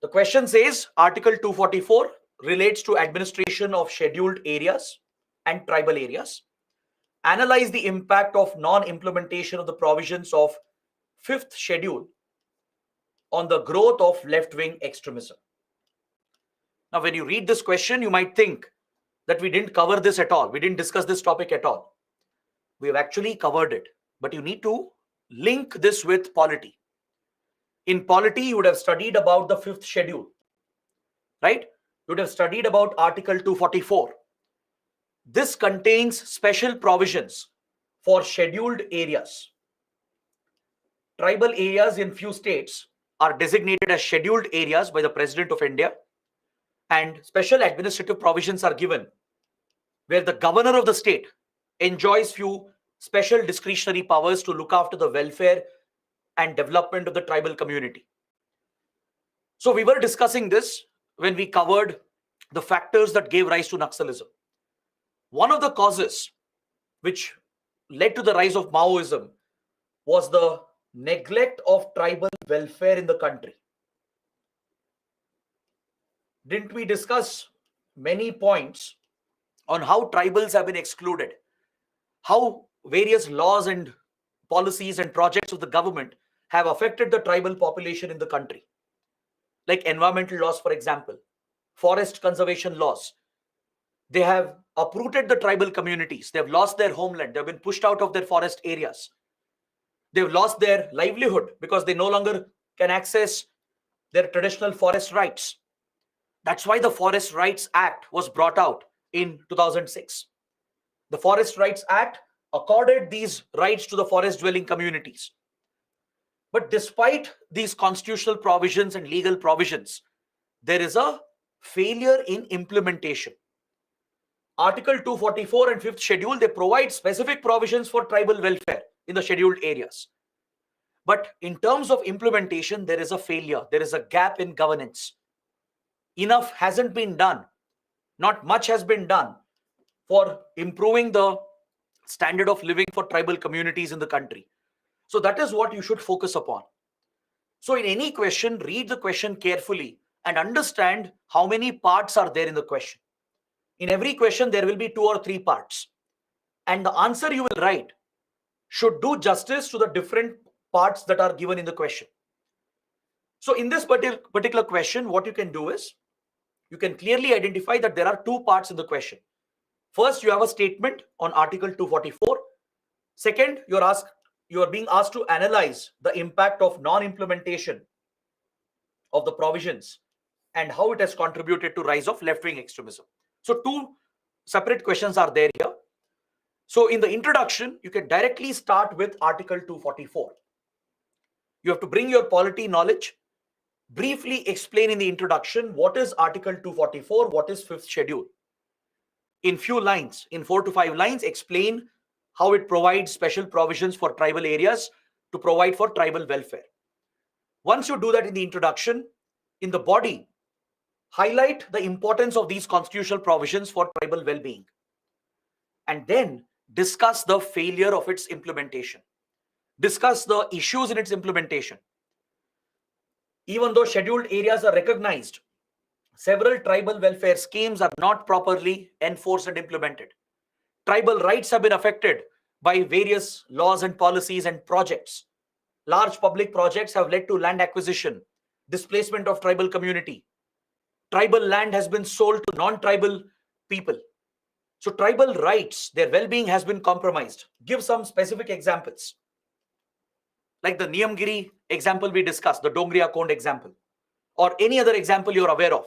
The question says Article 244 relates to administration of scheduled areas and tribal areas. Analyze the impact of non-implementation of the provisions of 5th schedule on the growth of left-wing extremism. Now, when you read this question, you might think that we didn't cover this at all. We didn't discuss this topic at all. We have actually covered it, but you need to link this with polity. In polity, you would have studied about the 5th schedule, right? You would have studied about Article 244. This contains special provisions for scheduled areas. Tribal areas in few states are designated as scheduled areas by the President of India, and special administrative provisions are given where the governor of the state enjoys few special discretionary powers to look after the welfare and development of the tribal community. So we were discussing this when we covered the factors that gave rise to Naxalism. One of the causes which led to the rise of Maoism was the neglect of tribal welfare in the country. Didn't we discuss many points on how tribals have been excluded, how various laws and policies and projects of the government have affected the tribal population in the country? Like environmental laws, for example, forest conservation laws. They have uprooted the tribal communities. They've lost their homeland. They've been pushed out of their forest areas. They've lost their livelihood because they no longer can access their traditional forest rights. That's why the Forest Rights Act was brought out in 2006. The Forest Rights Act accorded these rights to the forest dwelling communities. But despite these constitutional provisions and legal provisions, there is a failure in implementation. Article 244 and 5th schedule, they provide specific provisions for tribal welfare in the scheduled areas. But in terms of implementation, there is a failure. There is a gap in governance. Enough hasn't been done. Not much has been done for improving the standard of living for tribal communities in the country. So that is what you should focus upon. So in any question, read the question carefully and understand how many parts are there in the question. In every question, there will be 2 or 3 parts. And the answer you will write should do justice to the different parts that are given in the question. So in this particular question, what you can do is, you can clearly identify that there are 2 parts in the question. First, you have a statement on Article 244. Second, you are being asked to analyze the impact of non-implementation of the provisions and how it has contributed to rise of left-wing extremism. So 2 separate questions are there here. So in the introduction, you can directly start with Article 244. You have to bring your polity knowledge, briefly explain in the introduction what is Article 244, what is 5th schedule. In few lines, in 4 to 5 lines, explain how it provides special provisions for tribal areas to provide for tribal welfare. Once you do that in the introduction, in the body, highlight the importance of these constitutional provisions for tribal well-being, and then discuss the failure of its implementation. Discuss the issues in its implementation. Even though scheduled areas are recognized, several tribal welfare schemes are not properly enforced and implemented. Tribal rights have been affected by various laws and policies and projects. Large public projects have led to land acquisition, displacement of tribal community. Tribal land has been sold to non-tribal people. So tribal rights, their well-being has been compromised. Give some specific examples. Like the Niyamgiri example we discussed, the Dongriya Kond example, or any other example you're aware of.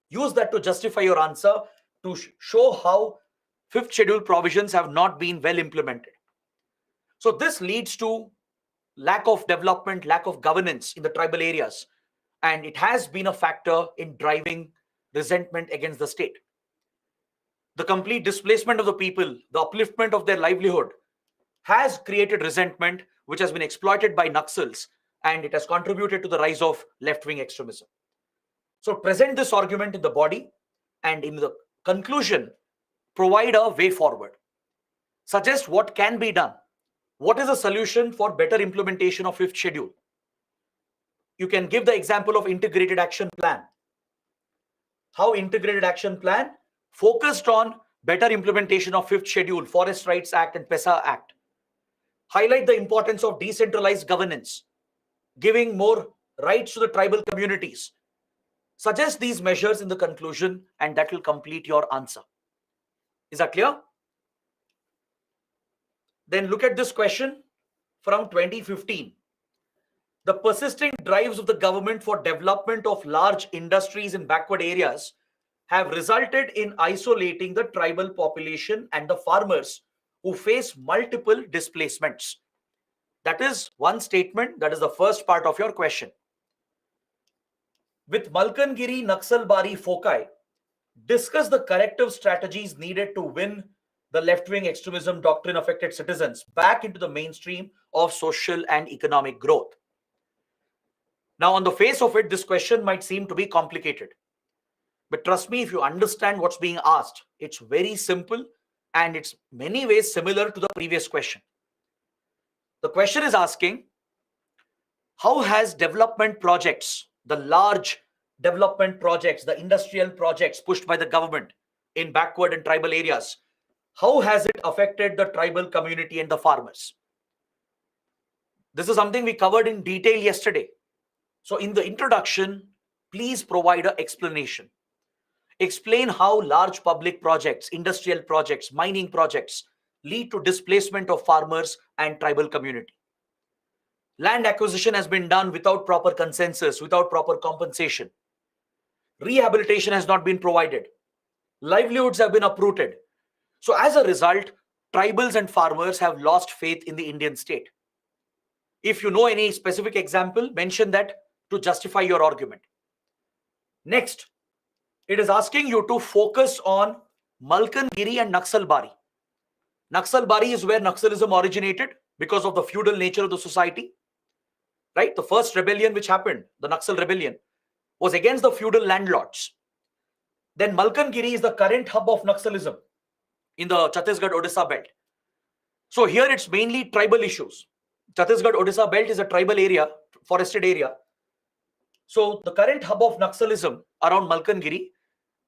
Use that to justify your answer, to show how 5th schedule provisions have not been well implemented. So this leads to lack of development, lack of governance in the tribal areas, and it has been a factor in driving resentment against the state. The complete displacement of the people, the upliftment of their livelihood has created resentment, which has been exploited by Naxals, and it has contributed to the rise of left-wing extremism. So present this argument in the body, and in the conclusion, provide a way forward. Suggest what can be done. What is a solution for better implementation of 5th schedule? You can give the example of integrated action plan. How integrated action plan focused on better implementation of 5th schedule, Forest Rights Act and PESA Act. Highlight the importance of decentralized governance, giving more rights to the tribal communities. Suggest these measures in the conclusion, and that will complete your answer. Is that clear? Then look at this question from 2015. The persisting drives of the government for development of large industries in backward areas have resulted in isolating the tribal population and the farmers who face multiple displacements. That is one statement. That is the first part of your question. With Malkangiri Naxalbari foci, discuss the corrective strategies needed to win the left-wing extremism doctrine affected citizens back into the mainstream of social and economic growth. Now, on the face of it, this question might seem to be complicated. But trust me, if you understand what's being asked, it's very simple and it's many ways similar to the previous question. The question is asking, how has development projects, the large development projects, the industrial projects pushed by the government in backward and tribal areas, how has it affected the tribal community and the farmers? This is something we covered in detail yesterday. So in the introduction, please provide an explanation. Explain how large public projects, industrial projects, mining projects lead to displacement of farmers and tribal community. Land acquisition has been done without proper consensus, without proper compensation. Rehabilitation has not been provided. Livelihoods have been uprooted. So as a result, tribals and farmers have lost faith in the Indian state. If you know any specific example, mention that to justify your argument. Next, it is asking you to focus on Malkangiri and Naxalbari. Naxalbari is where Naxalism originated because of the feudal nature of the society. Right? The first rebellion which happened, the Naxal rebellion, was against the feudal landlords. Then Malkangiri is the current hub of Naxalism in the Chhattisgarh-Odisha belt. So here it's mainly tribal issues. Chhattisgarh-Odisha belt is a tribal area, forested area. So the current hub of Naxalism around Malkangiri,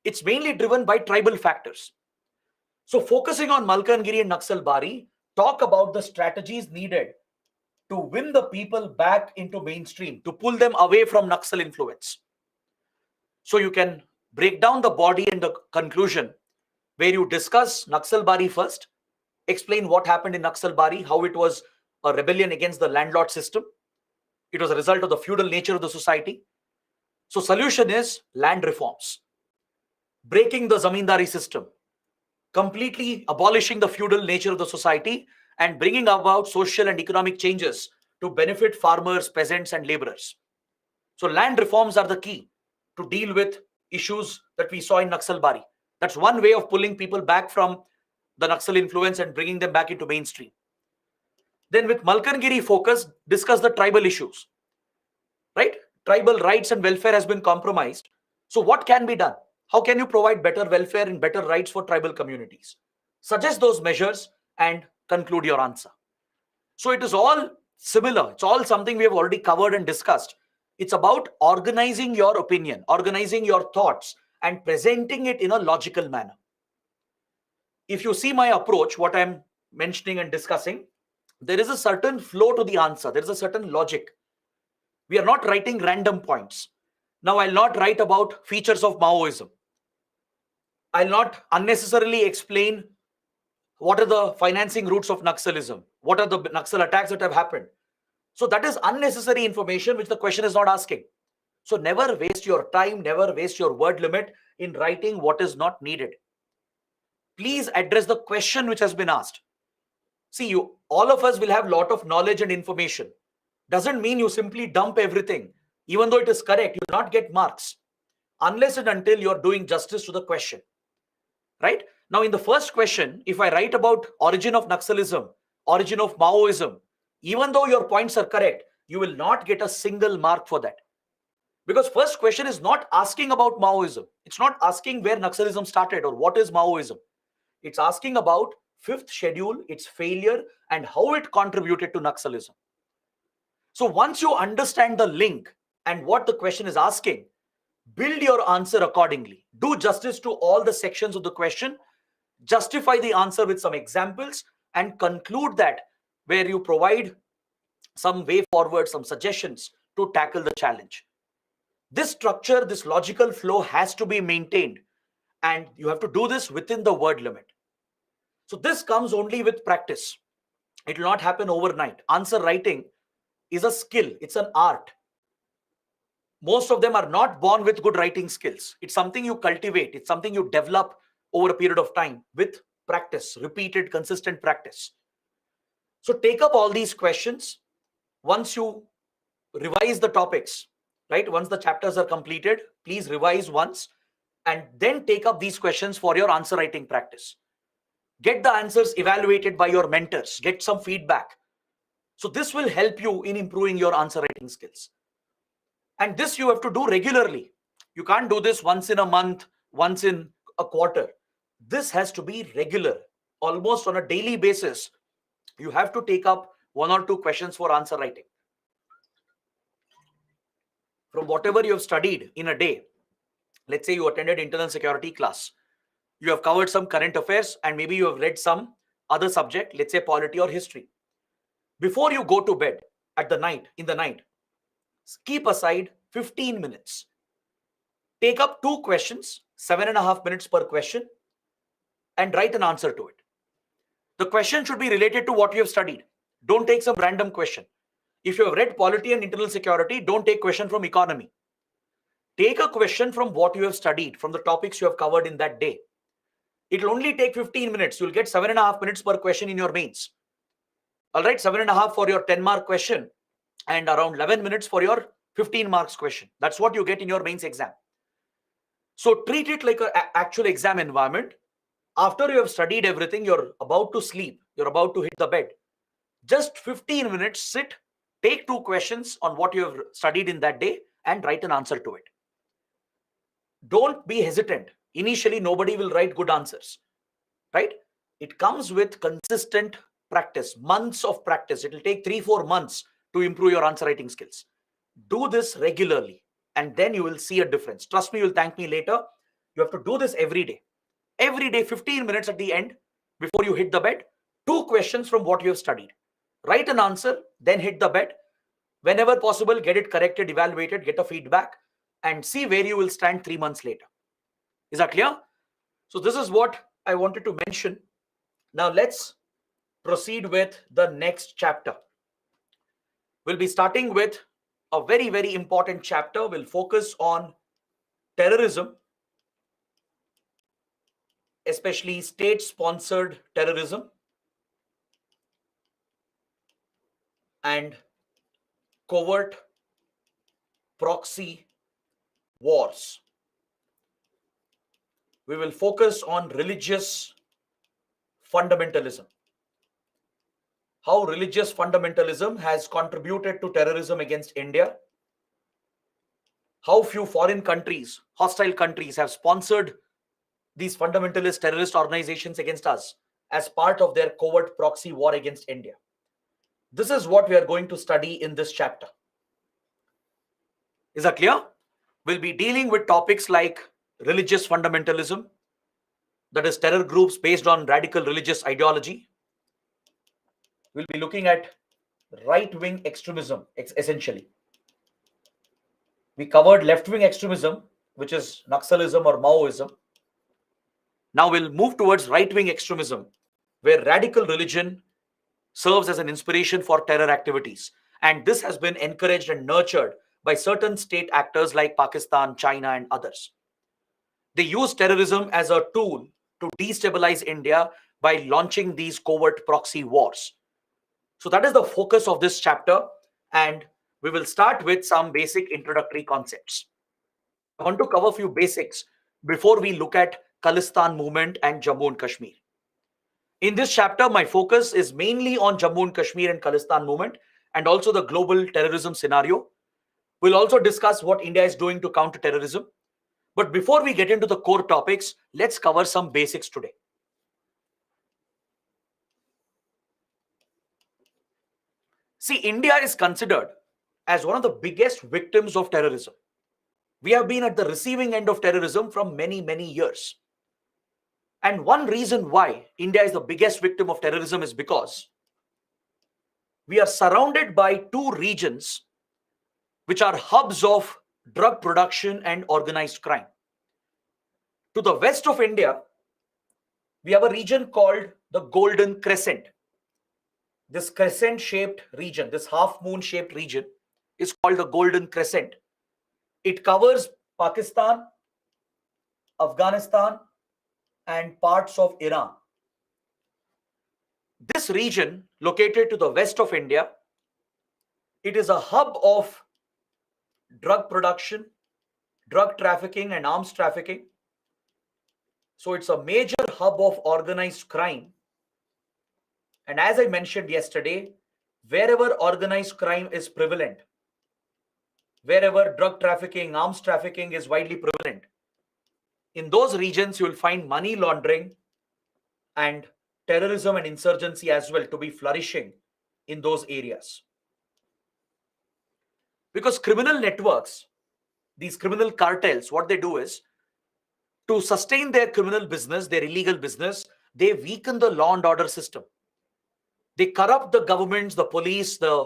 it's mainly driven by tribal factors. So focusing on Malkangiri and Naxalbari, talk about the strategies needed to win the people back into mainstream, to pull them away from Naxal influence. So you can break down the body and the conclusion where you discuss Naxalbari first, explain what happened in Naxalbari, how it was a rebellion against the landlord system. It was a result of the feudal nature of the society. So solution is land reforms, breaking the zamindari system, completely abolishing the feudal nature of the society and bringing about social and economic changes to benefit farmers, peasants, and laborers. So land reforms are the key to deal with issues that we saw in Naxalbari. That's one way of pulling people back from the Naxal influence and bringing them back into mainstream. Then with Malkangiri focus, discuss the tribal issues. Right? Tribal rights and welfare has been compromised. So what can be done? How can you provide better welfare and better rights for tribal communities? Suggest those measures and conclude your answer. So it is all similar. It's all something we have already covered and discussed. It's about organizing your opinion, organizing your thoughts, and presenting it in a logical manner. If you see my approach, what I'm mentioning and discussing, there is a certain flow to the answer. There is a certain logic. We are not writing random points. Now, I'll not write about features of Maoism. I'll not unnecessarily explain what are the financing routes of Naxalism, what are the Naxal attacks that have happened. So that is unnecessary information which the question is not asking. So never waste your time, never waste your word limit in writing what is not needed. Please address the question which has been asked. See, all of us will have a lot of knowledge and information. Doesn't mean you simply dump everything. Even though it is correct, you will not get marks unless and until you're doing justice to the question. Right? Now, in the first question, if I write about origin of Naxalism, origin of Maoism, even though your points are correct, you will not get a single mark for that. Because first question is not asking about Maoism. It's not asking where Naxalism started or what is Maoism. It's asking about fifth schedule, its failure, and how it contributed to Naxalism. So once you understand the link and what the question is asking, build your answer accordingly. Do justice to all the sections of the question. Justify the answer with some examples and conclude that where you provide some way forward, some suggestions to tackle the challenge. This structure, this logical flow has to be maintained, and you have to do this within the word limit. So this comes only with practice. It will not happen overnight. Answer writing is a skill. It's an art. Most of them are not born with good writing skills. It's something you cultivate. It's something you develop over a period of time with practice, repeated, consistent practice. So take up all these questions. Once you revise the topics, right? Once the chapters are completed, please revise once and then take up these questions for your answer writing practice. Get the answers evaluated by your mentors. Get some feedback. So this will help you in improving your answer writing skills. And this you have to do regularly. You can't do this once in a month, once in a quarter. This has to be regular, almost on a daily basis. You have to take up one or two questions for answer writing. From whatever you have studied in a day, let's say you attended internal security class, you have covered some current affairs, and maybe you have read some other subject, let's say polity or history. Before you go to bed in the night, keep aside 15 minutes. Take up two questions, 7.5 minutes per question, and write an answer to it. The question should be related to what you have studied. Don't take some random question. If you have read polity and internal security, don't take question from economy. Take a question from what you have studied, from the topics you have covered in that day. It will only take 15 minutes. You'll get 7.5 minutes per question in your mains. All right, 7.5 for your 10-mark question and around 11 minutes for your 15 marks question. That's what you get in your mains exam. So treat it like an actual exam environment. After you have studied everything, you're about to sleep, you're about to hit the bed. Just 15 minutes, sit, take two questions on what you have studied in that day and write an answer to it. Don't be hesitant. Initially, nobody will write good answers, right? It comes with consistent practice, months of practice. It will take 3-4 months to improve your answer writing skills. Do this regularly, and then you will see a difference. Trust me, you'll thank me later. You have to do this every day. Every day, 15 minutes at the end, before you hit the bed, two questions from what you have studied. Write an answer, then hit the bed. Whenever possible, get it corrected, evaluated, get a feedback, and see where you will stand 3 months later. Is that clear? So this is what I wanted to mention. Now let's proceed with the next chapter. We'll be starting with a very, very important chapter. We'll focus on terrorism, especially state-sponsored terrorism and covert proxy wars. We will focus on religious fundamentalism. How religious fundamentalism has contributed to terrorism against India. How few foreign countries, hostile countries, have sponsored these fundamentalist terrorist organizations against us as part of their covert proxy war against India. This is what we are going to study in this chapter. Is that clear? We'll be dealing with topics like religious fundamentalism, that is terror groups based on radical religious ideology. We'll be looking at right-wing extremism, essentially. We covered left-wing extremism, which is Naxalism or Maoism. Now we'll move towards right-wing extremism, where radical religion serves as an inspiration for terror activities. And this has been encouraged and nurtured by certain state actors like Pakistan, China, and others. They use terrorism as a tool to destabilize India by launching these covert proxy wars. So that is the focus of this chapter, and we will start with some basic introductory concepts. I want to cover a few basics before we look at Khalistan movement and Jammu and Kashmir. In this chapter, my focus is mainly on Jammu and Kashmir and Khalistan movement and also the global terrorism scenario. We'll also discuss what India is doing to counter terrorism. But before we get into the core topics, let's cover some basics today. See, India is considered as one of the biggest victims of terrorism. We have been at the receiving end of terrorism from many, many years. And one reason why India is the biggest victim of terrorism is because we are surrounded by two regions which are hubs of drug production and organized crime. To the west of India, we have a region called the Golden Crescent. This crescent-shaped region, this half-moon-shaped region is called the Golden Crescent. It covers Pakistan, Afghanistan, and parts of Iran. This region, located to the west of India, it is a hub of drug production, drug trafficking, and arms trafficking. So it's a major hub of organized crime. And as I mentioned yesterday, wherever organized crime is prevalent, wherever drug trafficking, arms trafficking is widely prevalent, in those regions you will find money laundering and terrorism and insurgency as well to be flourishing in those areas. Because criminal networks, these criminal cartels, what they do is to sustain their criminal business, their illegal business, they weaken the law and order system. They corrupt the governments, the police, the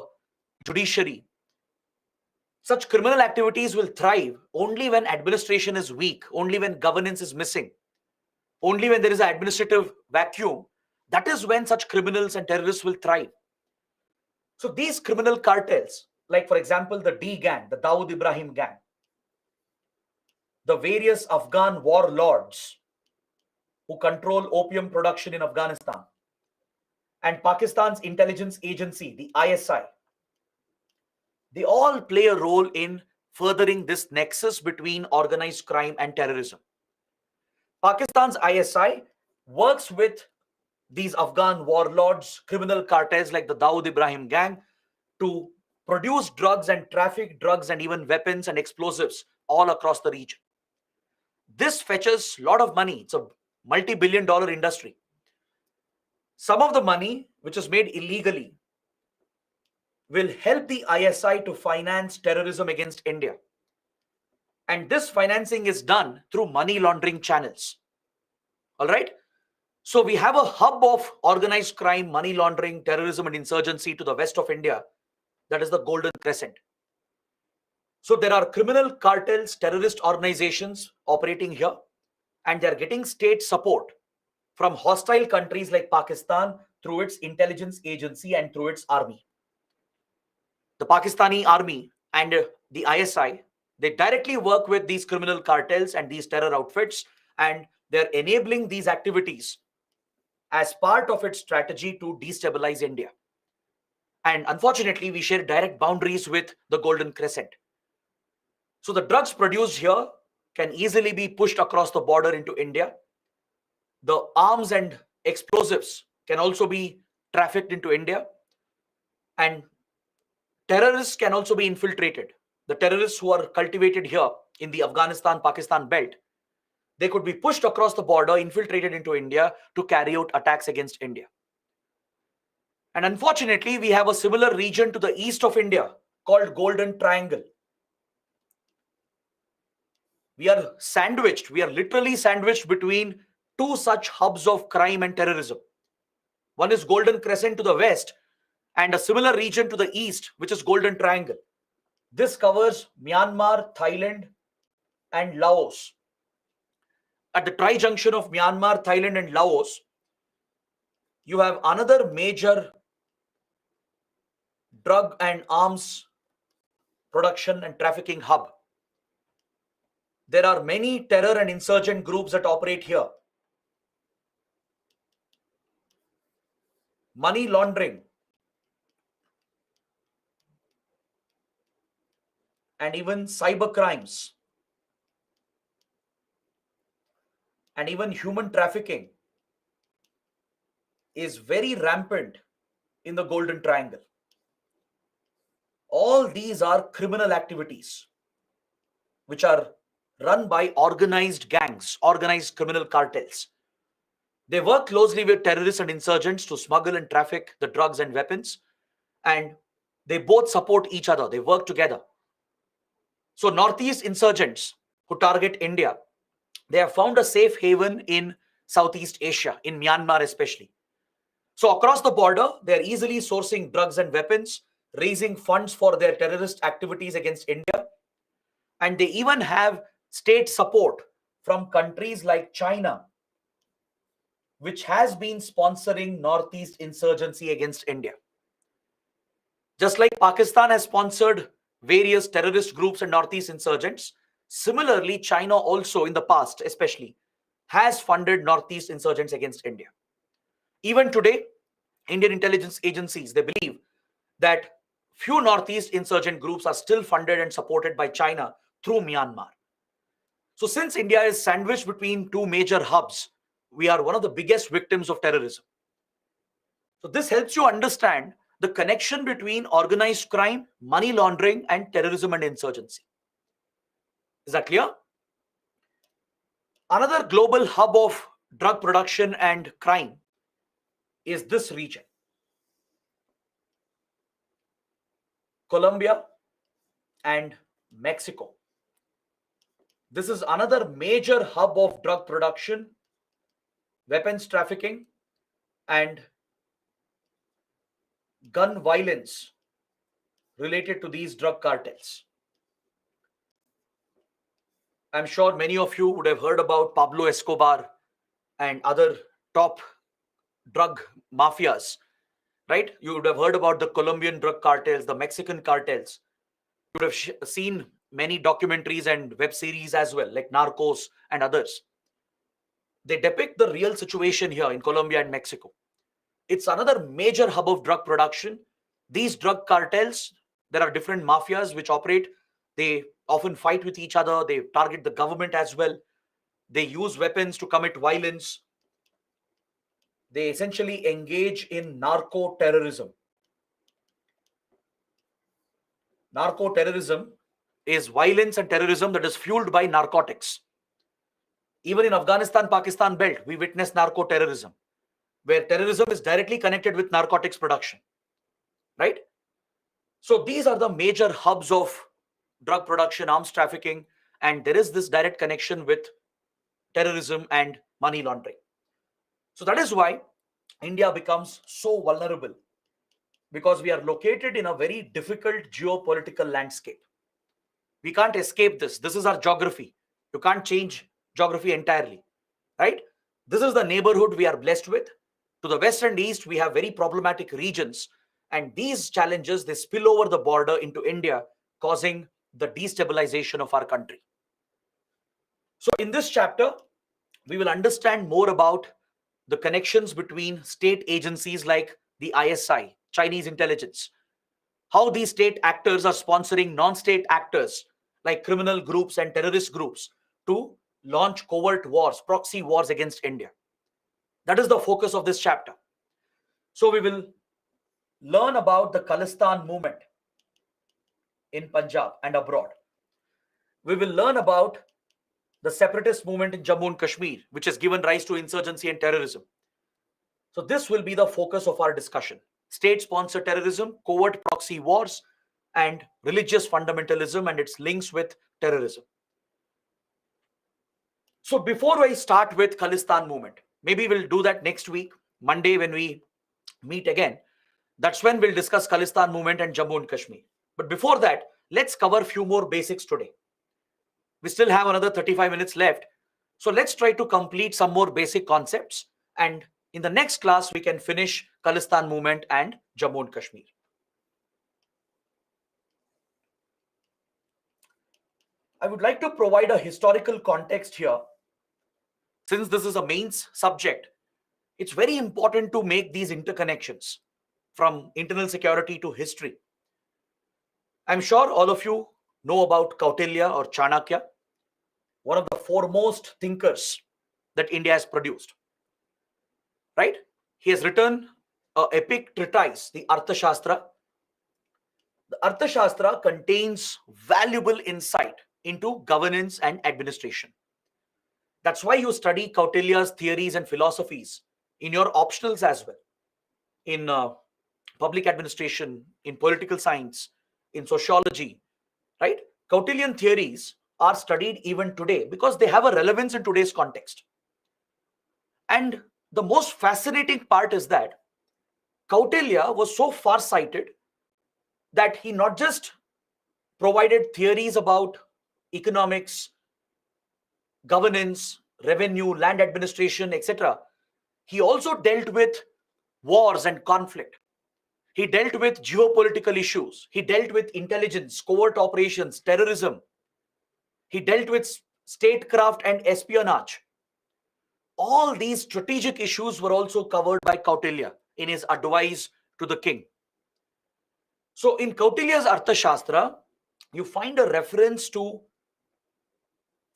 judiciary. Such criminal activities will thrive only when administration is weak, only when governance is missing, only when there is an administrative vacuum. That is when such criminals and terrorists will thrive. So these criminal cartels, like for example, the D gang, the Dawood Ibrahim gang, the various Afghan warlords who control opium production in Afghanistan, and Pakistan's intelligence agency, the ISI, they all play a role in furthering this nexus between organized crime and terrorism. Pakistan's ISI works with these Afghan warlords, criminal cartels like the Dawood Ibrahim gang to produce drugs and traffic drugs and even weapons and explosives all across the region. This fetches a lot of money. It's a multi-billion-dollar industry. Some of the money which is made illegally will help the ISI to finance terrorism against India. And this financing is done through money laundering channels. All right. So we have a hub of organized crime, money laundering, terrorism, and insurgency to the west of India. That is the Golden Crescent. So there are criminal cartels, terrorist organizations operating here, and they're getting state support from hostile countries like Pakistan through its intelligence agency and through its army. The Pakistani army and the ISI, they directly work with these criminal cartels and these terror outfits, and they're enabling these activities as part of its strategy to destabilize India. And unfortunately, we share direct boundaries with the Golden Crescent. So the drugs produced here can easily be pushed across the border into India. The arms and explosives can also be trafficked into India. And terrorists can also be infiltrated. The terrorists who are cultivated here in the Afghanistan-Pakistan belt, they could be pushed across the border, infiltrated into India to carry out attacks against India. And unfortunately, we have a similar region to the east of India called Golden Triangle. We are sandwiched, we are literally sandwiched between two such hubs of crime and terrorism. One is Golden Crescent to the west and a similar region to the east, which is Golden Triangle. This covers Myanmar, Thailand, and Laos. At the tri-junction of Myanmar, Thailand, and Laos, you have another major drug and arms production and trafficking hub. There are many terror and insurgent groups that operate here. Money laundering and even cyber crimes and even human trafficking is very rampant in the Golden Triangle. All these are criminal activities which are run by organized gangs, organized criminal cartels. They work closely with terrorists and insurgents to smuggle and traffic the drugs and weapons, and they both support each other. They work together. So Northeast insurgents who target India, they have found a safe haven in Southeast Asia, in Myanmar especially. So across the border, they are easily sourcing drugs and weapons, raising funds for their terrorist activities against India. And they even have state support from countries like China, which has been sponsoring Northeast insurgency against India. Just like Pakistan has sponsored various terrorist groups and Northeast insurgents, similarly, China also in the past especially has funded Northeast insurgents against India. Even today, Indian intelligence agencies, they believe that few Northeast insurgent groups are still funded and supported by China through Myanmar. So since India is sandwiched between two major hubs, we are one of the biggest victims of terrorism. So this helps you understand the connection between organized crime, money laundering, and terrorism and insurgency. Is that clear? Another global hub of drug production and crime is this region: Colombia and Mexico. This is another major hub of drug production, weapons trafficking, and gun violence related to these drug cartels. I'm sure many of you would have heard about Pablo Escobar and other top drug mafias, right? You would have heard about the Colombian drug cartels, the Mexican cartels. You would have seen many documentaries and web series as well, like Narcos and others. They depict the real situation here in Colombia and Mexico. It's another major hub of drug production. These drug cartels, there are different mafias which operate. They often fight with each other. They target the government as well. They use weapons to commit violence. They essentially engage in narco terrorism. Narco terrorism is violence and terrorism that is fueled by narcotics. Even in Afghanistan-Pakistan belt, we witness narco terrorism, where terrorism is directly connected with narcotics production, right? So these are the major hubs of drug production, arms trafficking, and there is this direct connection with terrorism and money laundering. So that is why India becomes so vulnerable, because we are located in a very difficult geopolitical landscape. We can't escape this. This is our geography. You can't change geography entirely, right? This is the neighborhood we are blessed with. To the west and east, we have very problematic regions, and these challenges, they spill over the border into India, causing the destabilization of our country. So in this chapter, we will understand more about the connections between state agencies like the ISI, Chinese intelligence, how these state actors are sponsoring non-state actors like criminal groups and terrorist groups to launch covert wars, proxy wars against India. That is the focus of this chapter. So we will learn about the Khalistan movement in Punjab and abroad. We will learn about the separatist movement in Jammu and Kashmir, which has given rise to insurgency and terrorism. So this will be the focus of our discussion: state-sponsored terrorism, covert proxy wars, and religious fundamentalism and its links with terrorism. So before I start with Khalistan movement, maybe we'll do that next week, Monday, when we meet again. That's when we'll discuss Khalistan movement and Jammu and Kashmir. But before that, let's cover a few more basics today. We still have another 35 minutes left. So let's try to complete some more basic concepts. And in the next class, we can finish Khalistan movement and Jammu and Kashmir. I would like to provide a historical context here. Since this is a mains subject, it's very important to make these interconnections from internal security to history. I'm sure all of you know about Kautilya or Chanakya, one of the foremost thinkers that India has produced, right? He has written an epic treatise, the Arthashastra. The Arthashastra contains valuable insight into governance and administration. That's why you study Kautilya's theories and philosophies in your optionals as well, in public administration, in political science, in sociology, right? Kautilyan theories are studied even today because they have a relevance in today's context. And the most fascinating part is that Kautilya was so far-sighted that he not just provided theories about economics, governance, revenue, land administration, etc. He also dealt with wars and conflict. He dealt with geopolitical issues. He dealt with intelligence, covert operations, terrorism. He dealt with statecraft and espionage. All these strategic issues were also covered by Kautilya in his advice to the king. So in Kautilya's Arthashastra, you find a reference to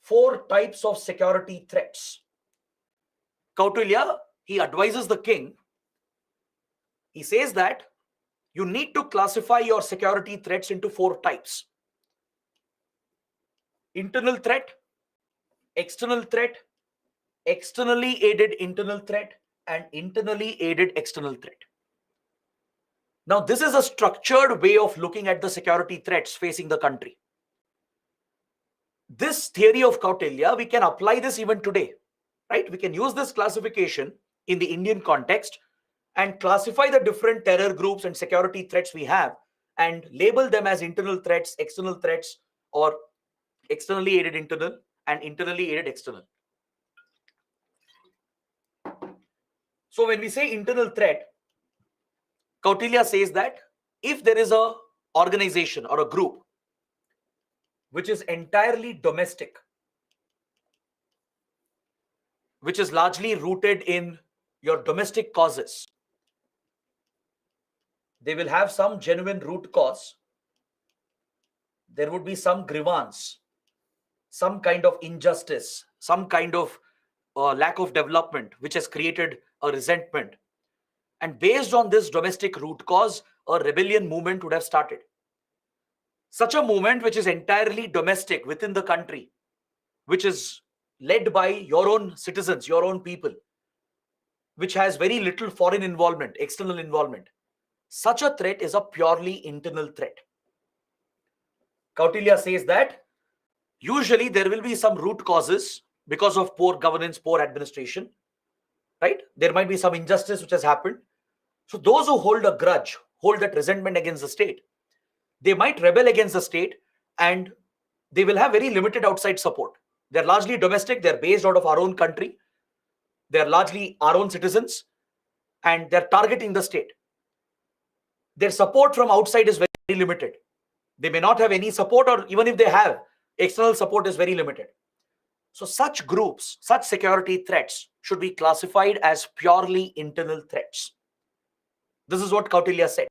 4 types of security threats. Kautilya, he advises the king. He says that you need to classify your security threats into 4 types: internal threat, external threat, externally aided internal threat, and internally aided external threat. Now, this is a structured way of looking at the security threats facing the country. This theory of Kautilya, we can apply this even today, right? We can use this classification in the Indian context and classify the different terror groups and security threats we have and label them as internal threats, external threats, or externally aided internal and internally aided external. So when we say internal threat, Kautilya says that if there is a organization or a group which is entirely domestic, which is largely rooted in your domestic causes, they will have some genuine root cause. There would be some grievance, some kind of injustice, some kind of lack of development, which has created a resentment. And based on this domestic root cause, a rebellion movement would have started. Such a movement which is entirely domestic within the country, which is led by your own citizens, your own people, which has very little foreign involvement, external involvement. Such a threat is a purely internal threat. Kautilya says that usually there will be some root causes because of poor governance, poor administration, right? There might be some injustice which has happened. So those who hold a grudge, hold that resentment against the state, they might rebel against the state and they will have very limited outside support. They're largely domestic, they're based out of our own country, they're largely our own citizens, and they're targeting the state. Their support from outside is very limited. They may not have any support, or even if they have, external support is very limited. So such groups, such security threats should be classified as purely internal threats. This is what Kautilya said.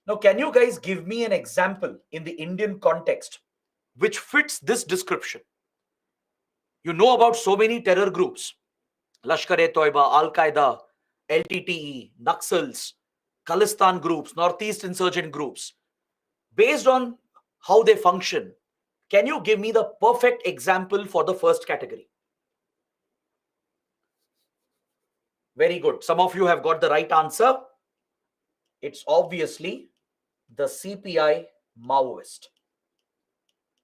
Now, can you guys give me an example in the Indian context which fits this description? You know about so many terror groups: Lashkar-e-Toiba, Al-Qaeda, LTTE, Naxals, Khalistan groups, Northeast insurgent groups. Based on how they function, can you give me the perfect example for the first category? Very good. Some of you have got the right answer. It's obviously the CPI Maoist.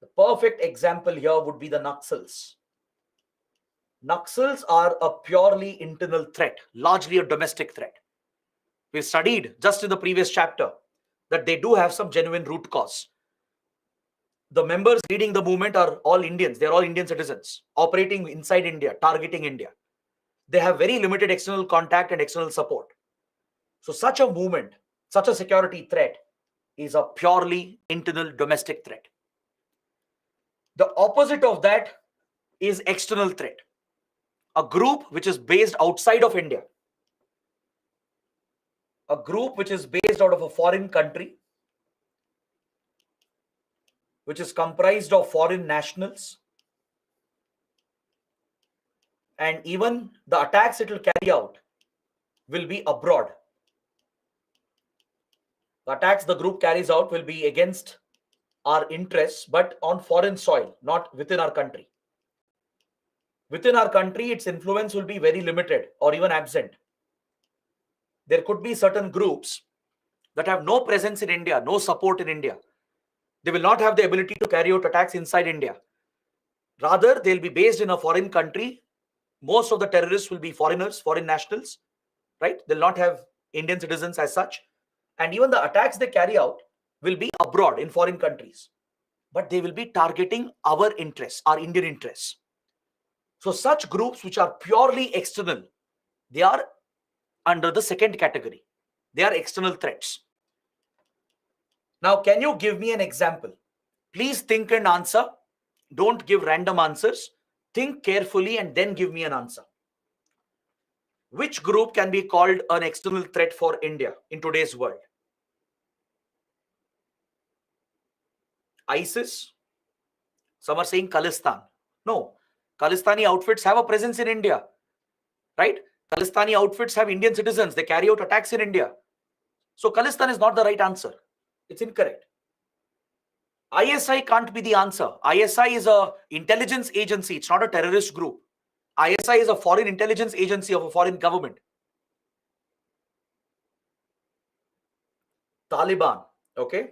The perfect example here would be the Naxals. Naxals are a purely internal threat, largely a domestic threat. We studied just in the previous chapter that they do have some genuine root cause. The members leading the movement are all Indians. They're all Indian citizens operating inside India, targeting India. They have very limited external contact and external support. So such a movement, such a security threat is a purely internal domestic threat. The opposite of that is external threat. A group which is based outside of India. A group which is based out of a foreign country, which is comprised of foreign nationals, and even the attacks it will carry out will be abroad. The attacks the group carries out will be against our interests, but on foreign soil, not within our country. Within our country, its influence will be very limited or even absent. There could be certain groups that have no presence in India, no support in India. They will not have the ability to carry out attacks inside India. Rather, they'll be based in a foreign country. Most of the terrorists will be foreigners, foreign nationals, right? They'll not have Indian citizens as such. And even the attacks they carry out will be abroad in foreign countries. But they will be targeting our interests, our Indian interests. So such groups which are purely external, they are under the second category. They are external threats. Now, can you give me an example? Please think and answer. Don't give random answers. Think carefully and then give me an answer. Which group can be called an external threat for India in today's world? ISIS? Some are saying Khalistan. No, Khalistani outfits have a presence in India, right? Khalistani outfits have Indian citizens. They carry out attacks in India. So Khalistan is not the right answer. It's incorrect. ISI can't be the answer. ISI is a intelligence agency. It's not a terrorist group. ISI is a foreign intelligence agency of a foreign government. Taliban, okay?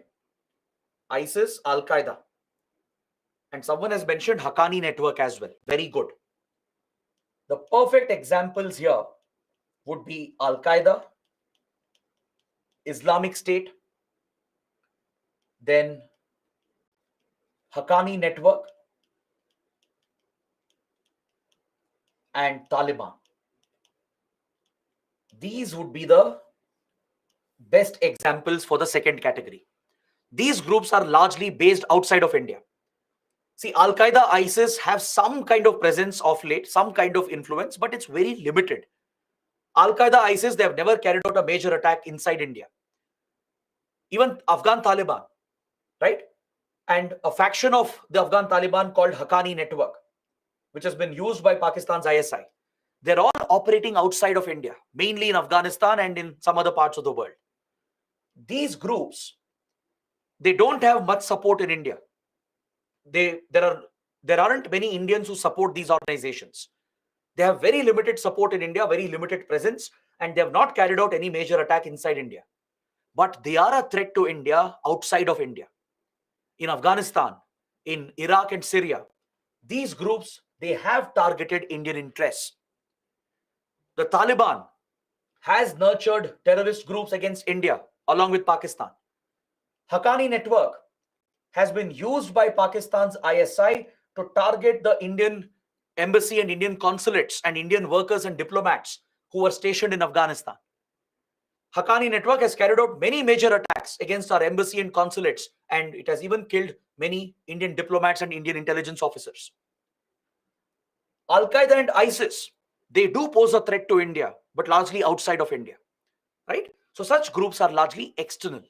ISIS, Al-Qaeda. And someone has mentioned Haqqani network as well. Very good. The perfect examples here would be Al-Qaeda, Islamic State, then Haqqani network, and Taliban. These would be the best examples for the second category. These groups are largely based outside of India. See, Al-Qaeda, ISIS have some kind of presence of late, some kind of influence, but it's very limited. Al-Qaeda, ISIS, they have never carried out a major attack inside India. Even Afghan Taliban, right? And a faction of the Afghan Taliban called Haqqani network, which has been used by Pakistan's ISI. They're all operating outside of India, mainly in Afghanistan and in some other parts of the world. These groups, they don't have much support in India. There aren't many Indians who support these organizations. They have very limited support in India, very limited presence, and they have not carried out any major attack inside India. But they are a threat to India outside of India. In Afghanistan, in Iraq and Syria, these groups, they have targeted Indian interests. The Taliban has nurtured terrorist groups against India along with Pakistan. Haqqani network has been used by Pakistan's ISI to target the Indian embassy and Indian consulates and Indian workers and diplomats who were stationed in Afghanistan. Haqqani network has carried out many major attacks against our embassy and consulates, and it has even killed many Indian diplomats and Indian intelligence officers. Al-Qaeda and ISIS, they do pose a threat to India, but largely outside of India, right? So such groups are largely external.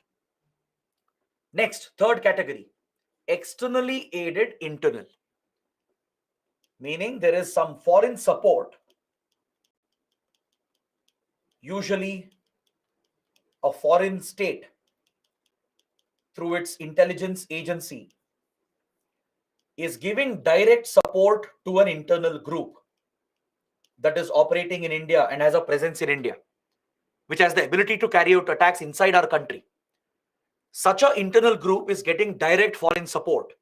Next, third category, externally aided internal. Meaning there is some foreign support, usually a foreign state through its intelligence agency is giving direct support to an internal group that is operating in India and has a presence in India, which has the ability to carry out attacks inside our country. Such an internal group is getting direct foreign support.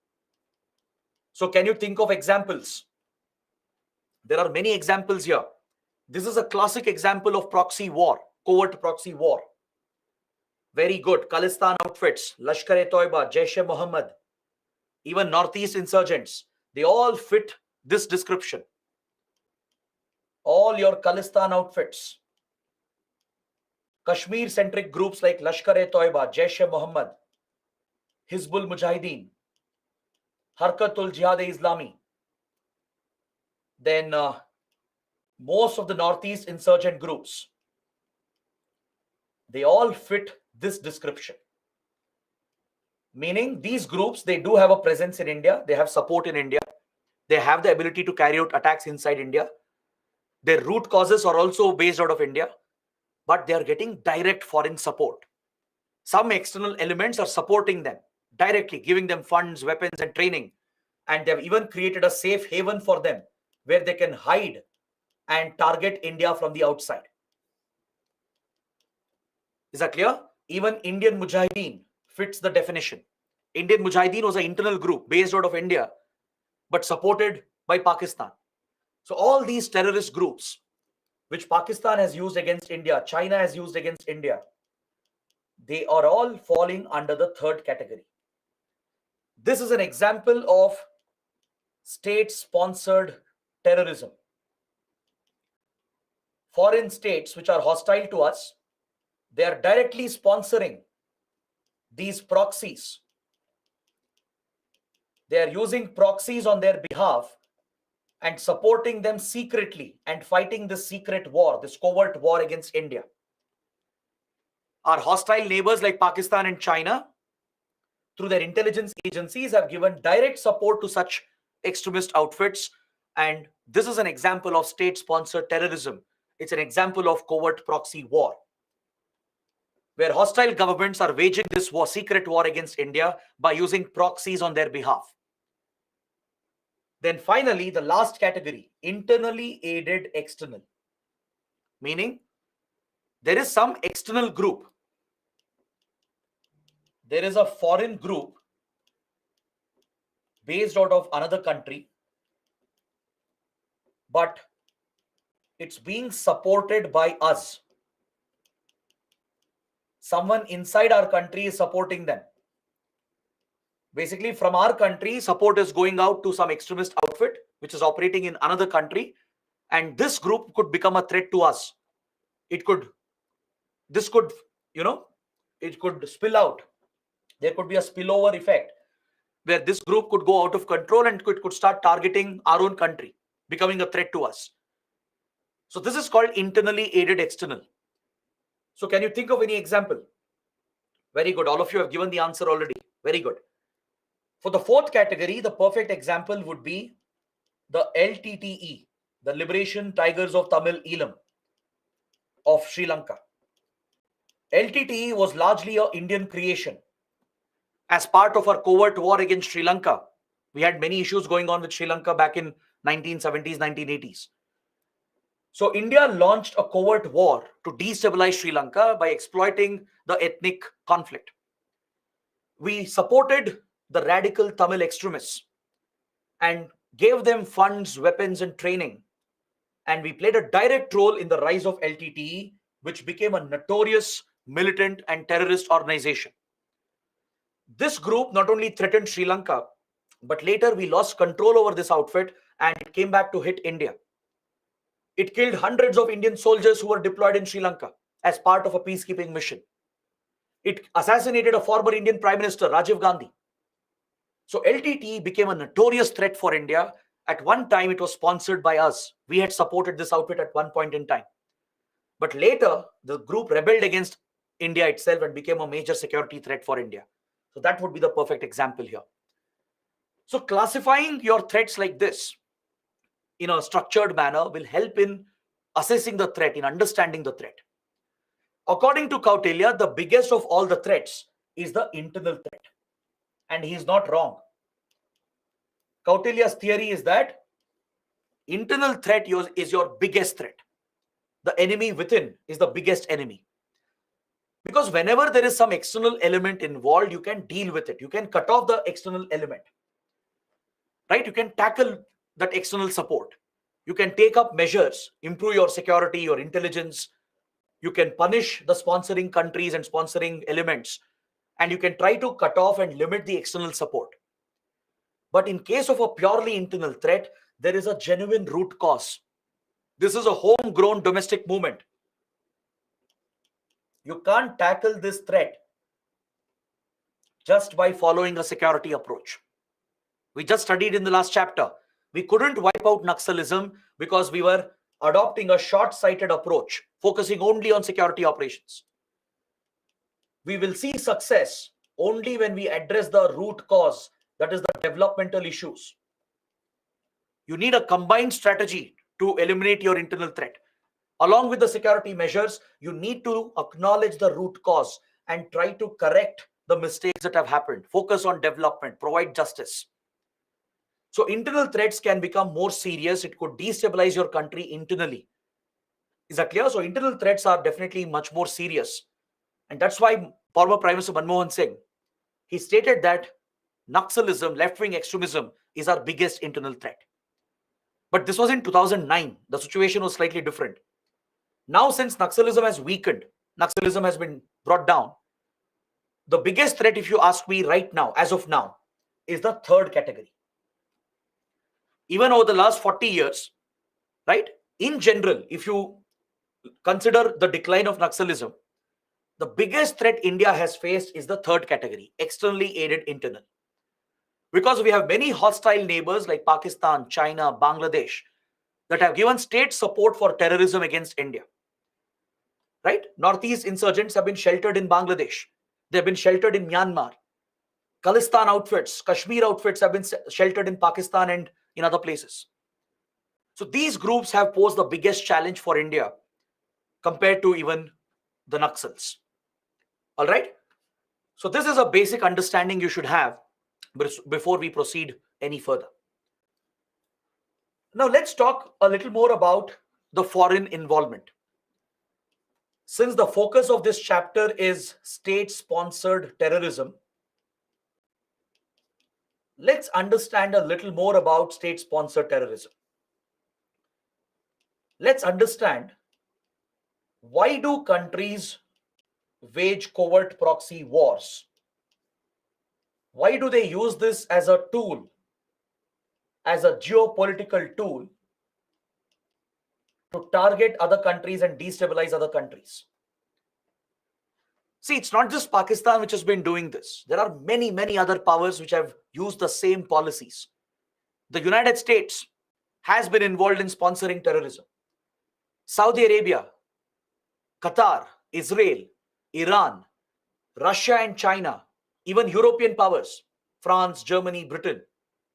So can you think of examples? There are many examples here. This is a classic example of proxy war, covert proxy war. Very good. Khalistan outfits, Lashkar-e-Toiba, Jaish-e-Mohammed, even Northeast insurgents, they all fit this description. All your Khalistan outfits, Kashmir-centric groups like Lashkar-e-Toiba, Jaish-e-Mohammed, Hizbul Mujahideen, Harkatul Jihad-e-Islami, then most of the Northeast insurgent groups, they all fit this description. Meaning these groups, they do have a presence in India, they have support in India, they have the ability to carry out attacks inside India. Their root causes are also based out of India, but they are getting direct foreign support. Some external elements are supporting them directly, giving them funds, weapons, and training. And they've even created a safe haven for them where they can hide and target India from the outside. Is that clear? Even Indian Mujahideen fits the definition. Indian Mujahideen was an internal group based out of India, but supported by Pakistan. So all these terrorist groups, which Pakistan has used against India, China has used against India, they are all falling under the third category. This is an example of state-sponsored terrorism. Foreign states which are hostile to us, they are directly sponsoring these proxies. They are using proxies on their behalf and supporting them secretly and fighting this secret war, this covert war against India. Our hostile neighbors like Pakistan and China, through their intelligence agencies, have given direct support to such extremist outfits. And this is an example of state-sponsored terrorism. It's an example of covert proxy war. where hostile governments are waging this war, secret war against India by using proxies on their behalf. Then finally, the last category, internally aided external. Meaning, there is some external group. There is a foreign group based out of another country, but it's being supported by us. Someone inside our country is supporting them. Basically, from our country, support is going out to some extremist outfit which is operating in another country, and this group could become a threat to us. It could spill out. There could be a spillover effect where this group could go out of control and could start targeting our own country, becoming a threat to us. So this is called internally aided external. So can you think of any example? Very good. All of you have given the answer already. Very good. For the fourth category, the perfect example would be the LTTE, the Liberation Tigers of Tamil Eelam of Sri Lanka. LTTE was largely an Indian creation. As part of our covert war against Sri Lanka, we had many issues going on with Sri Lanka back in 1970s, 1980s. So India launched a covert war to destabilize Sri Lanka by exploiting the ethnic conflict. We supported the radical Tamil extremists and gave them funds, weapons, and training. And we played a direct role in the rise of LTTE, which became a notorious militant and terrorist organization. This group not only threatened Sri Lanka, but later we lost control over this outfit and it came back to hit India. It killed hundreds of Indian soldiers who were deployed in Sri Lanka as part of a peacekeeping mission. It assassinated a former Indian Prime Minister, Rajiv Gandhi. So LTTE became a notorious threat for India. At one time, it was sponsored by us. We had supported this outfit at one point in time. But later, the group rebelled against India itself and became a major security threat for India. So that would be the perfect example here. So classifying your threats like this in a structured manner will help in assessing the threat, in understanding the threat. According to Kautilya, the biggest of all the threats is the internal threat. And he is not wrong. Kautilya's theory is that internal threat is your biggest threat. The enemy within is the biggest enemy. Because whenever there is some external element involved, you can deal with it. You can cut off the external element. Right? You can tackle that external support. You can take up measures, improve your security, your intelligence. You can punish the sponsoring countries and sponsoring elements. And you can try to cut off and limit the external support. But in case of a purely internal threat, there is a genuine root cause. This is a homegrown domestic movement. You can't tackle this threat just by following a security approach. We just studied in the last chapter. We couldn't wipe out Naxalism because we were adopting a short-sighted approach, focusing only on security operations. We will see success only when we address the root cause, that is the developmental issues. You need a combined strategy to eliminate your internal threat. Along with the security measures, you need to acknowledge the root cause and try to correct the mistakes that have happened. Focus on development, provide justice. So internal threats can become more serious. It could destabilize your country internally. Is that clear? So internal threats are definitely much more serious. And that's why former Prime Minister Manmohan Singh, he stated that Naxalism, left-wing extremism, is our biggest internal threat. But this was in 2009. The situation was slightly different. Now, since Naxalism has weakened, Naxalism has been brought down, the biggest threat, if you ask me right now, as of now, is the third category. Even over the last 40 years, right, in general, if you consider the decline of Naxalism, the biggest threat India has faced is the third category, externally aided internal. Because we have many hostile neighbors like Pakistan, China, Bangladesh, that have given state support for terrorism against India. Right? Northeast insurgents have been sheltered in Bangladesh. They've been sheltered in Myanmar. Khalistan outfits, Kashmir outfits have been sheltered in Pakistan and in other places. So these groups have posed the biggest challenge for India compared to even the Naxals. All right. So this is a basic understanding you should have before we proceed any further. Now let's talk a little more about the foreign involvement. Since the focus of this chapter is state-sponsored terrorism, let's understand a little more about state-sponsored terrorism. Let's understand, why do countries wage covert proxy wars? Why do they use this as a tool, as a geopolitical tool, to target other countries and destabilize other countries? See, it's not just Pakistan which has been doing this. There are many, many other powers which have used the same policies. The United States has been involved in sponsoring terrorism. Saudi Arabia, Qatar, Israel, Iran, Russia and China, even European powers, France, Germany, Britain,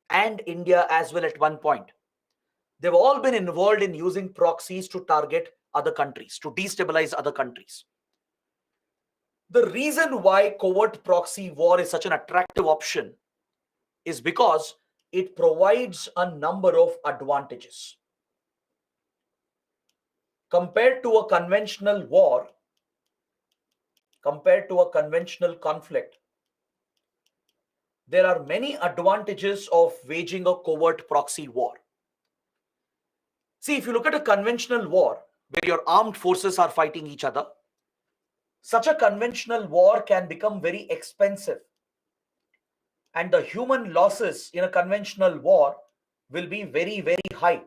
and India as well at one point. They've all been involved in using proxies to target other countries, to destabilize other countries. The reason why covert proxy war is such an attractive option is because it provides a number of advantages. Compared to a conventional war, compared to a conventional conflict, there are many advantages of waging a covert proxy war. See, if you look at a conventional war where your armed forces are fighting each other, such a conventional war can become very expensive, and the human losses in a conventional war will be very, very high.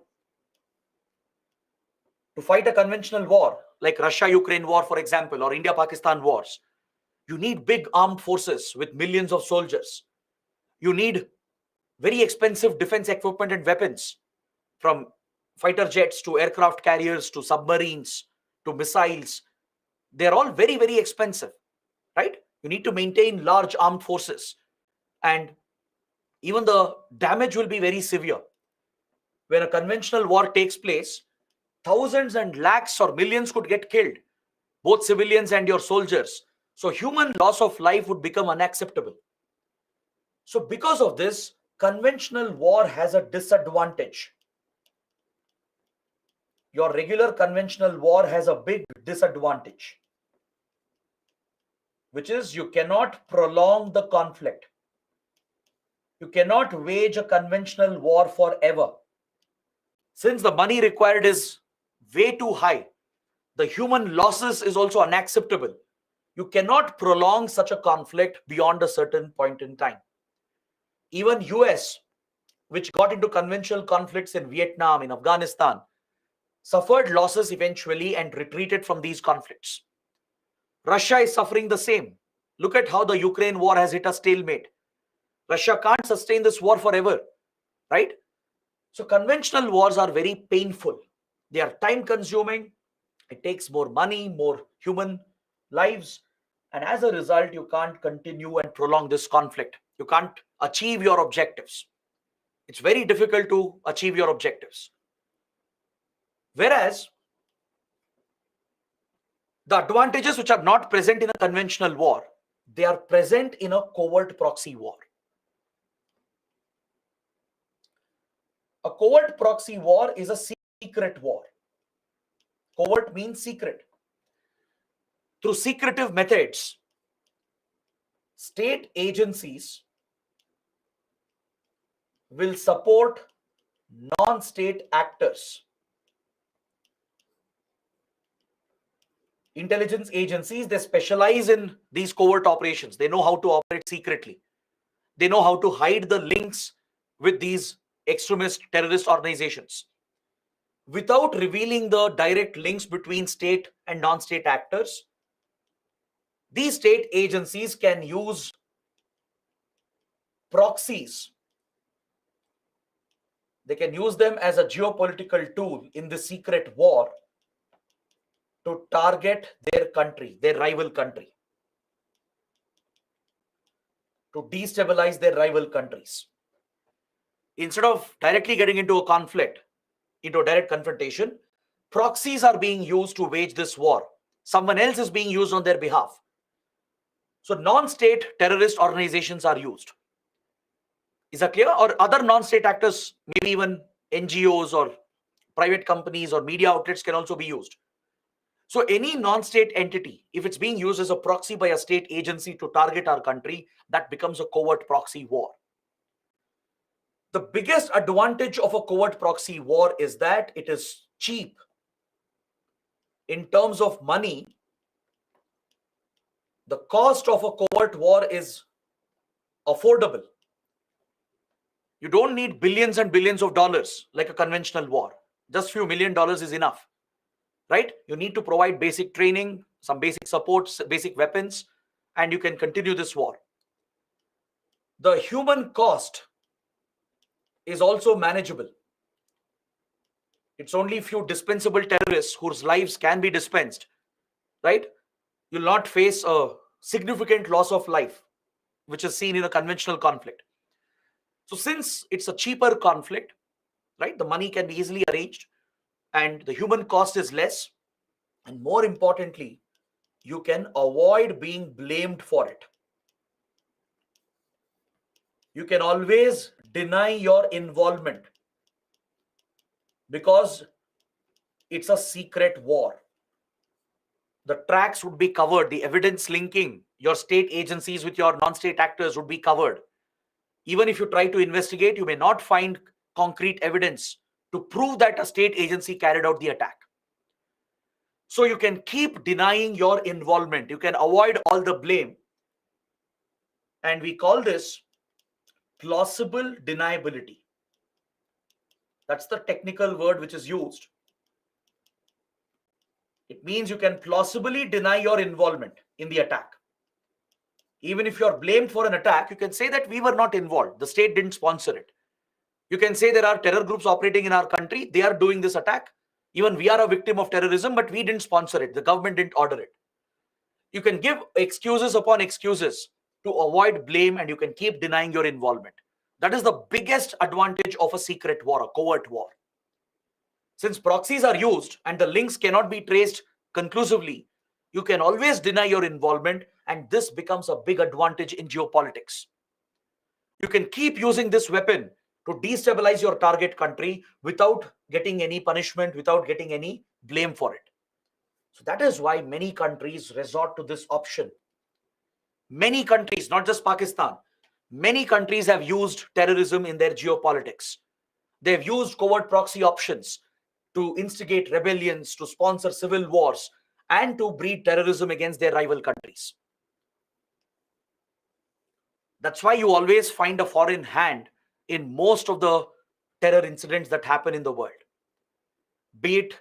To fight a conventional war like Russia-Ukraine war, for example, or India-Pakistan wars, you need big armed forces with millions of soldiers. You need very expensive defense equipment and weapons, from fighter jets to aircraft carriers to submarines to missiles. They're all very, very expensive, right? You need to maintain large armed forces, and even the damage will be very severe. When a conventional war takes place, thousands and lakhs or millions could get killed, both civilians and your soldiers. So human loss of life would become unacceptable. So because of this, conventional war has a disadvantage. Your regular conventional war has a big disadvantage, which is you cannot prolong the conflict. You cannot wage a conventional war forever. Since the money required is way too high, the human losses is also unacceptable. You cannot prolong such a conflict beyond a certain point in time. Even US, which got into conventional conflicts in Vietnam, in Afghanistan, suffered losses eventually and retreated from these conflicts. Russia is suffering the same. Look at how the Ukraine war has hit a stalemate. Russia can't sustain this war forever, right? So conventional wars are very painful. They are time consuming. It takes more money, more human lives. And as a result, you can't continue and prolong this conflict. You can't achieve your objectives. It's very difficult to achieve your objectives. Whereas the advantages which are not present in a conventional war, they are present in a covert proxy war. A covert proxy war is a secret war. Covert means secret. Through secretive methods, state agencies will support non-state actors. Intelligence agencies, they specialize in these covert operations. They know how to operate secretly. They know how to hide the links with these extremist terrorist organizations. Without revealing the direct links between state and non-state actors, these state agencies can use proxies. They can use them as a geopolitical tool in the secret war to target their country, their rival country, to destabilize their rival countries. Instead of directly getting into a conflict, into a direct confrontation, proxies are being used to wage this war. Someone else is being used on their behalf. So non-state terrorist organizations are used. Is that clear? Or other non-state actors, maybe even NGOs or private companies or media outlets can also be used. So any non-state entity, if it's being used as a proxy by a state agency to target our country, that becomes a covert proxy war. The biggest advantage of a covert proxy war is that it is cheap. In terms of money, the cost of a covert war is affordable. You don't need billions and billions of dollars like a conventional war. Just few $1 million is enough, right? You need to provide basic training, some basic supports, basic weapons, and you can continue this war. The human cost is also manageable. It's only few dispensable terrorists whose lives can be dispensed, right? You'll not face a significant loss of life, which is seen in a conventional conflict. So since it's a cheaper conflict, right, the money can be easily arranged and the human cost is less. And more importantly, you can avoid being blamed for it. You can always deny your involvement because it's a secret war. The tracks would be covered, the evidence linking your state agencies with your non-state actors would be covered. Even if you try to investigate, you may not find concrete evidence to prove that a state agency carried out the attack. So you can keep denying your involvement. You can avoid all the blame. And we call this plausible deniability. That's the technical word which is used. It means you can plausibly deny your involvement in the attack. Even if you're blamed for an attack, you can say that we were not involved. The state didn't sponsor it. You can say there are terror groups operating in our country. They are doing this attack. Even we are a victim of terrorism, but we didn't sponsor it. The government didn't order it. You can give excuses upon excuses to avoid blame, and you can keep denying your involvement. That is the biggest advantage of a secret war, a covert war. Since proxies are used and the links cannot be traced conclusively, you can always deny your involvement, and this becomes a big advantage in geopolitics. You can keep using this weapon to destabilize your target country without getting any punishment, without getting any blame for it. So that is why many countries resort to this option. Many countries, not just Pakistan, many countries have used terrorism in their geopolitics. They've used covert proxy options to instigate rebellions, to sponsor civil wars, and to breed terrorism against their rival countries. That's why you always find a foreign hand in most of the terror incidents that happen in the world, be it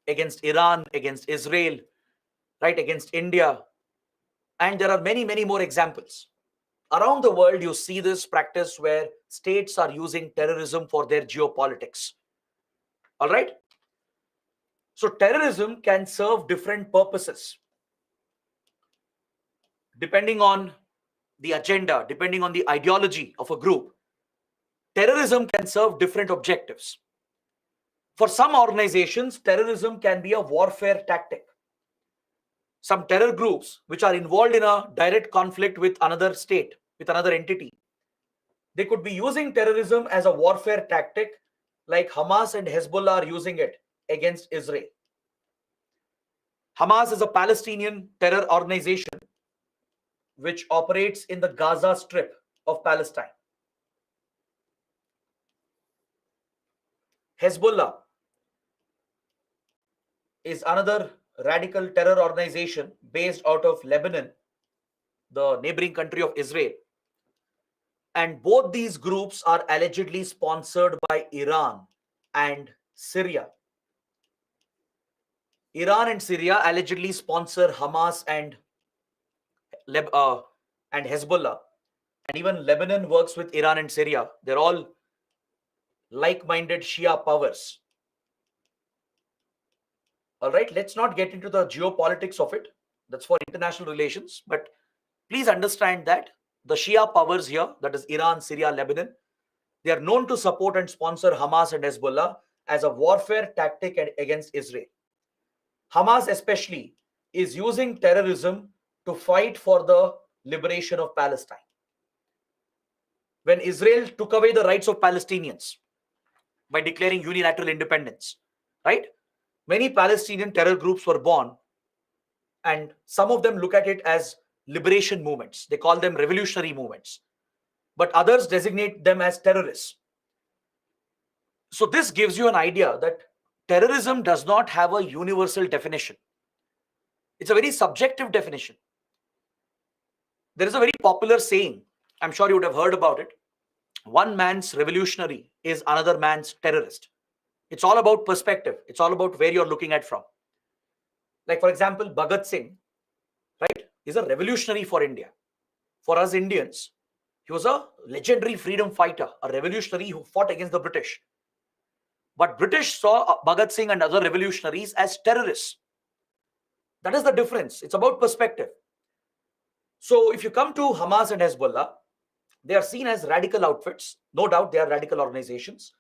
against Iran, against Israel, right, against India. And there are many, many more examples. Around the world, you see this practice where states are using terrorism for their geopolitics. All right? So terrorism can serve different purposes. Depending on the agenda, depending on the ideology of a group, terrorism can serve different objectives. For some organizations, terrorism can be a warfare tactic. Some terror groups which are involved in a direct conflict with another state, with another entity, they could be using terrorism as a warfare tactic, like Hamas and Hezbollah are using it against Israel. Hamas is a Palestinian terror organization which operates in the Gaza Strip of Palestine. Hezbollah is another radical terror organization based out of Lebanon, the neighboring country of Israel. And both these groups are allegedly sponsored by Iran and Syria. Iran and Syria allegedly sponsor Hamas and Hezbollah. And even Lebanon works with Iran and Syria. They're all like-minded Shia powers. All right, let's not get into the geopolitics of it. That's for international relations. But please understand that the Shia powers here, that is Iran, Syria, Lebanon, they are known to support and sponsor Hamas and Hezbollah as a warfare tactic against Israel. Hamas especially is using terrorism to fight for the liberation of Palestine. When Israel took away the rights of Palestinians by declaring unilateral independence, right? Many Palestinian terror groups were born, and some of them look at it as liberation movements. They call them revolutionary movements, but others designate them as terrorists. So this gives you an idea that terrorism does not have a universal definition. It's a very subjective definition. There is a very popular saying, I'm sure you would have heard about it. One man's revolutionary is another man's terrorist. It's all about perspective. It's all about where you're looking at from. Like, for example, Bhagat Singh, right, is a revolutionary for India. For us Indians, he was a legendary freedom fighter, a revolutionary who fought against the British. But British saw Bhagat Singh and other revolutionaries as terrorists. That is the difference. It's about perspective. So if you come to Hamas and Hezbollah, they are seen as radical outfits. No doubt they are radical organizations.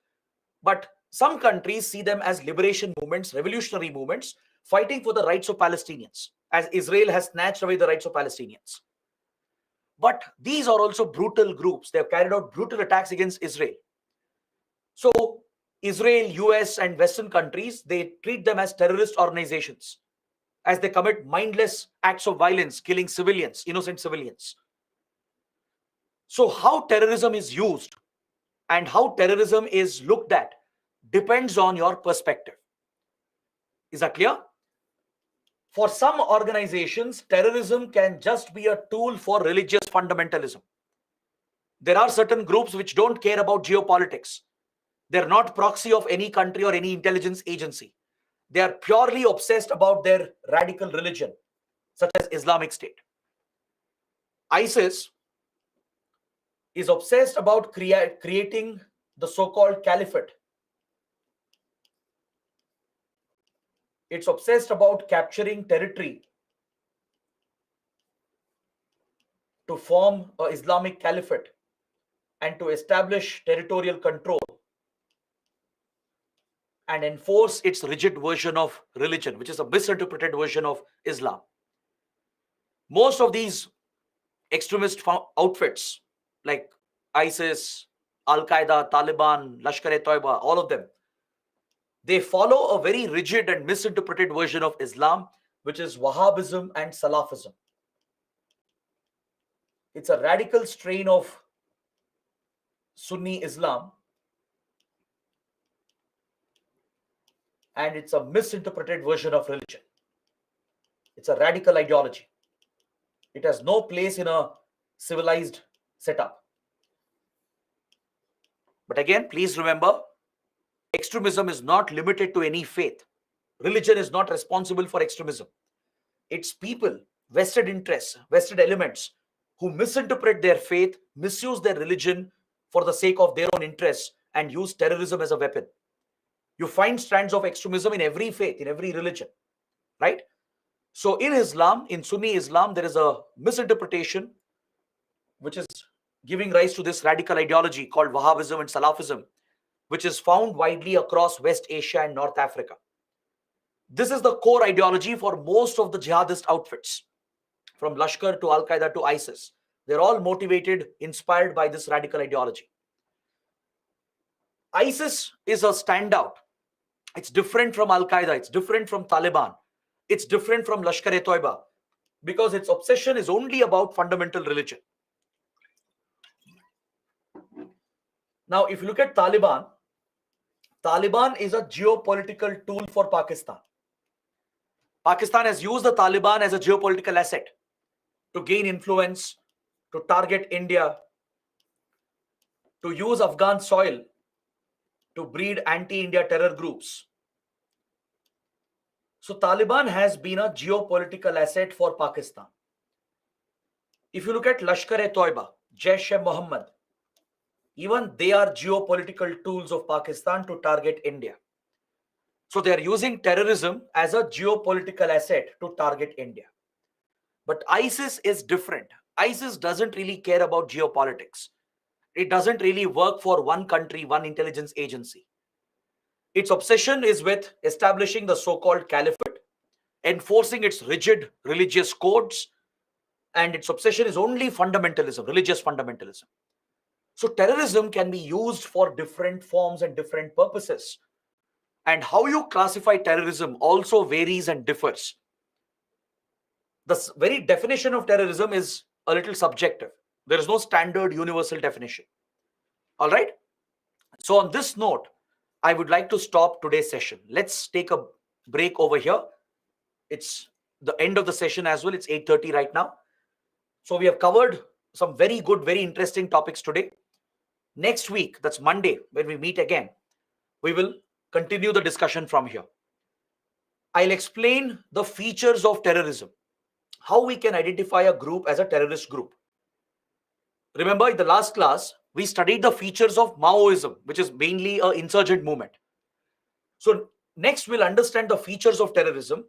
But some countries see them as liberation movements, revolutionary movements, fighting for the rights of Palestinians, as Israel has snatched away the rights of Palestinians. But these are also brutal groups. They have carried out brutal attacks against Israel. So Israel, US, and Western countries, they treat them as terrorist organizations, as they commit mindless acts of violence, killing civilians, innocent civilians. So how terrorism is used and how terrorism is looked at depends on your perspective. Is that clear? For some organizations, terrorism can just be a tool for religious fundamentalism. There are certain groups which don't care about geopolitics. They're not proxy of any country or any intelligence agency. They are purely obsessed about their radical religion, such as Islamic State. ISIS is obsessed about creating the so-called caliphate. It's obsessed about capturing territory to form an Islamic caliphate and to establish territorial control and enforce its rigid version of religion, which is a misinterpreted version of Islam. Most of these extremist outfits like ISIS, Al-Qaeda, Taliban, Lashkar-e-Toiba, all of them, they follow a very rigid and misinterpreted version of Islam, which is Wahhabism and Salafism. It's a radical strain of Sunni Islam, and it's a misinterpreted version of religion. It's a radical ideology. It has no place in a civilized setup. But again, please remember, extremism is not limited to any faith. Religion is not responsible for extremism. It's people, vested interests, vested elements who misinterpret their faith, misuse their religion for the sake of their own interests, and use terrorism as a weapon. You find strands of extremism in every faith, in every religion, right? So in Islam, in Sunni Islam, there is a misinterpretation which is giving rise to this radical ideology called Wahhabism and Salafism, which is found widely across West Asia and North Africa. This is the core ideology for most of the jihadist outfits, from Lashkar to Al-Qaeda to ISIS. They're all motivated, inspired by this radical ideology. ISIS is a standout. It's different from Al-Qaeda. It's different from Taliban. It's different from Lashkar-e-Toiba because its obsession is only about fundamental religion. Now, if you look at Taliban, Taliban is a geopolitical tool for Pakistan. Pakistan has used the Taliban as a geopolitical asset to gain influence, to target India, to use Afghan soil to breed anti-India terror groups. So Taliban has been a geopolitical asset for Pakistan. If you look at Lashkar-e-Toiba, Jaish-e-Mohammed, even they are geopolitical tools of Pakistan to target India. So they are using terrorism as a geopolitical asset to target India. But ISIS is different. ISIS doesn't really care about geopolitics. It doesn't really work for one country, one intelligence agency. Its obsession is with establishing the so-called caliphate, enforcing its rigid religious codes, and its obsession is only fundamentalism, religious fundamentalism. So terrorism can be used for different forms and different purposes. And how you classify terrorism also varies and differs. The very definition of terrorism is a little subjective. There is no standard universal definition. All right. So on this note, I would like to stop today's session. Let's take a break over here. It's the end of the session as well. It's 8:30 right now. So we have covered some very good, very interesting topics today. Next week, that's Monday, when we meet again, we will continue the discussion from here. I'll explain the features of terrorism, how we can identify a group as a terrorist group. Remember, in the last class, we studied the features of Maoism, which is mainly an insurgent movement. So next, we'll understand the features of terrorism,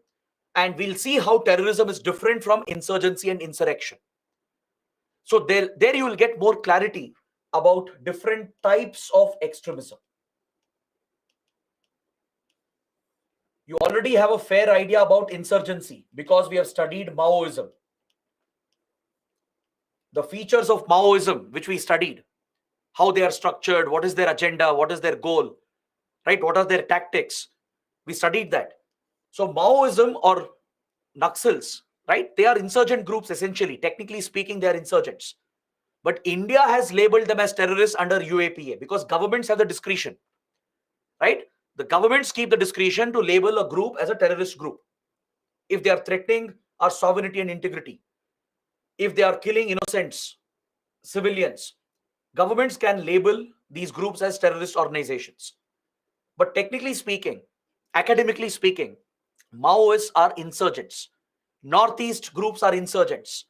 and we'll see how terrorism is different from insurgency and insurrection. So there you will get more clarity about different types of extremism. You already have a fair idea about insurgency because we have studied Maoism. The features of Maoism, which we studied, how they are structured, what is their agenda, what is their goal, right? What are their tactics? We studied that. So Maoism or Naxals, right? They are insurgent groups essentially. Technically speaking, they are insurgents. But India has labeled them as terrorists under UAPA because governments have the discretion, right? The governments keep the discretion to label a group as a terrorist group if they are threatening our sovereignty and integrity, if they are killing innocents, civilians. Governments can label these groups as terrorist organizations. But technically speaking, academically speaking, Maoists are insurgents. Northeast groups are insurgents.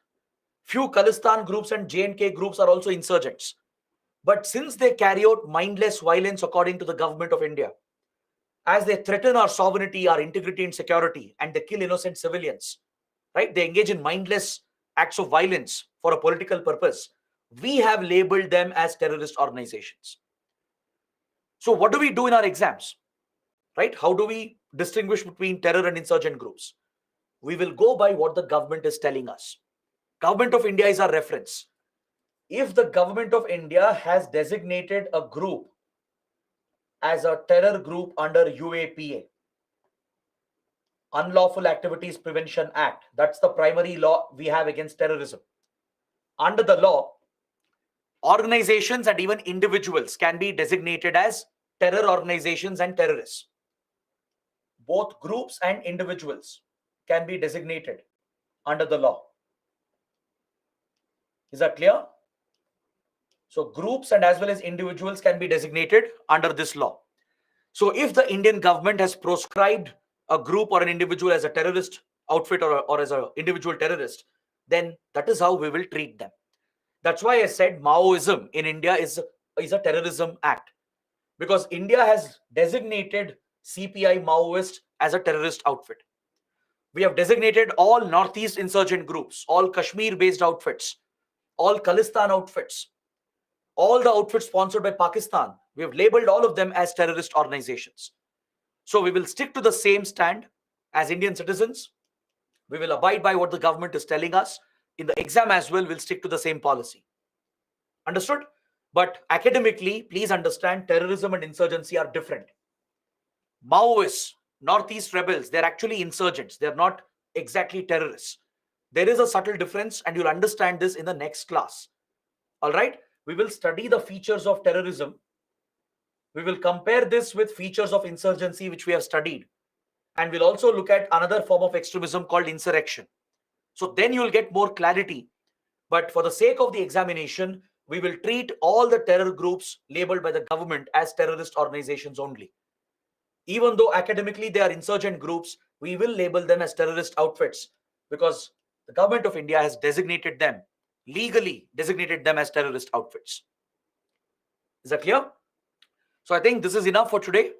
Few Khalistan groups and J&K groups are also insurgents. But since they carry out mindless violence according to the government of India, as they threaten our sovereignty, our integrity and security, and they kill innocent civilians, right? They engage in mindless acts of violence for a political purpose. We have labeled them as terrorist organizations. So what do we do in our exams, right? How do we distinguish between terror and insurgent groups? We will go by what the government is telling us. Government of India is our reference. If the government of India has designated a group as a terror group under UAPA, Unlawful Activities Prevention Act, that's the primary law we have against terrorism. Under the law, organizations and even individuals can be designated as terror organizations and terrorists. Both groups and individuals can be designated under the law. Is that clear? So groups and as well as individuals can be designated under this law. So if the Indian government has proscribed a group or an individual as a terrorist outfit or as an individual terrorist, then that is how we will treat them. That's why I said Maoism in India is a terrorism act, because India has designated CPI Maoist as a terrorist outfit. We have designated all Northeast insurgent groups, all Kashmir-based outfits, all Khalistan outfits, all the outfits sponsored by Pakistan. We have labeled all of them as terrorist organizations. So we will stick to the same stand as Indian citizens. We will abide by what the government is telling us. In the exam as well, we'll stick to the same policy. Understood? But academically, please understand terrorism and insurgency are different. Maoists, Northeast rebels, they're actually insurgents. They're not exactly terrorists. There is a subtle difference, and you'll understand this in the next class. All right? We will study the features of terrorism. We will compare this with features of insurgency, which we have studied. And we'll also look at another form of extremism called insurrection. So then you'll get more clarity. But for the sake of the examination, we will treat all the terror groups labeled by the government as terrorist organizations only. Even though academically they are insurgent groups, we will label them as terrorist outfits because the government of India has designated them, legally designated them as terrorist outfits. Is that clear? So I think this is enough for today.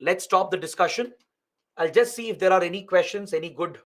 Let's stop the discussion. I'll just see if there are any questions, any good